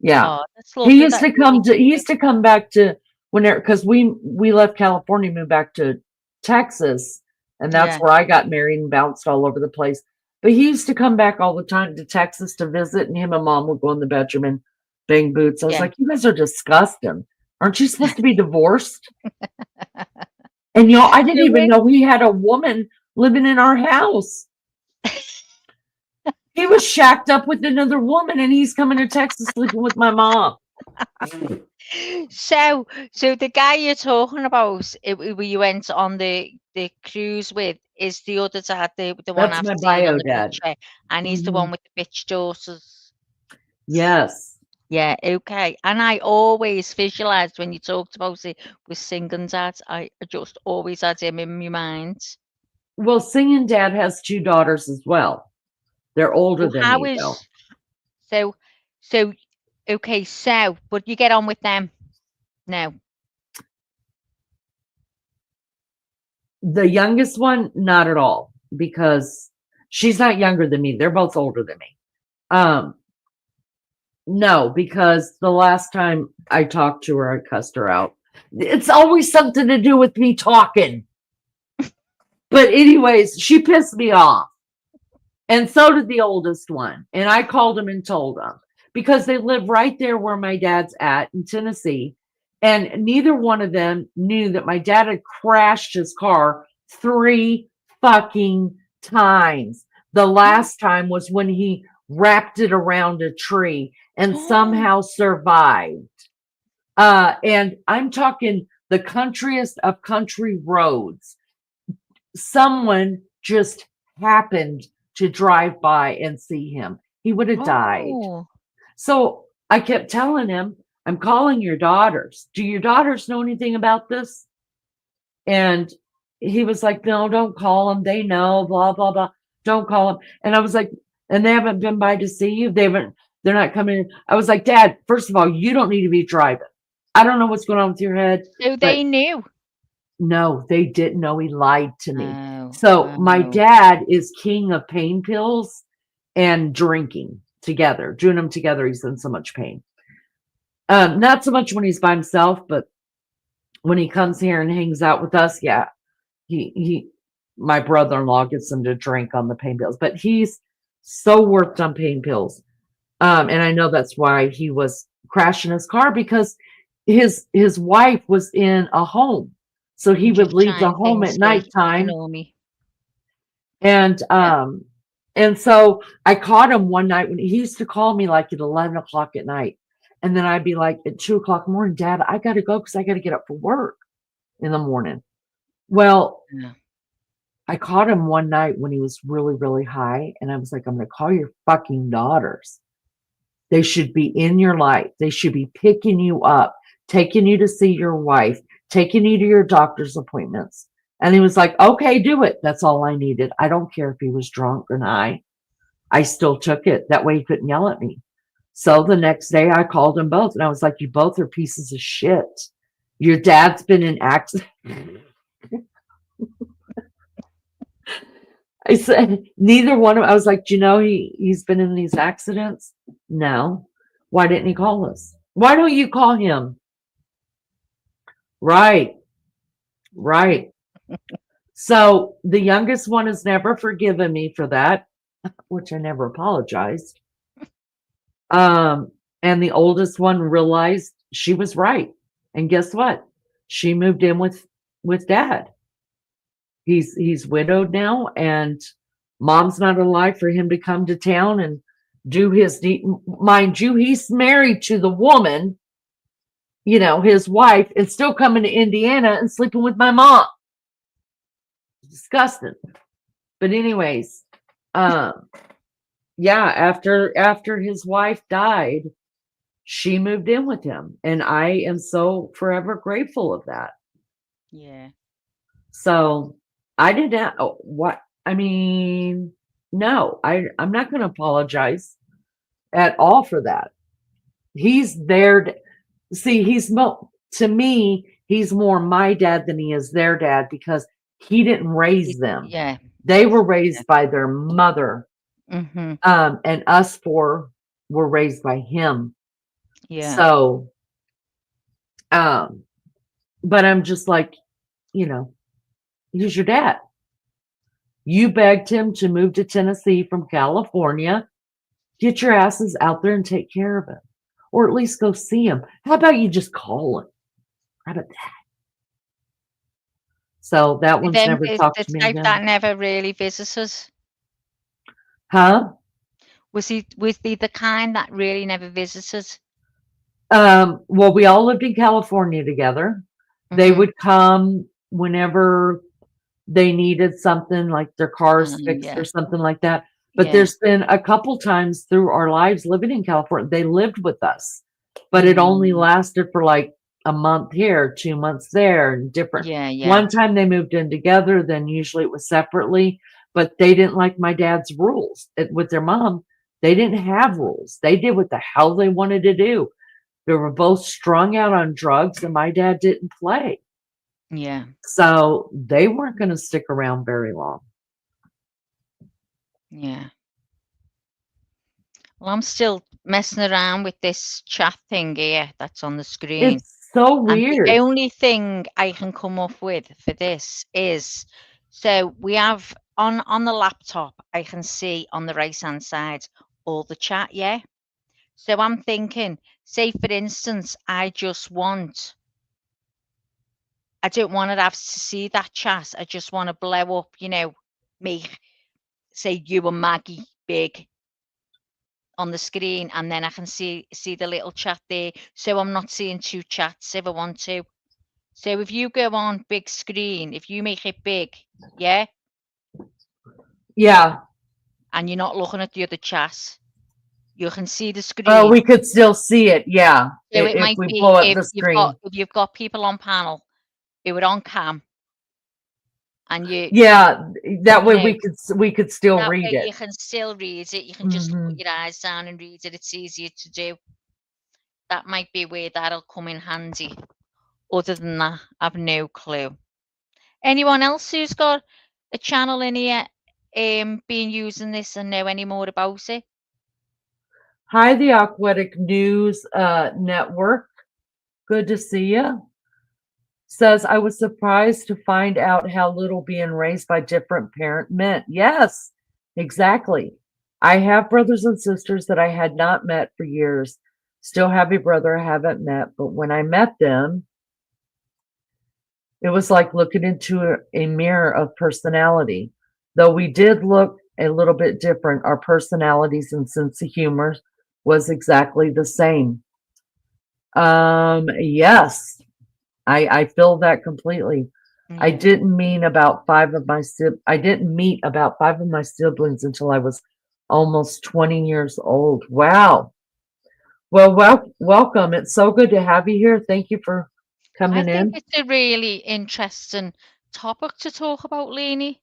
Yeah. Oh, that's lovely that you He used to come back to because we left California, moved back to Texas, and that's Yeah. where I got married and bounced all over the place. But he used to come back all the time to Texas to visit, and him and mom would go in the bedroom and bang boots. I was Yeah. like, you guys are disgusting. Aren't you supposed to be divorced? And y'all, I didn't So even when know we had a woman living in our house. He was shacked up with another woman, and he's coming to Texas sleeping with my mom. so the guy you're talking about, where you went on the cruise with, is the other dad, the one That's I've my seen on bio the dad. picture, and he's the Mhm. one with the bitch daughters. Yes. Yeah, okay. And I always visualized when you talked about it with singing dad, I just always had him in my mind. Well, singing dad has 2 daughters as well. They're older Well, than how me, though. is so so okay, so but you get on with them now. The youngest one, not at all, because she's not younger than me. They're both older than me. No, because the last time I talked to her, I cussed her out. It's always something to do with me talking. But anyways, she pissed me off. And so did the oldest one. And I called him and told him because they live right there where my dad's at in Tennessee. And neither one of them knew that my dad had crashed his car 3 fucking times. The last time was when he wrapped it around a tree and somehow survived. And I'm talking the countryest of country roads. Someone just happened to drive by and see him. He would have died. Oh, So I kept telling him, I'm calling your daughters. Do your daughters know anything about this? And he was like, no, don't call them. They know, blah, blah, blah. Don't call them. And I was like, and they haven't been by to see you. They're not coming in. I was like, Dad, first of all, you don't need to be driving. I don't know what's going on with your head, so but they knew. no, they didn't know. He lied to me. Oh, So my oh. dad is king of pain pills and drinking together, doing them together. He's in so much pain. Not so much when he's by himself, but when he comes here and hangs out with us, yeah, my brother-in-law gets him to drink on the pain pills, but he's so worked on pain pills. And I know that's why he was crashing his car because his wife was in a home. So he would Just leave the trying home things at for nighttime. me. And Yeah. so I caught him one night when he used to call me like at 11 o'clock at night. And then I'd be like at 2 o'clock in the morning, Dad, I gotta go because I gotta get up for work in the morning. Well, Yeah. I caught him one night when he was really, really high, and I was like, I'm gonna call your fucking daughters. They should be in your life. They should be picking you up, taking you to see your wife, taking you to your doctor's appointments. And he was like, okay, do it. That's all I needed. I don't care if he was drunk or high. I still took it. That way he couldn't yell at me. So the next day I called them both and I was like, you both are pieces of shit. Your dad's been in accident. I said, neither one of I was like, do you know he's been in these accidents? No. Why didn't he call us? Why don't you call him? Right. Right. So the youngest one has never forgiven me for that, which I never apologized. And the oldest one realized she was right. And guess what? She moved in with dad. He's widowed now, and mom's not alive for him to come to town and do his deed. Mind you, he's married to the woman, his wife, and still coming to Indiana and sleeping with my mom. Disgusting. But anyways, yeah, after his wife died, she moved in with him, and I am so forever grateful of that. Yeah. So I didn't what I mean, no, I'm not going to apologize at all for that. He's there to see, to me, he's more my dad than he is their dad because he didn't raise them. Yeah. They were raised by their mother. Mm-hmm. And us 4 were raised by him. Yeah. So But I'm just like, you know, he's your dad. You begged him to move to Tennessee from California. Get your asses out there and take care of him. Or at least go see him. How about you just call him? How about that? So that The one's them never is talked the to me type that again. never really visits us. Huh? Was he the kind that really never visits us? Well, we all lived in California together. They Mhm. would come whenever they needed something, like their cars fixed or Yeah. something like that. But Yeah. there's been a couple times through our lives living in California, they lived with us, but it only Mm. lasted for like a month here, 2 months there, and different. Yeah, yeah. One time they moved in together, then usually it was separately, but they didn't like my dad's rules. With their mom, they didn't have rules. They did what the hell they wanted to do. They were both strung out on drugs, and my dad didn't play. Yeah. So they weren't going to stick around very long. Yeah. Well, I'm still messing around with this chat thing here that's on the screen. It's so And the weird. only thing I can come up with for this is, so we have on the laptop, I can see on the right-hand side all the chat, yeah? So I'm thinking, say for instance, I don't want to have to see that chat. I just want to blow up, make, say you and Maggie big on the screen, and then I can see the little chat there. So I'm not seeing two chats if I want to. So if you go on big screen, if you make it big, yeah, Yeah. and you're not looking at the other chat, you can see the Oh, screen. we could still see it. Yeah. So it If might we be blow up the screen. if you've got people on panel who are on cam, and Yeah. That you way know we could still that read way it. you can still read it. You can just put Hmm. your eyes down and read it. It's easier to do. That might be where that'll come in handy. Other than that, I've no clue. Anyone else who's got a channel in here being using this and know any more about it? Hi, the Aquatic News Network. Good to see you. Says, I was surprised to find out how little being raised by different parent meant. Yes, exactly. I have brothers and sisters that I had not met for years. Still have a brother I haven't met, but when I met them, it was like looking into a mirror of personality. Though we did look a little bit different, our personalities and sense of humor was exactly the same. Yes, I feel that completely. I Yeah. didn't meet about five of my siblings until I was almost 20 years old. Wow. Well, welcome. It's so good to have you here. Thank you for I coming think in. it's a really interesting topic to talk about, Lainey.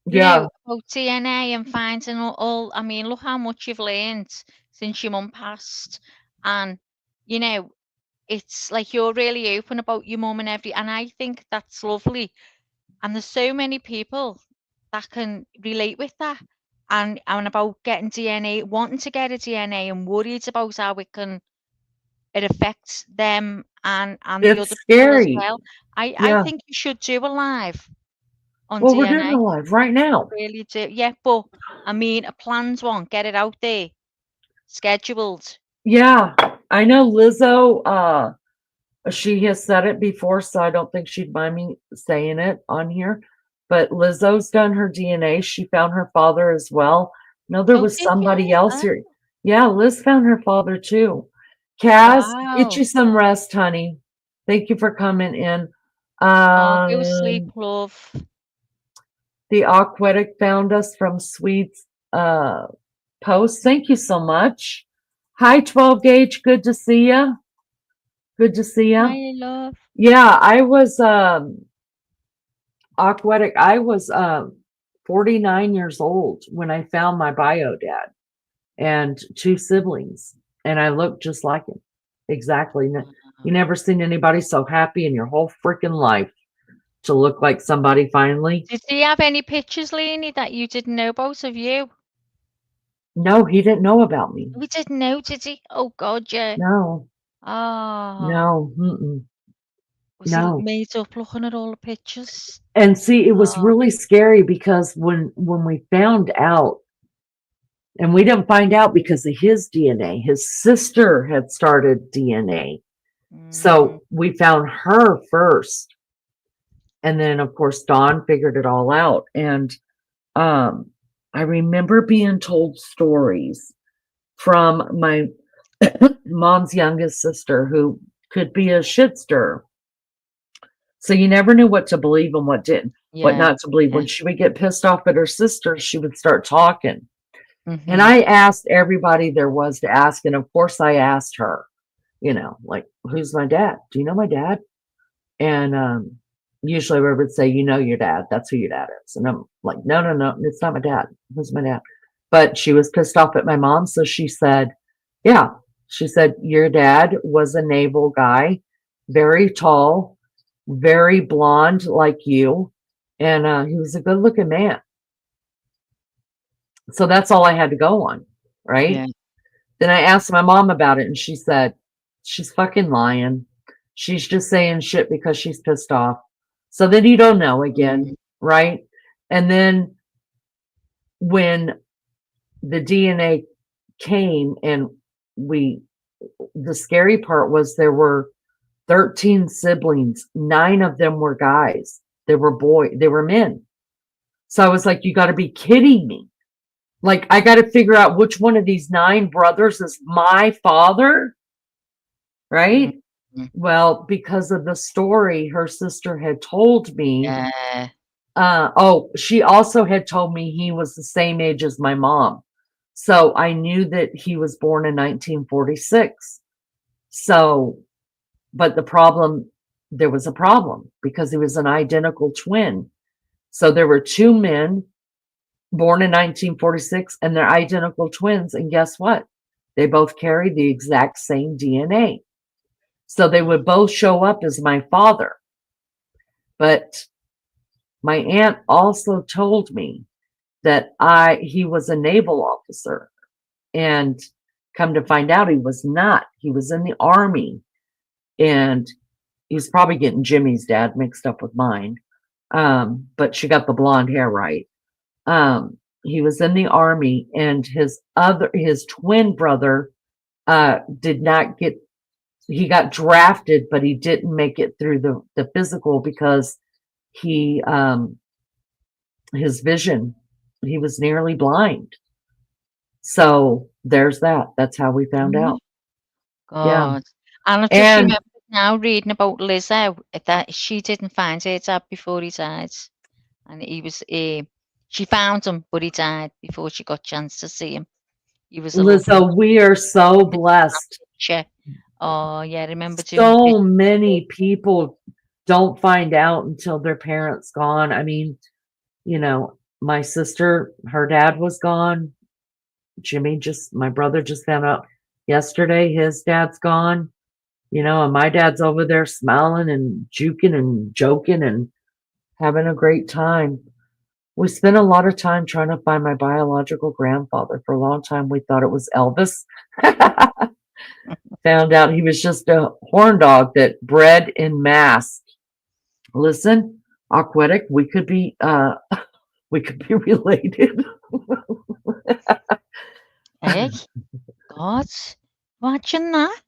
Yeah. About DNA and finding I mean, look how much you've learned since your mum passed. And, you know, it's like you're really open about your mum and and I think that's lovely. And there's so many people that can relate with that. And about getting DNA, wanting to get a DNA and worried about how it affects them and the It's other people as scary. well. I Yeah. think you should do a live on Well, we're doing DNA. a live right now. Really do. Yeah, but I mean a planned one. Get it out there. Scheduled. Yeah. I know Lizzo, she has said it before, so I don't think she'd mind me saying it on here. But Lizzo's done her DNA. She found her father as well. No, there Oh, was did you? somebody else Oh, here. Yeah, Liz found her father too. Kaz, get wow. you some rest, honey. Thank you for coming in. Oh, go sleep, Um, love. the Aquatic found us from Swede's post. Thank you so much. Hi, 12 gauge. Good to see you. Good to see you. Hi, love. Yeah, I was Aquatic. I was 49 years old when I found my bio dad and two siblings, and I looked just like him. Exactly. You never seen anybody so happy in your whole freaking life to look like somebody finally. Did he have any pictures, Lainey, that you didn't know about of you? No, he didn't know about me. We didn't know, did he? Oh God, yeah. No, Oh, no. Mm-mm. Was he No. made up looking at all the pictures? And see, it was Oh, really scary because when we found out, and we didn't find out because of his DNA, his sister had started DNA. mm, So we found her first. And then of course Dawn figured it all out. And I remember being told stories from my mom's youngest sister who could be a shit stirrer. So you never knew what to believe and what yeah, not to believe. yeah. When she would get pissed off at her sister, she would start talking. And Mhm. I asked everybody there was to ask. And of course I asked her, like, who's my dad? Do you know my dad? And usually we would say, you know your dad. That's who your dad is. And I'm like, no, no, no, it's not my dad. Who's my dad? But she was pissed off at my mom. So she said, yeah. She said, your dad was a naval guy, very tall, very blonde like you. And he was a good looking man. So that's all I had to go on. Right. Yeah. Then I asked my mom about it and she said, she's fucking lying. She's just saying shit because she's pissed off. So then you don't know again, Mhm. right? And then when the DNA came and the scary part was there were 13 siblings. 9 of them were guys. They were men. So I was like, you got to be kidding me. Like, I got to figure out which one of these 9 brothers is my father, right? Mhm. Well, because of the story her sister had told me, Yeah. she also had told me he was the same age as my mom. So I knew that he was born in 1946. So, but there was a problem because he was an identical twin. So there were 2 men born in 1946 and they're identical twins. And guess what? They both carry the exact same DNA. So they would both show up as my father. But my aunt also told me that he was a naval officer. And come to find out, he was not. He was in the Army. And he was probably getting Jimmy's dad mixed up with mine. But she got the blonde hair right. He was in the Army, and his twin brother did not get, he got drafted, but he didn't make it through the physical because he his vision, he was nearly blind. So there's that. That's how we found Oh out. my Yeah. God. And I just And remembered now reading about Lizzo that she didn't find her dad before he died. And she found him, but he died before she got a chance to see him. He was a lovely Lizzo, we are so blessed. picture. Oh, yeah, I remember doing So pictures. many people don't find out until their parents gone. I mean, my sister, her dad was gone. My brother just found out yesterday his dad's gone. And my dad's over there smiling and juking and joking and having a great time. We spent a lot of time trying to find my biological grandfather. For a long time, we thought it was Elvis. Found out he was just a horn dog that bred in mass. Listen, Aquatic, we could be related. Hey, God, imagine that.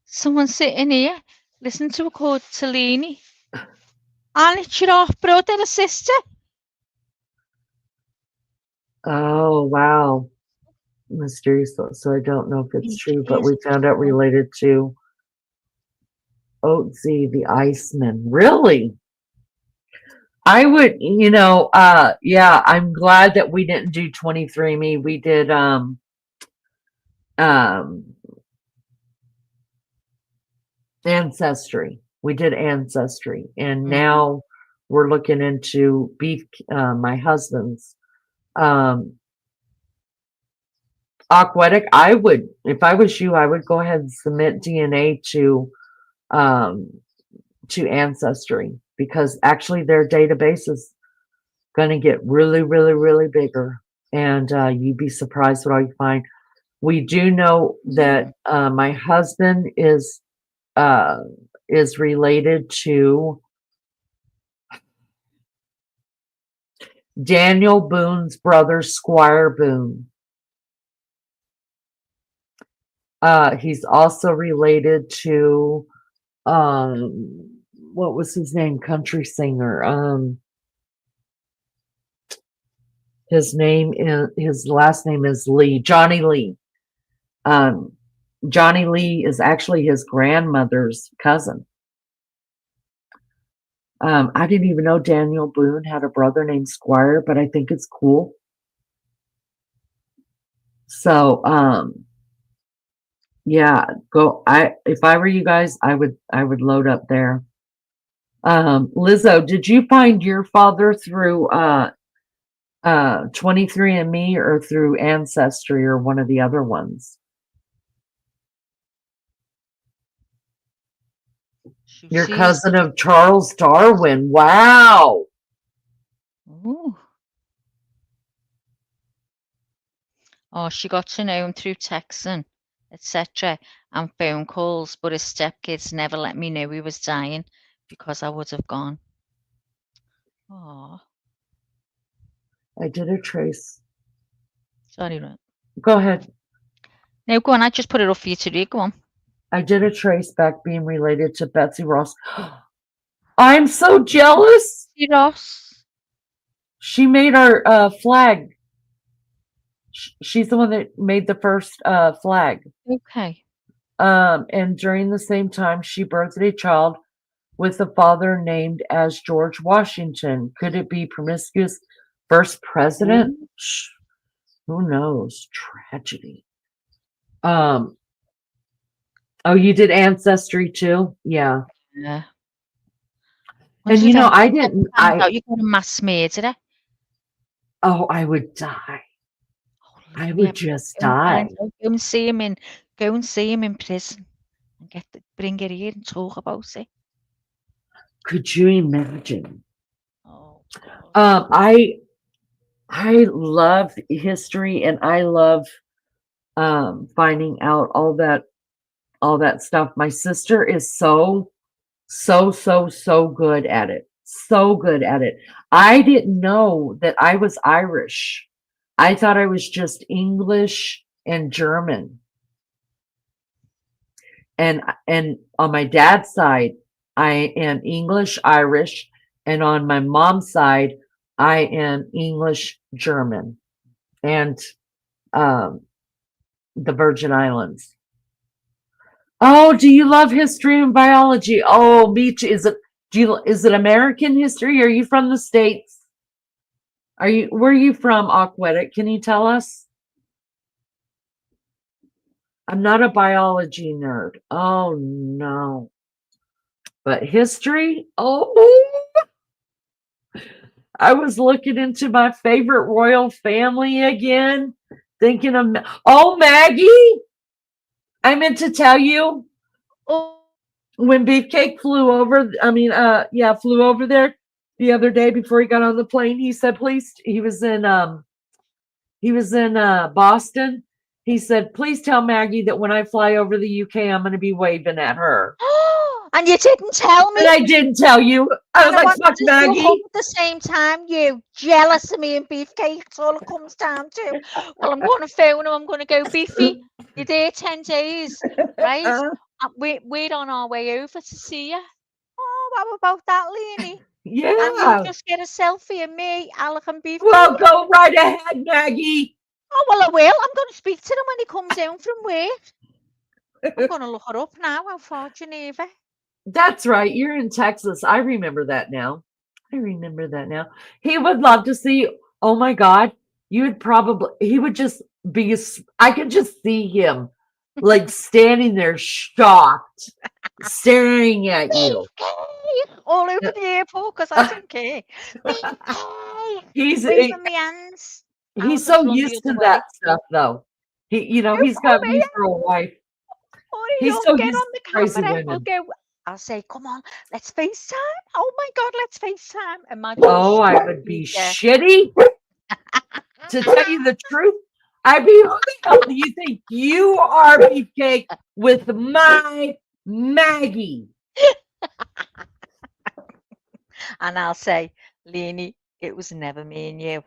Someone sitting here, listen to a called Tellini. And it's your half brother or sister. Oh, wow. Mysterious. So I don't know if it's It true, but is. we found out related to Oatsy the Iceman. Really? I would, yeah, I'm glad that we didn't do 23andMe. We did Ancestry. We did Ancestry, and now we're looking into my husband's Aquatic. If I was you, I would go ahead and submit DNA to Ancestry, because actually their database is going to get really, really, really bigger, and you'd be surprised what all you find. We do know that my husband is is related to Daniel Boone's brother, Squire Boone. He's also related to what was his name? Country singer. His last name is Lee. Johnny Lee. Johnny Lee is actually his grandmother's cousin. I didn't even know Daniel Boone had a brother named Squire, but I think it's cool. So, yeah, if I were you guys, I would load up there. Lizzo, did you find your father through 23andMe or through Ancestry or one of the other ones? Your cousin of Charles Darwin. Wow. Ooh. Oh, she got to know him through texting, etc., and phone calls, but his stepkids never let me know he was dying because I would have gone. Oh. I did a trace. Sorry, Ron. Go ahead. No, go on. I just put it up for you to read. Go on. I did a trace back being related to Betsy Ross. I'm so jealous. Betsy Ross. She made our flag. She's the one that made the first flag. Okay. And during the same time, she birthed a child with a father named as George Washington. Could it be promiscuous first president? Who knows? Tragedy. Oh, you did Ancestry too? Yeah. Yeah. And you know, I didn't. You got a mass murderer. Oh, I would die. I would just die. Go and see him in prison and bring it here and talk about it. Could you imagine? Oh, I love history and I love finding out all that stuff. My sister is so good at it. So good at it. I didn't know that I was Irish. I thought I was just English and German. And on my dad's side, I am English, Irish, and on my mom's side, I am English, German, and the Virgin Islands. Oh, do you love history and biology? Oh, me too. Is it American history? Are you from the States? Where are you from, Aquetic? Can you tell us? I'm not a biology nerd. Oh no. But history? Oh, I was looking into my favorite royal family again, thinking of, oh, Maggie, I meant to tell you, when Beefcake flew over there the other day before he got on the plane, he said, please, he was in Boston. He said, please tell Maggie that when I fly over the UK, I'm going to be waving at her. And you didn't tell me. And I didn't tell you. I was like, fuck Maggie. At the same time, you jealous of me and Beefcake. That's all it comes down to. Well, I'm going to phone him. I'm going to go, Beefy, you're there 10 days, right? We're on our way over to see you. Oh, how about that, Leonie? Yeah. And you just get a selfie of me, Alec and Beefcake. Well, go right ahead, Maggie. Oh, well, I will. I'm going to speak to him when he comes home from work. I'm going to look it up now. How far Geneva? That's right. You're in Texas. I remember that now. He would love to see. Oh my God. He would just be, I could just see him like standing there shocked, staring at you. All over the airport because I don't care. He's waving my hands. He's so used to that stuff though. He's got me for a wife. He's so used to crazy women. I'll say, come on, let's FaceTime. Oh my God, let's FaceTime. Imagine. Oh, I would be shitty. To tell you the truth, I'd be, who the hell do you think you are, Beefcake, with my Maggie? And I'll say, Leanie, it was never me and you. It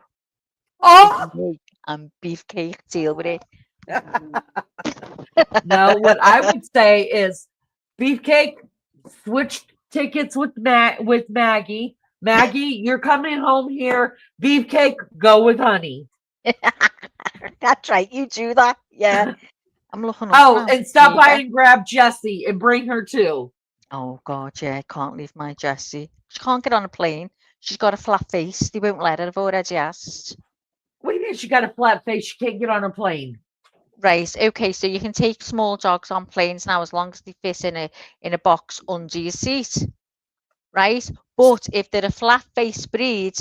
Oh was me and Beefcake. Deal with it. no, what I would say is Beefcake switch tickets with Maggie. Maggie, you're coming home here. Beefcake, go with Honey. That's right. You do that. Yeah. I'm looking up Oh, now. and stop by Geneva. and grab Jessie and bring her too. Oh, God. Yeah. I can't leave my Jessie. She can't get on a plane. She's got a flat face. They won't let her. I've already asked. What do you mean she got a flat face? She can't get on a plane. Right. Okay. So you can take small dogs on planes now as long as they fit in a box under your seat. Right. But if they're a flat face breed,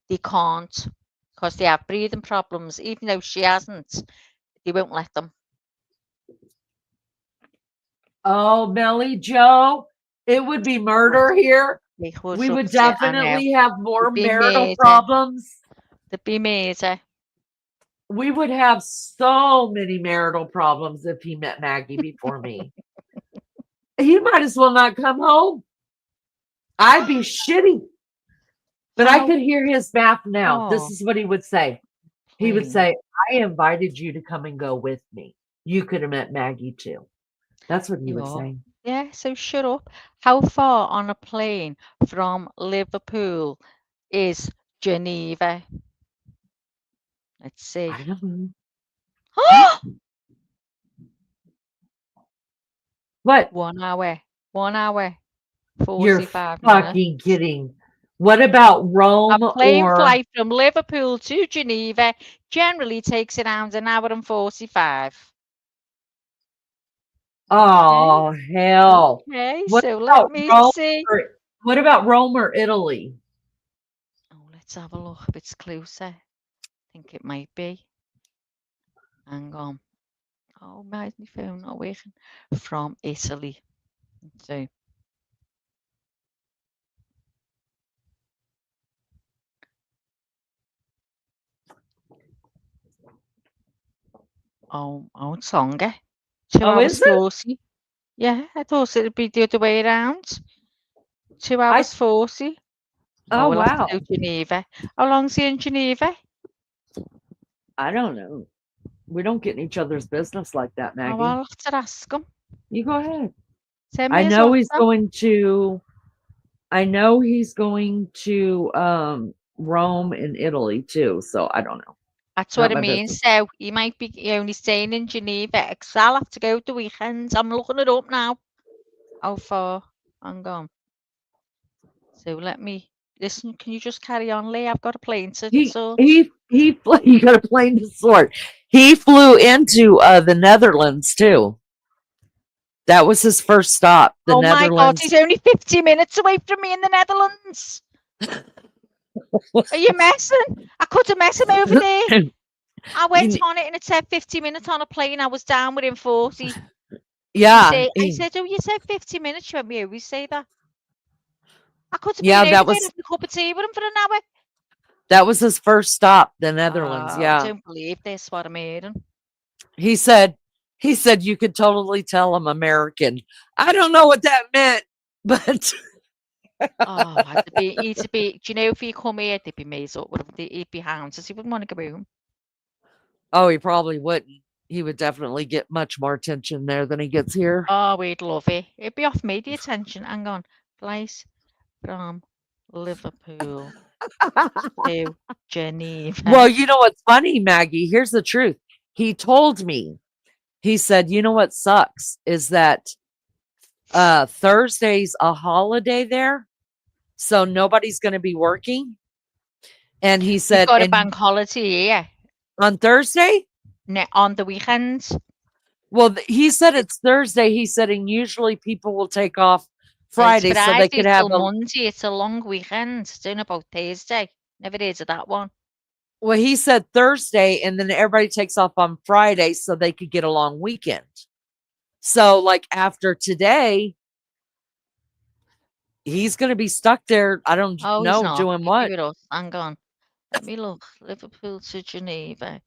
they can't because they have breathing problems. Even though she hasn't, they won't let them. Oh, Melly Joe, it would be murder here. We We would definitely have more Be marital murder. problems. They'd be murder. We would have so many marital problems if he met Maggie before me. He might as well not come home. I'd be shitty. But I How- could hear his math now. This Oh, is what he would say. He would please. say, I invited you to come and go with me. You could have met Maggie too. That's what he would Yeah. say. Yeah, so shut up. How far on a plane from Liverpool is Geneva? Let's see. I don't know. What? 1 hour. 1 hour. You're 45 minutes. fucking kidding. What about Rome A plane or flight from Liverpool to Geneva generally takes around an hour and 45. oh hell? Okay, What so about let me Rome see. what about Rome or Italy? Oh, let's have a look if it's closer. I think it might be. Hang on. Oh, my phone not working. From Italy. Let's see. Oh, it's longer. 2 Oh, hours is it? 40. Yeah, I thought it'd be the other way around. 2 hours 40. Oh we'll have wow. to do Geneva. How long's he in Geneva? I don't know. We don't get in each other's business like that, Oh, Maggie. I'll have to ask him. You go ahead. Send me I his know he's WhatsApp. going to Rome and Italy too, so I don't know. That's Not what I my mean. business. So he might be only staying in Geneva. Because I'll have to go the weekends. I'm looking it up now. How far? Hang on. So let me listen. Can you just carry on, Lee? I've got a plane to sort. He you got a plane to sort. He flew into the Netherlands too. That was his first stop. The Oh my God, Netherlands. he's only 50 minutes away from me in the Netherlands. Are you messing? I could have met him over there. I went on it and it said 50 minutes on a plane. I was down within 40. Yeah. I said, oh, you said 50 minutes. You won't be always say that. I could have Yeah, been that over there was and had a cup of tea with him for an hour. that was his first stop, the Netherlands. I Yeah. don't believe this, what I'm hearing. He said you could totally tell I'm American. I don't know what that meant, but Oh, he'd be, do you know, if he come here, they'd be made up with him. He'd be hounded. He wouldn't want to go home. oh, he probably wouldn't. He would definitely get much more attention there than he gets here. Oh, we'd love it. It'd be off media attention. Hang on. Flight from Liverpool to Geneva. Well, you know what's funny, Maggie? Here's the truth. He told me, he said, you know what sucks is that Thursday's a holiday there. So nobody's going to be working. And he We've said, got a and bank holiday here on Thursday? on the weekends. Well, he said it's Thursday. He said, and usually people will take off Friday so they could have till Monday. It's a long weekend. It's only about Thursday. Never heard of that one. Well, he said Thursday, and then everybody takes off on Friday so they could get a long weekend. So, like after today, he's going to be stuck there. I don't Oh, know he's not. doing He'll what. be with us. Hang on. Let me look. Liverpool to Geneva.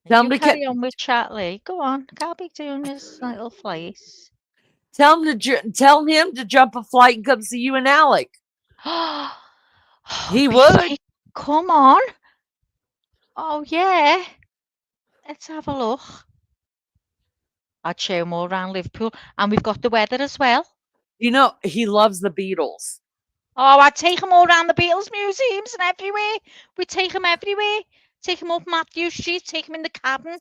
Tell You him to carry on with Chatley. Go on. Can't be doing this little place. tell him to jump a flight and come see you and Alec. He Beefcake, would. come on. Oh, yeah. Let's have a look. I'd show him all around Liverpool. And we've got the weather as well. You know, he loves the Beatles. Oh, I'd take him all around the Beatles museums and everywhere. We'd take him everywhere. Take him up Matthew Street, take him in the cabin.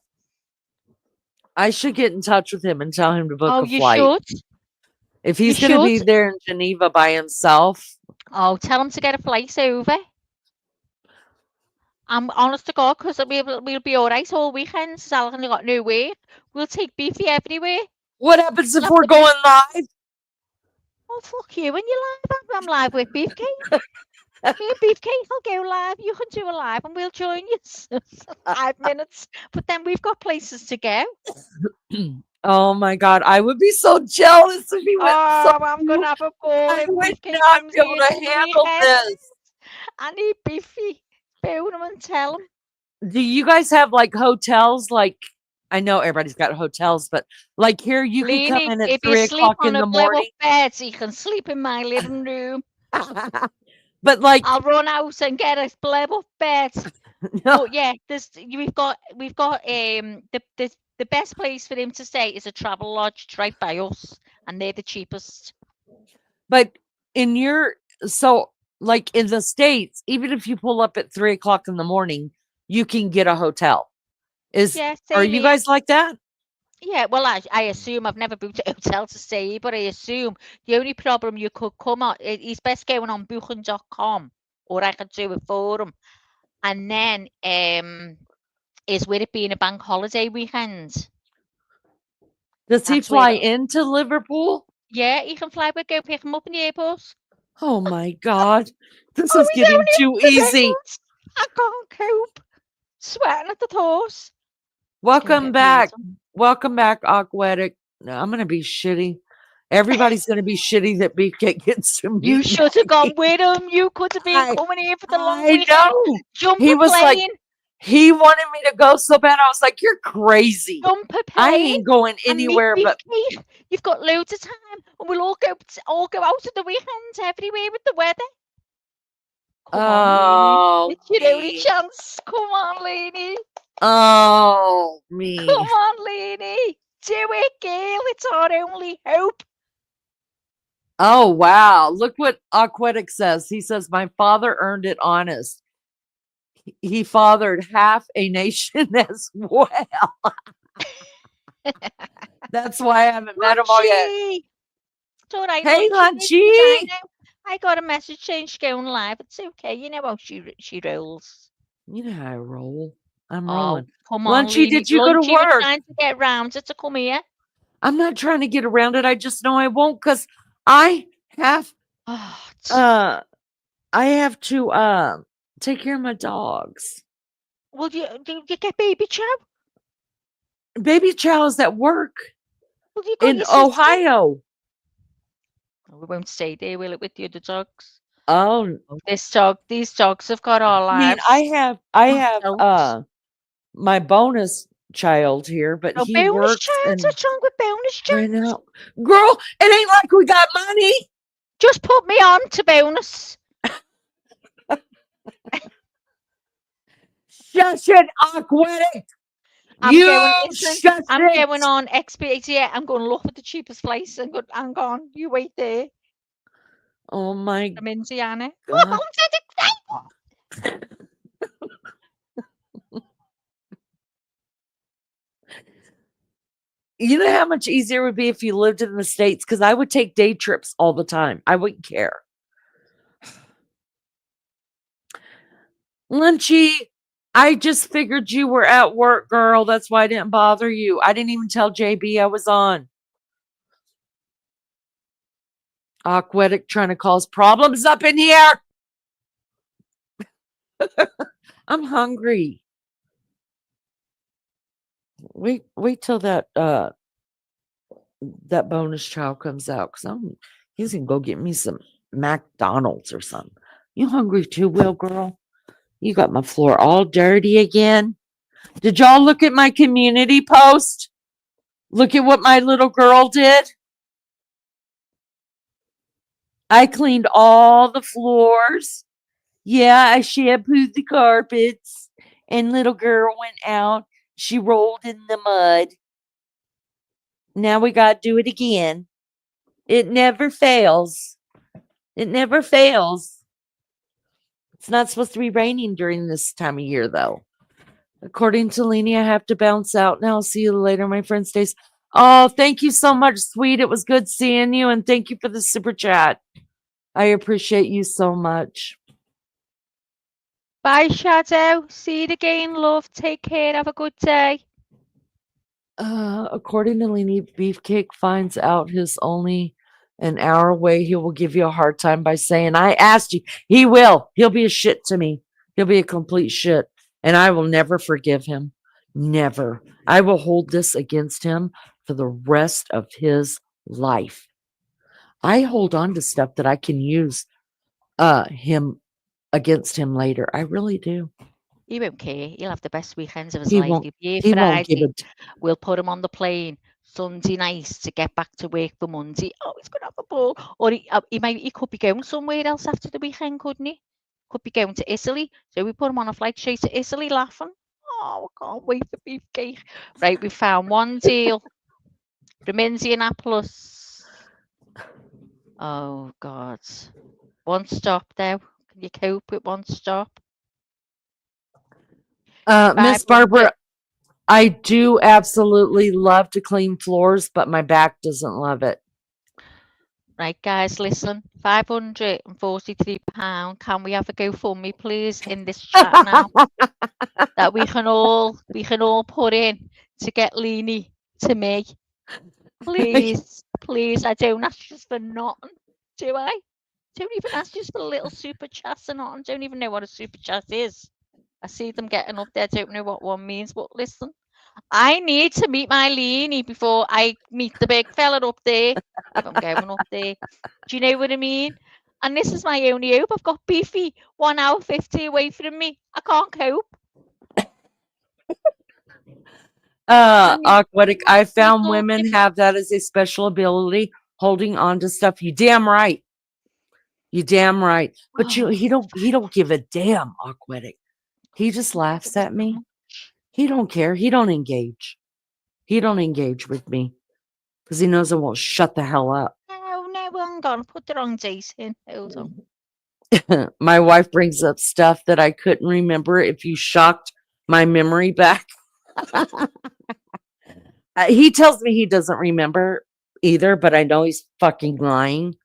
I should get in touch with him and tell him to book Oh, a you flight. should. If You he's going to be should. there in Geneva by himself, Oh, tell him to get a flight over. I'm honest to God, because we'll be all right all weekend. Sal's only got no work. We'll take Beefy everywhere. what happens if Love we're the going live? Oh, fuck you. When you're live, I'm live with Beefcake. Me and Beefcake will go live. You can do a live and we'll join you. 5 minutes. But then we've got places to go. Oh my God, I would be so jealous if he went. Oh, I'm going to have a ball I if would Beefcake not comes be able here to for the handle weekend. this. I need Beefy. Phone him and tell him. Do you guys have like hotels? Like, I know everybody's got hotels, but like here, you could come Leanie, in at if you 3 sleep o'clock on in a the blow up morning. bed, you can sleep in my living room. But like, I'll run out and get a blow up bed. no, But yeah, we've got the best place for him to stay is a travel lodge right by us, and they're the cheapest. but in your, so like in the States, even if you pull up at 3 o'clock in the morning, you can get a hotel. Yeah, Are same you here. guys like that? Yeah, well, I assume I've never booked a hotel to stay, but I assume the only problem you could come on, he's best going on booking.com, or I could do it for him. And then is with it being a bank holiday weekend. Does he That's where fly into Liverpool? Yeah, he can fly. We'll go pick him up in the airport. Oh my God, this Oh, is he's getting only too up the easy. road. I can't cope. Sweating at the horse. Welcome back. Welcome back, Aquatic. No, I'm gonna be shitty. Everybody's gonna be shitty that Beefcake gets to You meet should have gone Maggie. with him. You could have been I- coming here for the long I weekend. know. Jump He a was like, plane. he wanted me to go so bad. I was like, you're crazy. Jump a I plane. ain't going And meet anywhere but Beefcake. You've got loads of time, and we'll all go out at the weekends everywhere with the weather. Come on, Leanie. It's your only me. chance. Come on, Leanie. Oh, me. Come on, Leanie. Do it, girl. It's our only hope. Oh, wow. Look what Aquatic says. He says, my father earned it honest. He fathered half a nation as well. That's why I haven't met him all yet. Lunchy. It's all right. Hey, Lunchy. Lunchy. I got a message saying she's going live. It's okay. You know how she rolls. You know how I roll. I'm Oh, rolling. come on, Lunchy, Leanie. did you go to Lunchy, we're work? trying to get round to come here. I'm not trying to get around it. I just know I won't because I have Oh, I have to take care of my dogs. will you get baby chow? Baby Chow is at work Will you got in your sister? Ohio. We won't stay there, will it, with the other dogs? Oh, These dogs have got our I mean, lives. I have ourselves. my bonus child here, but Oh, he bonus works child. and What's wrong with bonus I child? know. Girl, it ain't like we got money. Just put me on to bonus. Shush it, Aquatic. I'm You going shush I'm it. going on Expedia. I'm going to look for the cheapest place and go, hang on, you wait there. Oh my I'm in Ziana. God. You know how much easier it would be if you lived in the States? Because I would take day trips all the time. I wouldn't care. Lunchy, I just figured you were at work, girl. That's why I didn't bother you. I didn't even tell JB I was on. Aquatic trying to cause problems up in here. I'm hungry. Wait till that bonus child comes out because he's gonna go get me some McDonald's or something. You hungry too, Will girl? You got my floor all dirty again. Did y'all look at my community post? Look at what my little girl did. I cleaned all the floors. Yeah, I shampooed the carpets, and little girl went out. She rolled in the mud. Now we got to do it again. It never fails. It never fails. It's not supposed to be raining during this time of year, though. According to Leni, I have to bounce out now. See you later, my friend Stace. Oh, thank you so much, sweet. It was good seeing you, and thank you for the super chat. I appreciate you so much. Bye, Shadow. See you again, love. Take care. Have a good day. According to Leni, Beefcake finds out his only an hour away. He will give you a hard time by saying, I asked you. He will. He'll be a shit to me. He'll be a complete shit. And I will never forgive him. Never. I will hold this against him for the rest of his life. I hold on to stuff that I can use him against him later. I really do. He won't care. He'll have the best weekends of his He life. won't. He'll be here He won't give Friday. it. We'll put him on the plane Sunday night to get back to work for Monday. Oh, he's gonna have a ball. Or he could be going somewhere else after the weekend, couldn't he? Could be going to Italy. So we put him on a flight straight to Italy, laughing. Oh, I can't wait for Beefcake. Right, we found one deal from Indianapolis. Oh God, one stop though. Can you cope with one stop? Miss Barbara, I do absolutely love to clean floors, but my back doesn't love it. Right, guys, listen. £543. Can we have a GoFundMe, please, in this chat now that we can all put in to get Leni to me? Please, please. I don't ask you for nothing, do I? Don't even ask you for a little super chat or nothing. Don't even know what a super chat is. I see them getting up there. Don't know what one means, but listen. I need to meet my Leni before I meet the big fella up there. If I'm going up there. Do you know what I mean? And this is my only hope. I've got Beefy 1 hour 50 away from me. I can't cope. Aquatic, I found women have that as a special ability, holding on to stuff. You damn right. You damn right. But he don't give a damn, Aquatic. He just laughs at me. He don't care. He don't engage. He don't engage with me because he knows I won't shut the hell up. No, I'm gonna put the wrong date in. Hold on. My wife brings up stuff that I couldn't remember if you shocked my memory back. He tells me he doesn't remember either, but I know he's fucking lying.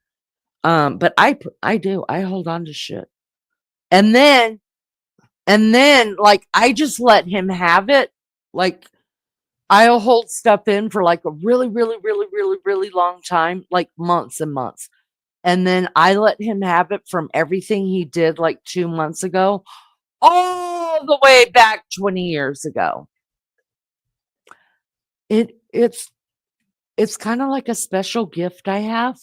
But I do. I hold on to shit. And then like I just let him have it. Like I'll hold stuff in for like a really, really, really, really, really long time, like months and months. And then I let him have it from everything he did like 2 months ago, all the way back 20 years ago. It's kind of like a special gift I have.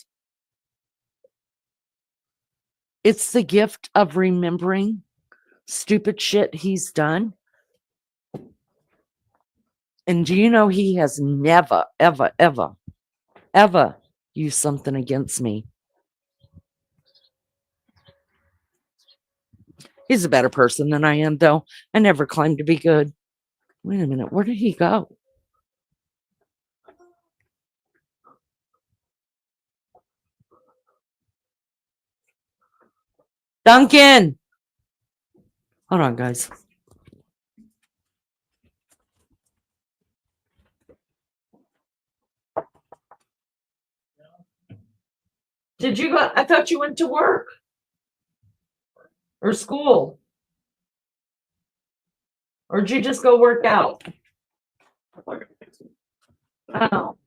It's the gift of remembering stupid shit he's done. And do you know he has never, ever, ever, ever used something against me? He's a better person than I am, though. I never claimed to be good. Wait a minute. Where did he go? Duncan! Hold on, guys. Did you go? I thought you went to work or school. Or did you just go work out? Oh.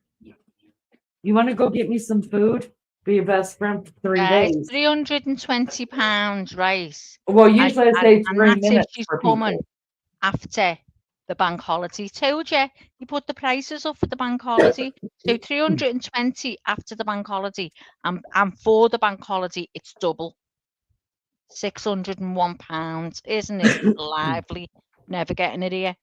You want to go get me some food? Be your best friend for 3 days. £320, right? Well, usually I say 3 minutes she's for coming people. after the bank holiday. Told you, you put the prices up for the bank holiday. So 320 after the bank holiday, and for the bank holiday, it's double. £601, isn't it lively? Never getting it here.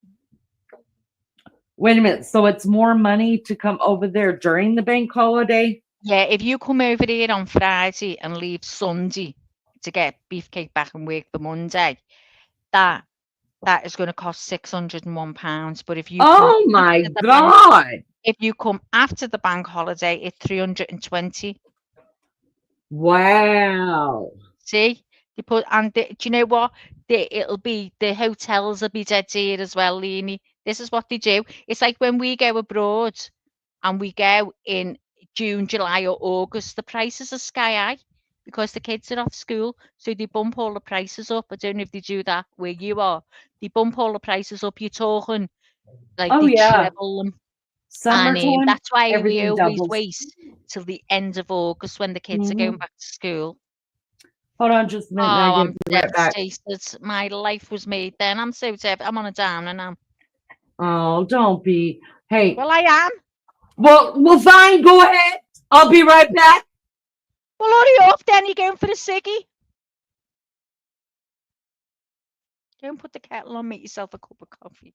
Wait a minute. So it's more money to come over there during the bank holiday? Yeah, if you come over here on Friday and leave Sunday, to get Beefcake back and work for Monday, that is going to cost £601. But if you Oh my God. if you come after the bank holiday, it's 320. Wow. See, they put do you know what? The hotels will be dead dear as well, Leanie. This is what they do. It's like when we go abroad and we go in June, July, or August, the prices are sky high because the kids are off school, so they bump all the prices up. I don't know if they do that where you are. They bump all the prices up. You're talking like Oh they yeah. treble them. And Summertime, that's why we everything always doubles. wait till the end of August when the kids are going back to school. Hold on just a minute. Oh, I I'm get right back. devastated. My life was made then. I'm so dead. I'm on a downer now. Oh, don't be. Hey. Well, I am. Well, fine. Go ahead. I'll be right back. Well, hurry up then. You're going for a ciggy. Go and put the kettle on. Make yourself a cup of coffee.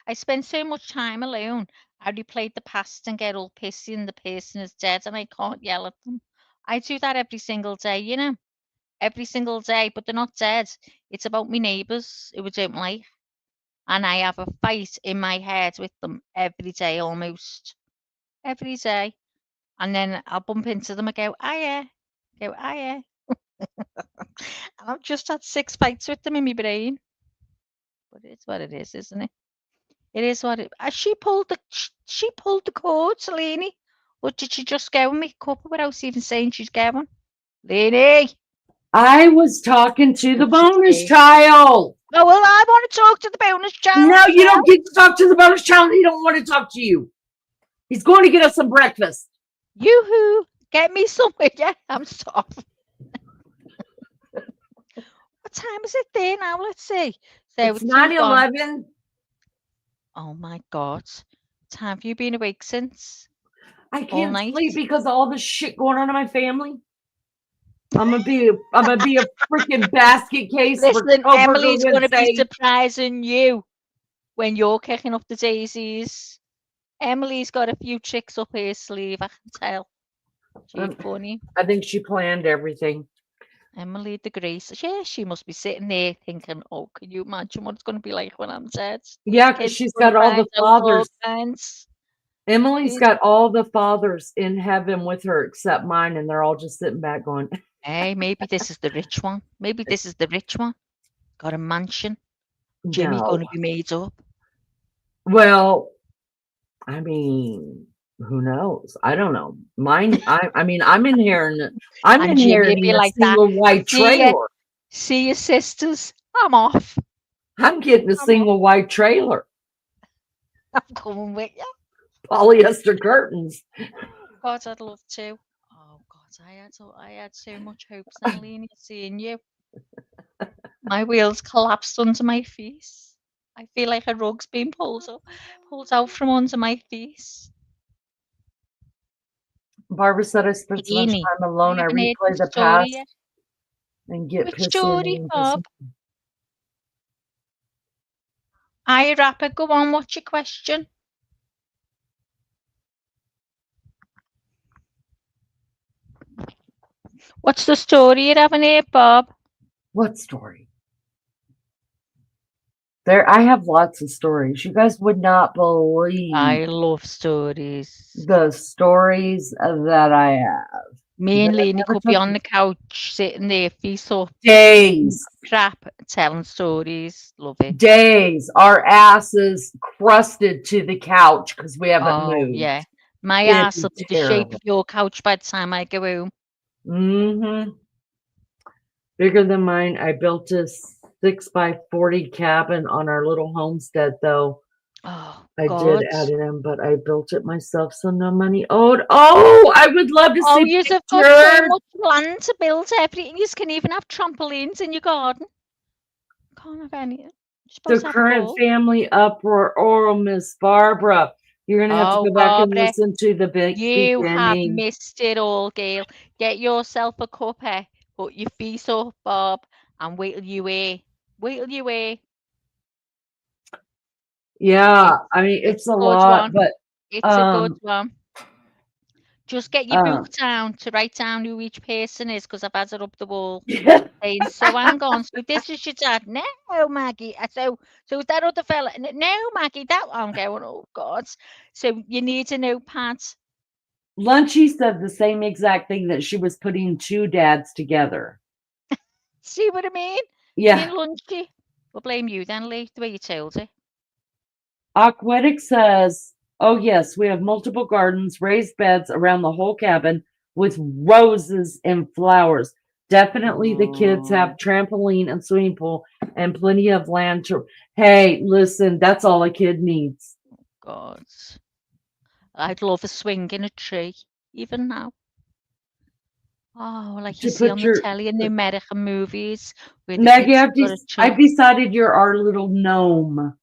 I spend so much time alone. I replayed the past and get all pissy and the person is dead and I can't yell at them. I do that every single day, you know. Every single day, but they're not dead. It's about my neighbours who I don't like. And I have a fight in my head with them every day almost. Every day. And then I'll bump into them and go, hiya. Go, hiya. And I've just had 6 fights with them in my brain. But it's what it is, isn't it? It is what it. She pulled the cord, Selene. Or did she just go and make a cup without even saying she's going? Lenny. I was talking to the bonus child. Oh, well, I want to talk to the bonus child. No, you don't get to talk to the bonus child. He don't want to talk to you. He's going to get us some breakfast. Yoo-hoo. Get me somewhere. Yeah, I'm starving. What time is it there now? Let's see. So it's 9:11. Oh, my God. Time have you been awake since? I can't sleep because of all the shit going on in my family. I'm gonna be a freaking basket case. Listen, Emily's gonna be surprising you when you're kicking up the daisies. Emily's got a few tricks up her sleeve, I can tell. She's funny. I think she planned everything. Emily the Grace. Yeah, she must be sitting there thinking, oh, can you imagine what it's going to be like when I'm dead? Yeah, because she's got all the fathers. Emily's got all the fathers in heaven with her except mine, and they're all just sitting back going, hey, maybe this is the rich one. Maybe this is the rich one. Got a mansion. Jimmy's going to be made up. Well, I mean, who knows? I don't know. Mine, I mean, I'm inheriting a single white trailer. See you, sisters. I'm off. I'm getting a single white trailer. I'm coming with you. Polyester curtains. God, I'd love to. Oh God, I had so much hope, Selene, seeing you. My wheels collapsed under my face. I feel like a rug's being pulled out from under my face. Barbara said I spent so much time alone. I replay the past and get pissed. Story, Bob? Aye, rapper, go on. What's your question? What's the story you're having here, Bob? What story? I have lots of stories. You guys would not believe. I love stories. The stories that I have. Me and Lenny could be on the couch, sitting there, feet up. Days. Crap, telling stories. Love it. Days. Our asses crusted to the couch because we haven't moved. Yeah. My ass will be the shape of your couch by the time I go home. Mm-hmm. Bigger than mine. I built a 6x40 cabin on our little homestead, though. Oh, I did add it in, but I built it myself, so no money owed. Oh, I would love to see pictures. You've got so much land to build everything. You can even have trampolines in your garden. Can't have any. The current family uproar, oral Miss Barbara. You're gonna have to go back and listen to the You have missed it all, Gail. Get yourself a cuppa, put your feet up, Bob, and wait till you hear. Wait till you hear. Yeah, I mean it's a lot, but it's a good one. Just get your Uh, book down to write down who each person is, because I've had it up the wall saying, so hang on, so this is your dad. No, Maggie. So that other fella. No, Maggie, that one. I'm going, oh, God. So you need a notepad. Lunchy said the same exact thing, that she was putting two dads together. See what I mean? Yeah. Being lunchy. We'll blame you then, Lee, the way you told it. Aquatic says, oh, yes, we have multiple gardens, raised beds around the whole cabin with roses and flowers. Definitely the kids have trampoline and swimming pool and plenty of land to. Hey, listen, that's all a kid needs. God. I'd love a swing in a tree, even now. Oh, like you To see on put the your telly in the American movies where the Maggie, kids have got a I've tree. decided you're our little gnome.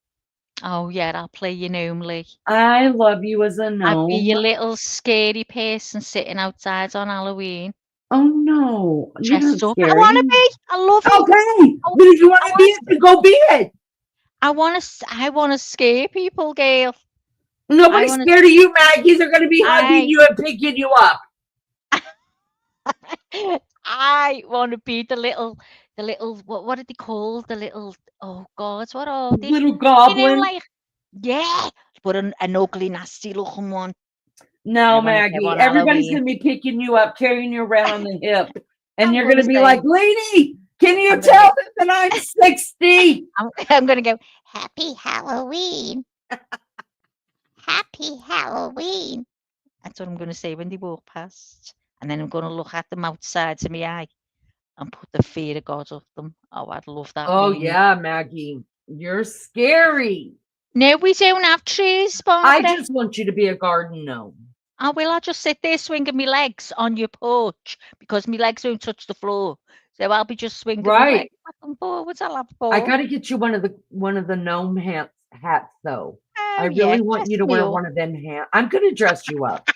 Oh, yeah, I'll play you gnome, Lee. I love you as a I'd be gnome. your little scary person sitting outside on Halloween. Oh no, you're not Dressed up. I scary. want to be. I love it. Okay, but if you want to be it, then go be it. I want to scare people, Gail. Nobody's wanna- scared of you, Maggie. They're going to be hugging I- you and picking you up. I want to be the little, what are they called? The little, oh God, what are they? Little goblin. Like, yeah, but an ugly, nasty looking one. No, I wanna go Maggie. on Everybody's Halloween. going to be picking you up, carrying you around on the hip. And I'm you're going to gonna be say- like, lady, can you I'm gonna tell them that I'm 60? I'm going to go, Happy Halloween. Happy Halloween. That's what I'm going to say when they walk past. And then I'm going to look at them outside to my eye and put the fear of God up them. Oh, I'd love that. Oh, really. yeah, Maggie. You're scary. No, we don't have trees, I Barbara. just want you to be a garden gnome. Oh, will I just sit there swinging my legs on your porch because my legs won't touch the floor? So I'll be just swinging my Right. legs back and forwards. I'll have ball. I got to get you one of the gnome hats, though. Oh, I yeah, really want dress you to me wear up. one of them hats. I'm going to dress you up.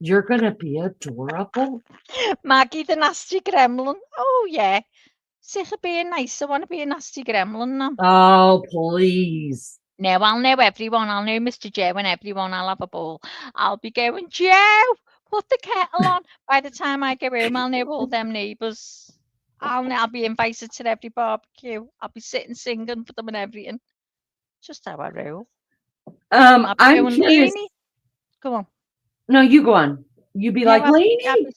You're going to be adorable. Maggie the nasty gremlin. Oh, yeah. Sick of being nice. I want to be a nasty gremlin now. Oh, please. No, I'll know everyone. I'll know Mr. Joe and everyone. I'll have a ball. I'll be going, Joe, put the kettle on. By the time I get home, I'll know all them neighbours. I'll be invited to every barbecue. I'll be sitting singing for them and everything. Just how I roll. I'll be I'm going, curious. Lainey. Go on. No, you go on. You be like, I'll Lainey. be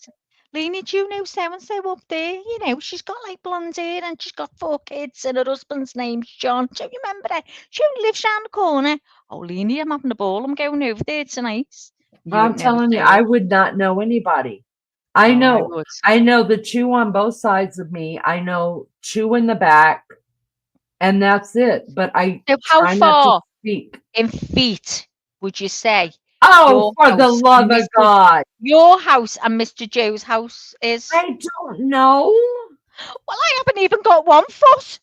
Lainey, do you know so-and-so up there? You know, she's got like blonde hair and she's got 4 kids and her husband's name's John. Do you remember her? She only lives round the corner. Oh, Lainey, I'm having a ball. I'm going over there tonight. I'm telling you, I would not know anybody. I know the 2 on both sides of me. I know 2 in the back, and that's it. But I So how try not to far speak. in feet would you say Oh, your for the house love and of Mr. God. your house and Mr. Joe's house is? I don't know. Well, I haven't even got 1 foot.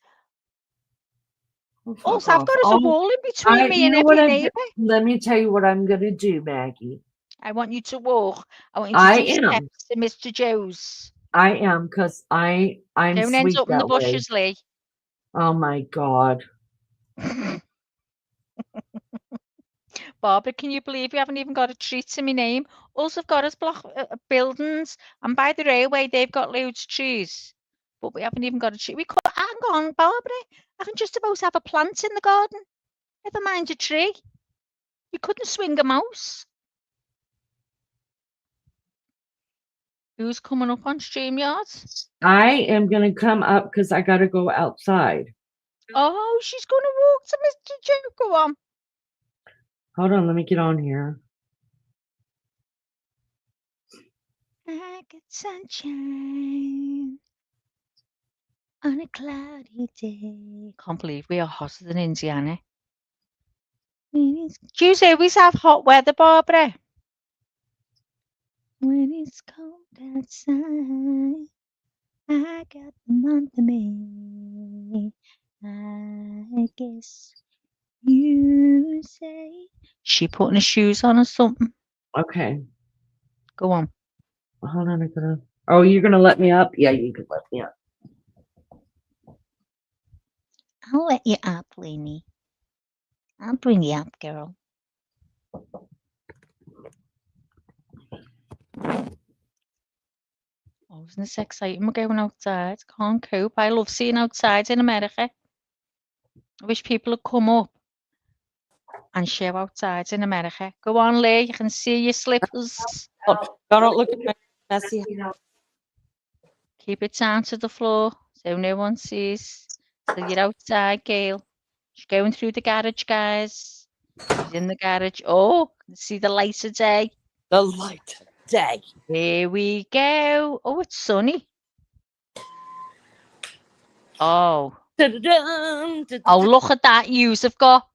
Oh, fuck All I've off. got is a wall in between me you and know what every I'm neighbour. Let me tell you what I'm going to do, Maggie. I want you to walk. I want you to I do am. steps to Mr. Joe's. I am, because I'm Don't end sweet up in the that way. bushes, Lee. Oh, my God. Barbara, can you believe we haven't even got a tree to my name? All I've got is block buildings, and by the railway they've got loads of trees, but we haven't even got a tree. We could hang on, Barbara. I can just about have a plant in the garden. Never mind a tree. You couldn't swing a mouse. Who's coming up on StreamYard? I am going to come up because I got to go outside. Oh, she's going to walk to Mr. Joe. Go on. Hold on, let me get on here. I get sunshine on a cloudy day. Can't believe we are hotter than Indiana. Do you always have hot weather, Barbara? When it's cold outside, I got the month of May. I guess you say she putting her shoes on or something. Okay. Go on. Hold on, oh, you're gonna let me up? Yeah, you can let me up. I'll let you up, Lainey. I'll bring you up, girl. Oh, isn't this exciting? We're going outside. Can't cope. I love seeing outside in America. I wish people would come up and show outside in America. Go on, Lee. You can see your slippers. Don't look at my messy. Keep it down to the floor so no one sees. So you're outside, Gail. She's going through the garage, guys. She's in the garage. Oh, see the light of day. The light of day. Here we go. Oh, it's sunny. Oh. Dun-dun-dun, dun-dun-dun. Oh, look at that yous have got.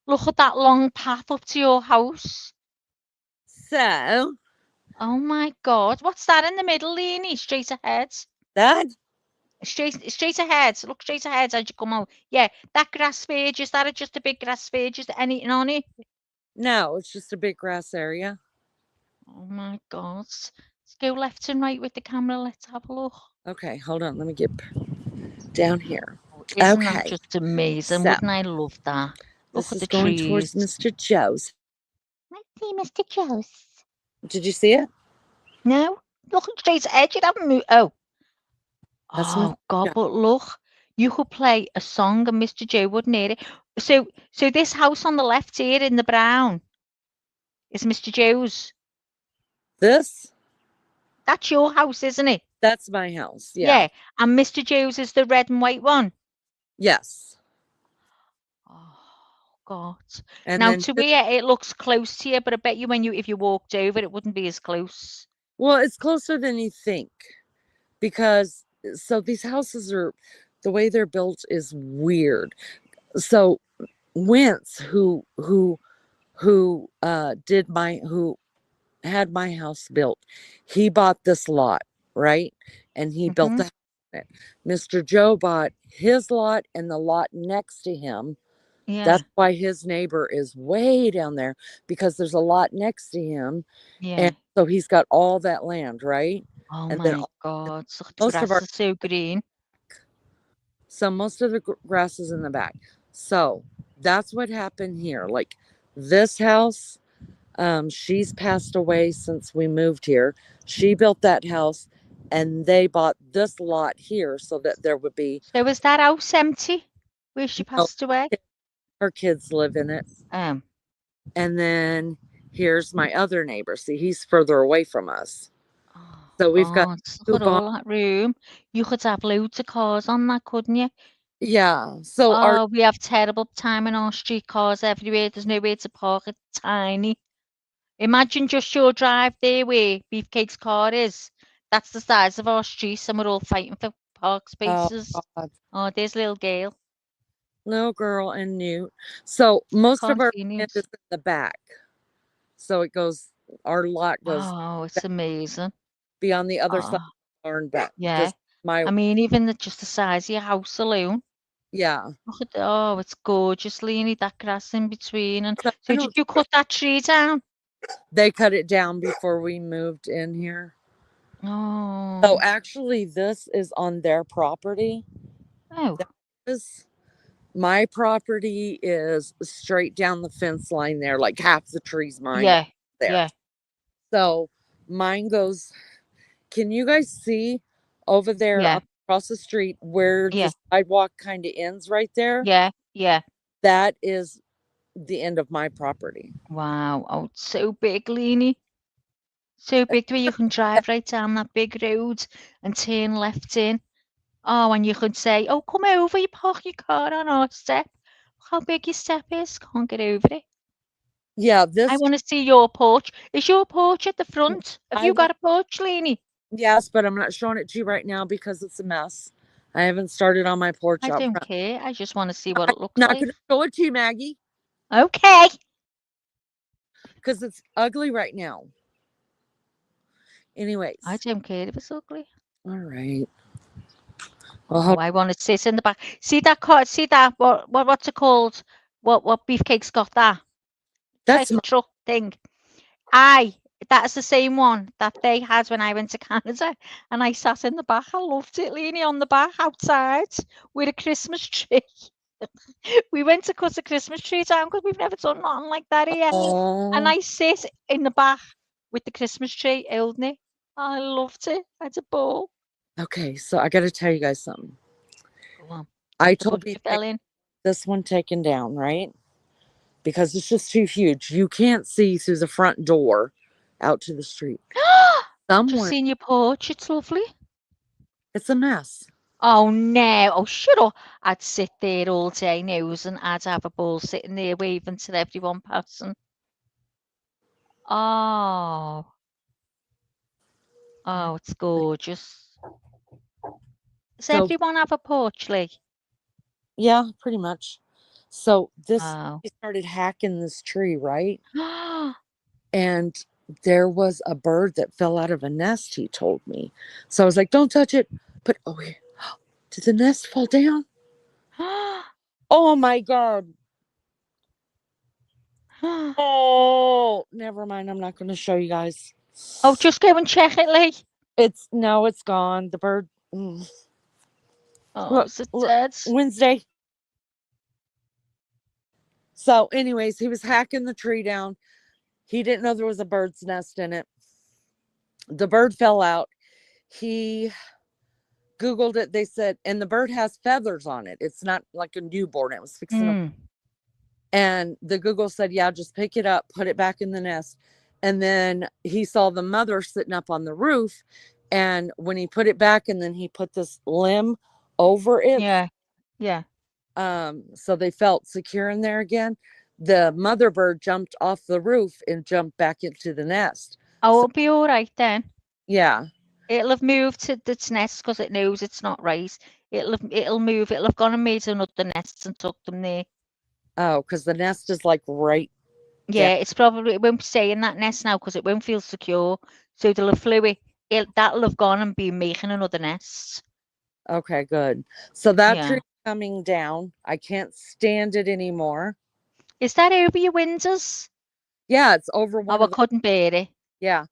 Look at that long path up to your house. So Oh my God. What's that in the middle, Leanie? Straight ahead. that Straight ahead. Look straight ahead as you come out. Yeah, that grass veg, is that just a big grass veg? Is there anything on it? no, it's just a big grass area. Oh my God. Let's go left and right with the camera. Let's have a look. Okay, hold on. Let me get down here. Oh, isn't that Okay, just amazing? so Wouldn't I love that? Look this at is the going trees. towards Mr. Joe's. I see Mr. Joe's. Did you see it? No, look straight ahead. You haven't moved. Oh. That's Oh Mr. God, Joe. but look, you could play a song and Mr. Joe wouldn't hear it. So this house on the left here in the brown is Mr. Joe's. This? That's your house, isn't it? That's my house. Yeah. And Mr. Joe's is the red and white one. Yes. Oh God. And Now then to this- here it looks close to you, but I bet you if you walked over it wouldn't be as close. well, it's closer than you think, because so these houses are, the way they're built is weird. So Wentz, who had my house built, he bought this lot, right? And he built the house on it. Mr. Joe bought his lot and the lot next to him. Yeah. That's why his neighbor is way down there, because there's a lot next to him. Yeah. And so he's got all that land, right? Oh and then my God. So the most of grass our- is so green. So most of the grass is in the back. So that's what happened here. Like this house, she's passed away since we moved here. She built that house and they bought this lot here so that there would be, So was that house empty where she No. passed away? her kids live in it. And then here's my other neighbor. See, he's further away from us. So we've got look at all that room. You could have loads of cars on that, couldn't you? Yeah. So we have terrible time in our street, cars everywhere. There's nowhere to park. It's tiny. Imagine just your drive there where Beefcake's car is. That's the size of our street, and we're all fighting for park spaces. Oh, there's little Gail. little girl and Newt. So most of Can't our see land Newt. is in the back. So it goes, our lot goes Oh, it's amazing. be on the other side of Oh, the barn back. yeah. Just my, I mean, even just the size of your house alone. yeah. Look at it's gorgeous, Leanie, that grass in between. And So I so don't- did you cut that tree down? They cut it down before we moved in here. Oh. So actually this is on their property. Oh. My property is straight down the fence line there, like half the trees mine. Yeah. There. Yeah. So mine goes, can you guys see over there Yeah. across the street where Yeah. the sidewalk kind of ends right there? Yeah. Yeah. That is the end of my property. Wow. Oh, it's so big, Leanie. So big where you can drive right down that big road and turn left in. Oh, and you could say, oh, come over, you park your car on our step. Look how big your step is. Can't get over it. Yeah, this I want to see your porch. Is your porch at the front? Have I you got a porch, Leanie? yes, but I'm not showing it to you right now because it's a mess. I haven't started on my porch I out don't front. care. I just want to see what it looks Not like. gonna show it to you, Maggie, Okay. because it's ugly right now. Anyways, I don't care if it's ugly. all right. Well, Oh, hold- I want to sit in the back. See that car? See that? What's it called? What Beefcake's got that? that's Like a truck thing. That's the same one that they had when I went to Canada, and I sat in the back. I loved it, Leanie, on the back outside with a Christmas tree. We went to cut a Christmas tree down because we've never done nothing like that here. And Oh, I sit in the back with the Christmas tree, holding it. I loved it. I had a ball. Okay, so I got to tell you guys something. Go on. I The told budget you fell in. this one taken down, right? Because it's just too huge. You can't see through the front door out to the street. Just Someone, seen your porch. It's lovely. it's a mess. Oh no! Oh shut up! I'd sit there all day nosing. I'd have a ball sitting there waving to everyone passing. Oh, oh, it's gorgeous. Does So, everyone have a porch, Lee? yeah, pretty much. So this, Oh. he started hacking this tree, right? Oh, And there was a bird that fell out of a nest, he told me. So I was like, don't touch it. But oh, did the nest fall down? Oh my God. Oh, never mind. I'm not going to show you guys. oh, just go and check it, Lee. It's gone. The bird. Oh, Look, is it look, dead? Wednesday. So, anyways, he was hacking the tree down. He didn't know there was a bird's nest in it. The bird fell out. He Googled it. They said, and the bird has feathers on it. It's not like a newborn. It was fixing to. And the Google said, yeah, just pick it up, put it back in the nest. And then he saw the mother sitting up on the roof. And when he put it back, and then he put this limb over it. Yeah, yeah. So they felt secure in there again. The mother bird jumped off the roof and jumped back into the nest. Oh, So- it'll be all right then. Yeah. It'll have moved to its nest because it knows it's not right. It'll move. It'll have gone and made another nest and took them there. Oh, because the nest is like right. Yeah, it's probably, it won't stay in that nest now because it won't feel secure. So they'll have flew it. That'll have gone and be making another nest. Okay, good. So that Yeah. tree coming down. I can't stand it anymore. Is that over your windows? Yeah, it's over one Oh, I of the, couldn't bear it. yeah.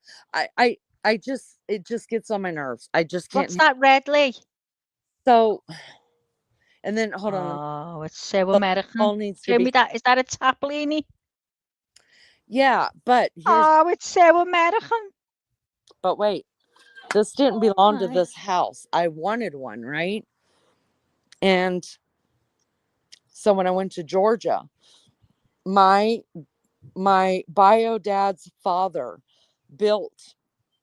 It just gets on my nerves. I just can't. What's that, Redley? So, and then hold on. Oh, it's so The American. wall needs to Show be. me that. Is that a tapolini? Yeah, but here's. Oh, it's so American. But wait, this didn't belong to my. this house. I wanted one, right? And so when I went to Georgia, my bio dad's father built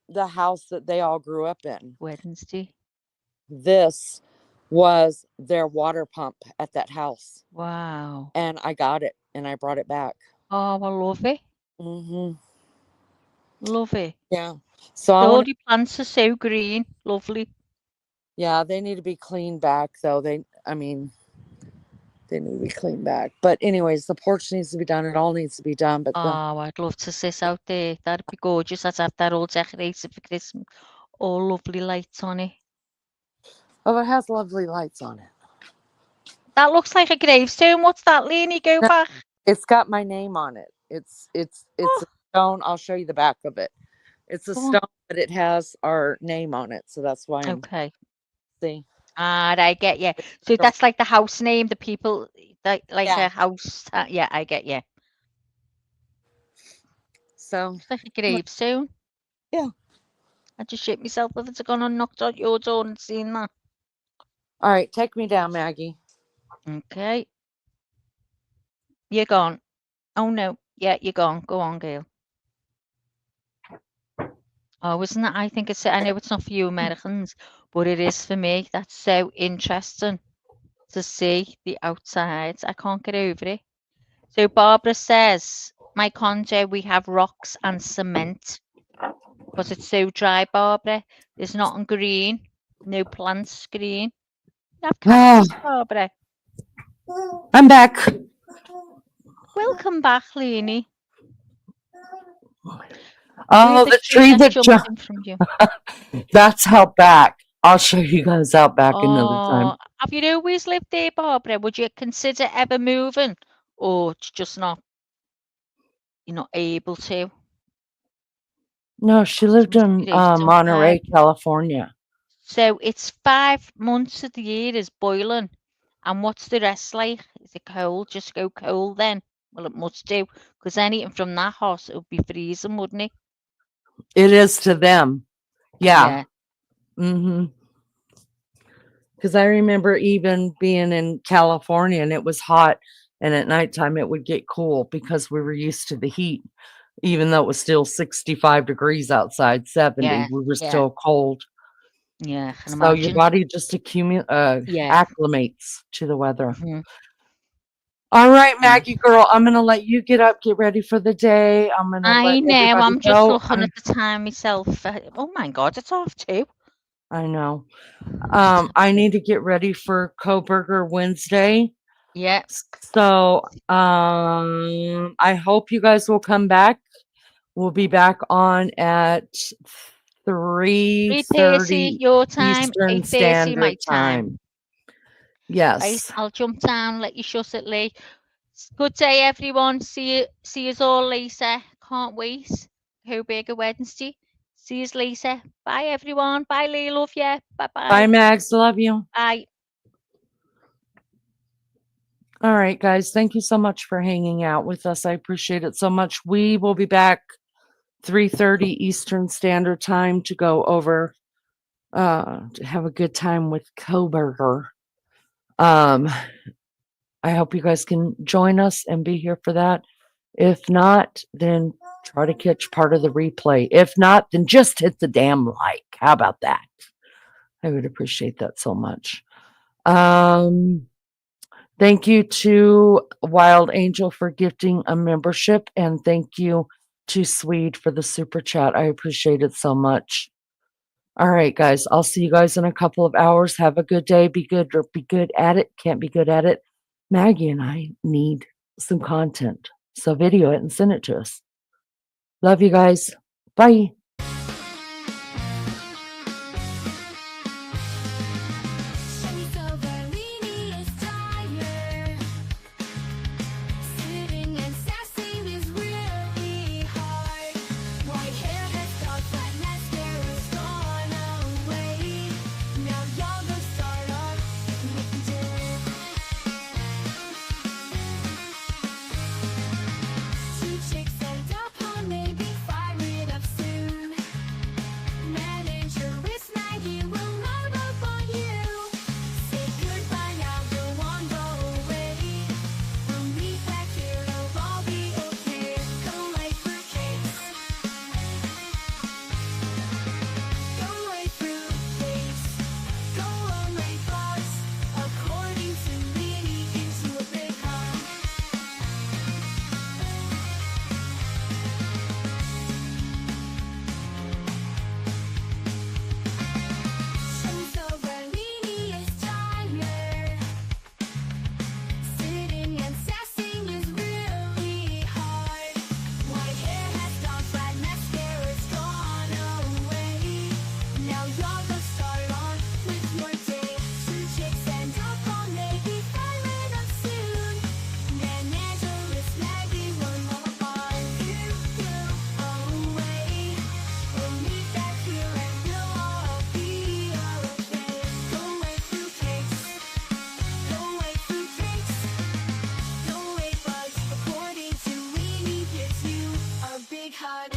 the house that they all grew up in. Wednesday. This was their water pump at that house. Wow. And I got it and I brought it back. Oh, I love it. Mm-hmm. Love it. Yeah. So All your plants are so green. Lovely. yeah, they need to be cleaned back though. They need to be cleaned back. But anyways, the porch needs to be done. It all needs to be done. But Oh, I'd love to sit out there. That'd be gorgeous. I'd have that all decorated for Christmas. All lovely lights on it. oh, it has lovely lights on it. That looks like a gravestone. What's that, Leonie? Go No. back. It's got my name on it. It's a stone. I'll show you the back of it. It's a Go on. stone, but it has our name on it. So that's why I'm Okay. see. Ah, I get you. So that's like the house name, the people, like Yeah. a house. Yeah, I get you. So It's like a gravestone. Yeah. I just shit myself if it's gone and knocked on your door and seen that. all right, take me down, Maggie. Okay. You're gone. Oh no. Yeah, you're gone. Go on, Gail. Oh, isn't it? I think I know it's not for you Americans, but it is for me. That's so interesting to see the outside. I can't get over it. So Barbara says, my condo, we have rocks and cement because it's so dry, Barbara. There's nothing green, no plants green. You have cactus, Barbara. I'm back. Welcome back, Leonie. Oh, Where's the tree that jumped jumped. in from you? That's out back. I'll show you guys out back another time. Oh, have you always lived there, Barbara? Would you consider ever moving, or it's just not? You're not able to. No, she lived in Gravestone Monterey, Park. California. So it's 5 months of the year is boiling. And what's the rest like? Is it cold? Just go cold then? Well, it must do. Because anything from that house, it would be freezing, wouldn't it? It is to them. Yeah. Yeah. Mm-hmm. Because I remember even being in California and it was hot, and at nighttime it would get cool because we were used to the heat. Even though it was still 65 degrees outside, 70, Yeah. we were Yeah. still cold. Yeah. I can So your imagine. body just Yeah. acclimates to the weather. Mhm. All right, Yeah. Maggie girl, I'm gonna let you get up, get ready for the day. I'm gonna I let know. everybody I'm just go. looking at the time myself. Oh my God, it's 2:30. I know. I need to get ready for Coburger Wednesday. Yeah. So I hope you guys will come back. We'll be back on at 3:30 3:30 your time, Eastern 8:30 my Standard time. Time. Right, Yes. I'll jump down, let you shut it, Lee. Good day, everyone. See you all later. Can't wait. Coburger Wednesday. See you later. Bye, everyone. Bye, Lee. Love you. Bye, Bye-bye. Max. Love you. Bye. All right, guys. Thank you so much for hanging out with us. I appreciate it so much. We will be back 3:30 Eastern Standard Time to go over to have a good time with Coburger. I hope you guys can join us and be here for that. If not, then try to catch part of the replay. If not, then just hit the damn like. How about that? I would appreciate that so much. Thank you to Wild Angel for gifting a membership, and thank you to Swede for the super chat. I appreciate it so much. All right, guys. I'll see you guys in a couple of hours. Have a good day. Be good or be good at it. Can't be good at it. Maggie and I need some content. So video it and send it to us. Love you guys. Bye. Sitting and sassing is really hard. White hair has got black mascara's gone away. Now y'all go start off with the day. Two chicks and a pond, maybe fire it up soon. Manageress Maggie will load up on you. Say goodbye now, go on, go away. We'll meet back here, it'll all be okay. Go wait for cakes. Go wait for cakes. Go on late bus. According to Leanie, into a big hug. She's over, Leanie is tired. Sitting and sassing is really hard. White hair has gone black, mascara's gone away. Now y'all go start on with your day. Two chicks and a pond, maybe firing up soon. Manageress Maggie will lullaby you away. We'll meet back here and we'll all be okay. Go wait through cakes. Go wait through cakes. Go wait bugs. According to Weenie, gives you a big hug.